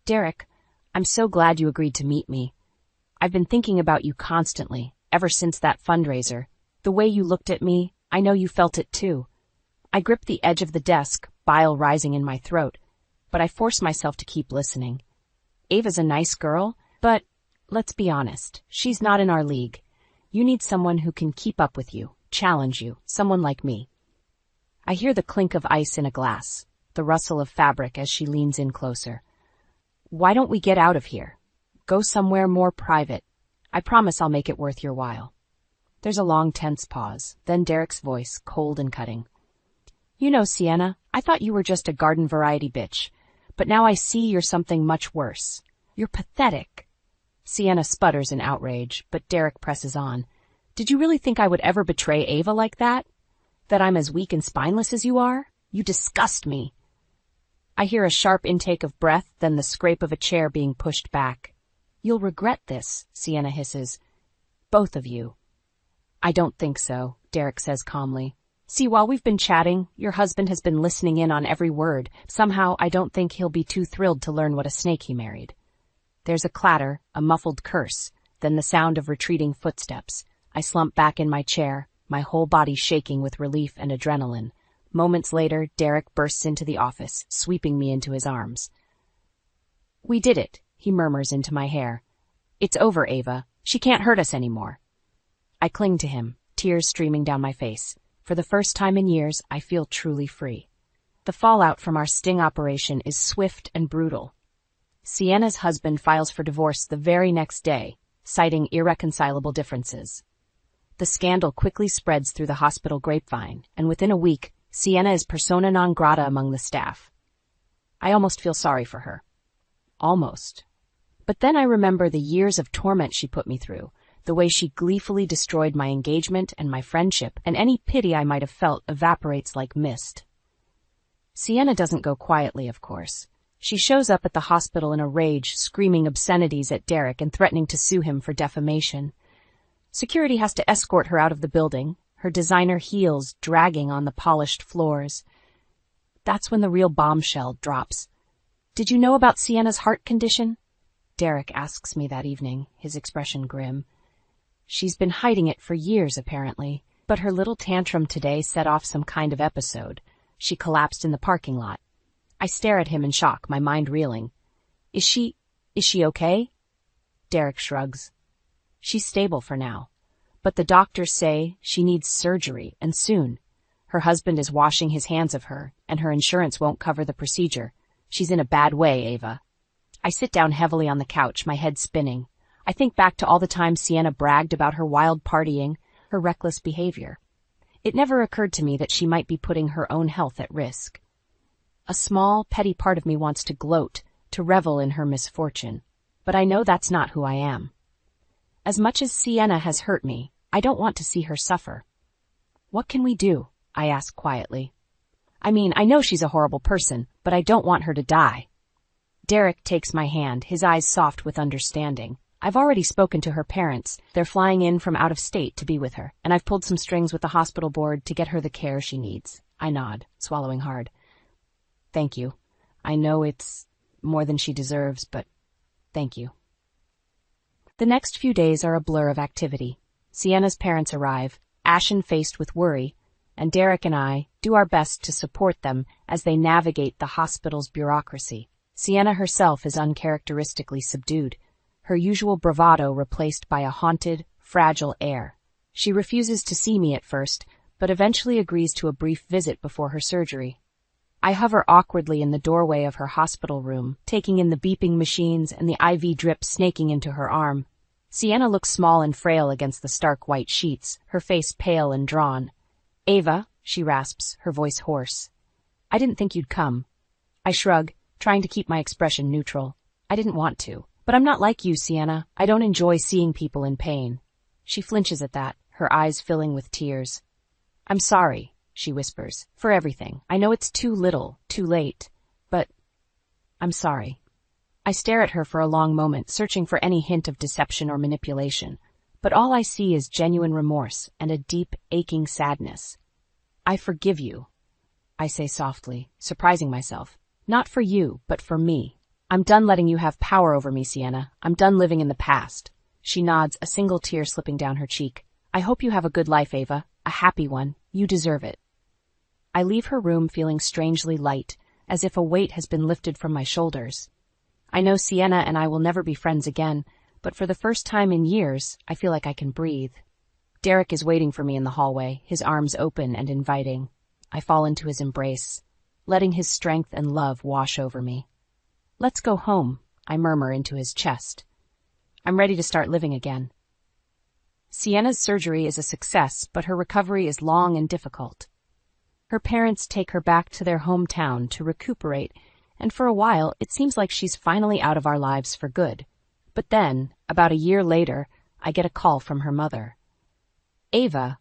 Derek, I'm so glad you agreed to meet me. I've been thinking about you constantly, ever since that fundraiser. The way you looked at me, I know you felt it too. I gripped the edge of the desk, bile rising in my throat, but I forced myself to keep listening. Ava's a nice girl, but let's be honest, she's not in our league. You need someone who can keep up with you, challenge you, someone like me. I hear the clink of ice in a glass, the rustle of fabric as she leans in closer. Why don't we get out of here? Go somewhere more private. I promise I'll make it worth your while. There's a long, tense pause, then Derek's voice, cold and cutting. You know, Sienna, I thought you were just a garden variety bitch, but now I see you're something much worse. You're pathetic. Sienna sputters in outrage, but Derek presses on. Did you really think I would ever betray Ava like that? That I'm as weak and spineless as you are? You disgust me. I hear a sharp intake of breath, then the scrape of a chair being pushed back. You'll regret this, Sienna hisses. Both of you. I don't think so, Derek says calmly. See, while we've been chatting, your husband has been listening in on every word. Somehow, I don't think he'll be too thrilled to learn what a snake he married. There's a clatter, a muffled curse, then the sound of retreating footsteps. I slump back in my chair, my whole body shaking with relief and adrenaline. Moments later, Derek bursts into the office, sweeping me into his arms. We did it, he murmurs into my hair. It's over, Ava. She can't hurt us anymore. I cling to him, tears streaming down my face. For the first time in years, I feel truly free. The fallout from our sting operation is swift and brutal. Sienna's husband files for divorce the very next day, citing irreconcilable differences. The scandal quickly spreads through the hospital grapevine, and within a week, Sienna is persona non grata among the staff. I almost feel sorry for her. Almost. But then I remember the years of torment she put me through, the way she gleefully destroyed my engagement and my friendship, and any pity I might have felt evaporates like mist. Sienna doesn't go quietly, of course. She shows up at the hospital in a rage, screaming obscenities at Derek and threatening to sue him for defamation. Security has to escort her out of the building, her designer heels dragging on the polished floors. That's when the real bombshell drops. Did you know about Sienna's heart condition? Derek asks me that evening, his expression grim. She's been hiding it for years, apparently, but her little tantrum today set off some kind of episode. She collapsed in the parking lot. I stare at him in shock, my mind reeling. Is she okay? Derek shrugs. She's stable for now, but the doctors say she needs surgery, and soon. Her husband is washing his hands of her, and her insurance won't cover the procedure. She's in a bad way, Ava. I sit down heavily on the couch, my head spinning. I think back to all the times Sienna bragged about her wild partying, her reckless behavior. It never occurred to me that she might be putting her own health at risk. A small, petty part of me wants to gloat, to revel in her misfortune, but I know that's not who I am. As much as Sienna has hurt me, I don't want to see her suffer. What can we do? I ask quietly. I mean, I know she's a horrible person, but I don't want her to die. Derek takes my hand, his eyes soft with understanding. I've already spoken to her parents. They're flying in from out of state to be with her, and I've pulled some strings with the hospital board to get her the care she needs. I nod, swallowing hard. Thank you. I know it's more than she deserves, but thank you. The next few days are a blur of activity. Sienna's parents arrive, ashen-faced with worry. and Derek and I do our best to support them as they navigate the hospital's bureaucracy. Sienna herself is uncharacteristically subdued, her usual bravado replaced by a haunted, fragile air. She refuses to see me at first, but eventually agrees to a brief visit before her surgery. I hover awkwardly in the doorway of her hospital room, taking in the beeping machines and the IV drip snaking into her arm. Sienna looks small and frail against the stark white sheets, her face pale and drawn. "Ava," she rasps, her voice hoarse. "I didn't think you'd come." I shrug, trying to keep my expression neutral. I didn't want to. But I'm not like you, Sienna. I don't enjoy seeing people in pain. She flinches at that, her eyes filling with tears. "I'm sorry," she whispers, "for everything. I know it's too little, too late, but I'm sorry." I stare at her for a long moment, searching for any hint of deception or manipulation, but all I see is genuine remorse and a deep, aching sadness. "I forgive you," I say softly, surprising myself. "Not for you, but for me. I'm done letting you have power over me, Sienna. I'm done living in the past." She nods, a single tear slipping down her cheek. "I hope you have a good life, Ava. A happy one. You deserve it." I leave her room feeling strangely light, as if a weight has been lifted from my shoulders. I know Sienna and I will never be friends again, but for the first time in years, I feel like I can breathe. Derek is waiting for me in the hallway, his arms open and inviting. I fall into his embrace, letting his strength and love wash over me. "Let's go home," I murmur into his chest. I'm ready to start living again. Sienna's surgery is a success, but her recovery is long and difficult. Her parents take her back to their hometown to recuperate, and for a while it seems like she's finally out of our lives for good. But then, about a year later, I get a call from her mother. "Ava,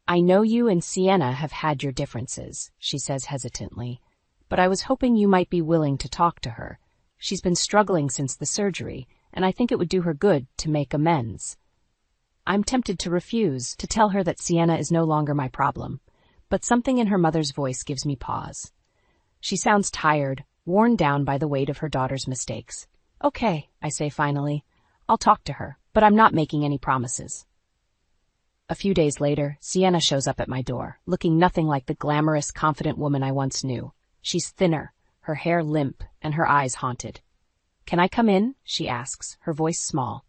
I know you and Sienna have had your differences," she says hesitantly, "but I was hoping you might be willing to talk to her. She's been struggling since the surgery, and I think it would do her good to make amends." I'm tempted to refuse, to tell her that Sienna is no longer my problem, but something in her mother's voice gives me pause. She sounds tired, worn down by the weight of her daughter's mistakes. "Okay," I say finally. "I'll talk to her, but I'm not making any promises." A few days later, Sienna shows up at my door, looking nothing like the glamorous, confident woman I once knew. She's thinner, her hair limp, and her eyes haunted. "Can I come in?" she asks, her voice small.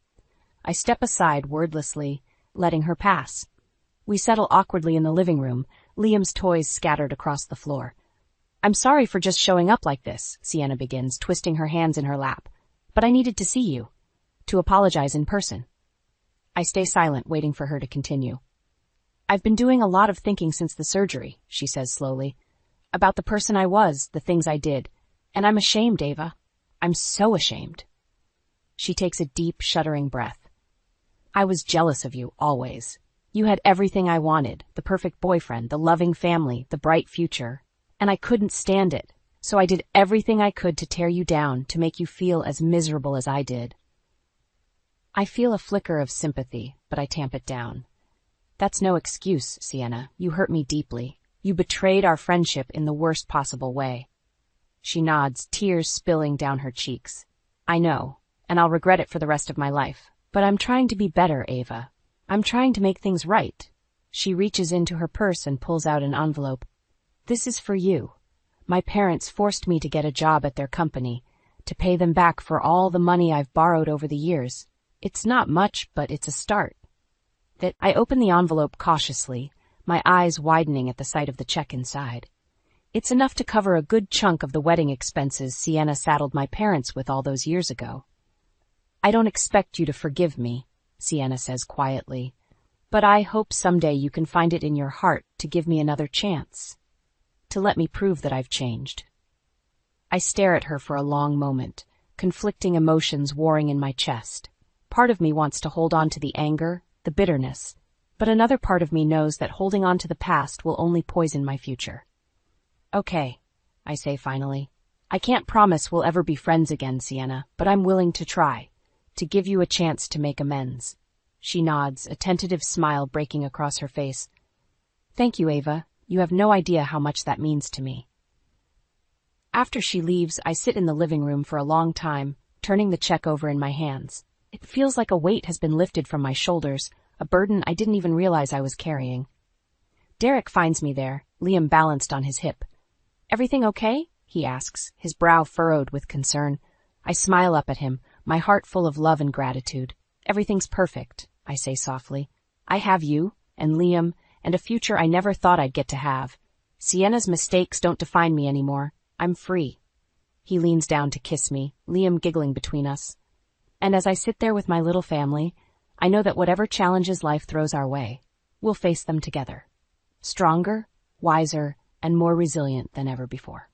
I step aside wordlessly, letting her pass. We settle awkwardly in the living room, Liam's toys scattered across the floor. "I'm sorry for just showing up like this," Sienna begins, twisting her hands in her lap. "But I needed to see you, to apologize in person." I stay silent, waiting for her to continue. "I've been doing a lot of thinking since the surgery," she says slowly, "about the person I was, the things I did. And I'm ashamed, Ava. I'm so ashamed." She takes a deep, shuddering breath. "I was jealous of you, always. You had everything I wanted, the perfect boyfriend, the loving family, the bright future. And I couldn't stand it, so I did everything I could to tear you down, to make you feel as miserable as I did." I feel a flicker of sympathy, but I tamp it down. "That's no excuse, Sienna. You hurt me deeply. You betrayed our friendship in the worst possible way." She nods, tears spilling down her cheeks. "I know, and I'll regret it for the rest of my life. But I'm trying to be better, Ava. I'm trying to make things right." She reaches into her purse and pulls out an envelope. "This is for you. My parents forced me to get a job at their company, to pay them back for all the money I've borrowed over the years. It's not much, but it's a start." I open the envelope cautiously, my eyes widening at the sight of the check inside. It's enough to cover a good chunk of the wedding expenses Sienna saddled my parents with all those years ago. "I don't expect you to forgive me," Sienna says quietly, "but I hope someday you can find it in your heart to give me another chance, to let me prove that I've changed." I stare at her for a long moment, conflicting emotions warring in my chest. Part of me wants to hold on to the anger, the bitterness, but another part of me knows that holding on to the past will only poison my future. "Okay," I say finally. "I can't promise we'll ever be friends again, Sienna, but I'm willing to try, to give you a chance to make amends." She nods, a tentative smile breaking across her face. "Thank you, Ava. You have no idea how much that means to me." After she leaves, I sit in the living room for a long time, turning the check over in my hands. It feels like a weight has been lifted from my shoulders, a burden I didn't even realize I was carrying. Derek finds me there, Liam balanced on his hip. "Everything okay?" he asks, his brow furrowed with concern. I smile up at him, my heart full of love and gratitude. "Everything's perfect," I say softly. "I have you, and Liam, and a future I never thought I'd get to have. Sienna's mistakes don't define me anymore. I'm free." He leans down to kiss me, Liam giggling between us. And as I sit there with my little family, I know that whatever challenges life throws our way, we'll face them together. Stronger, wiser, and more resilient than ever before.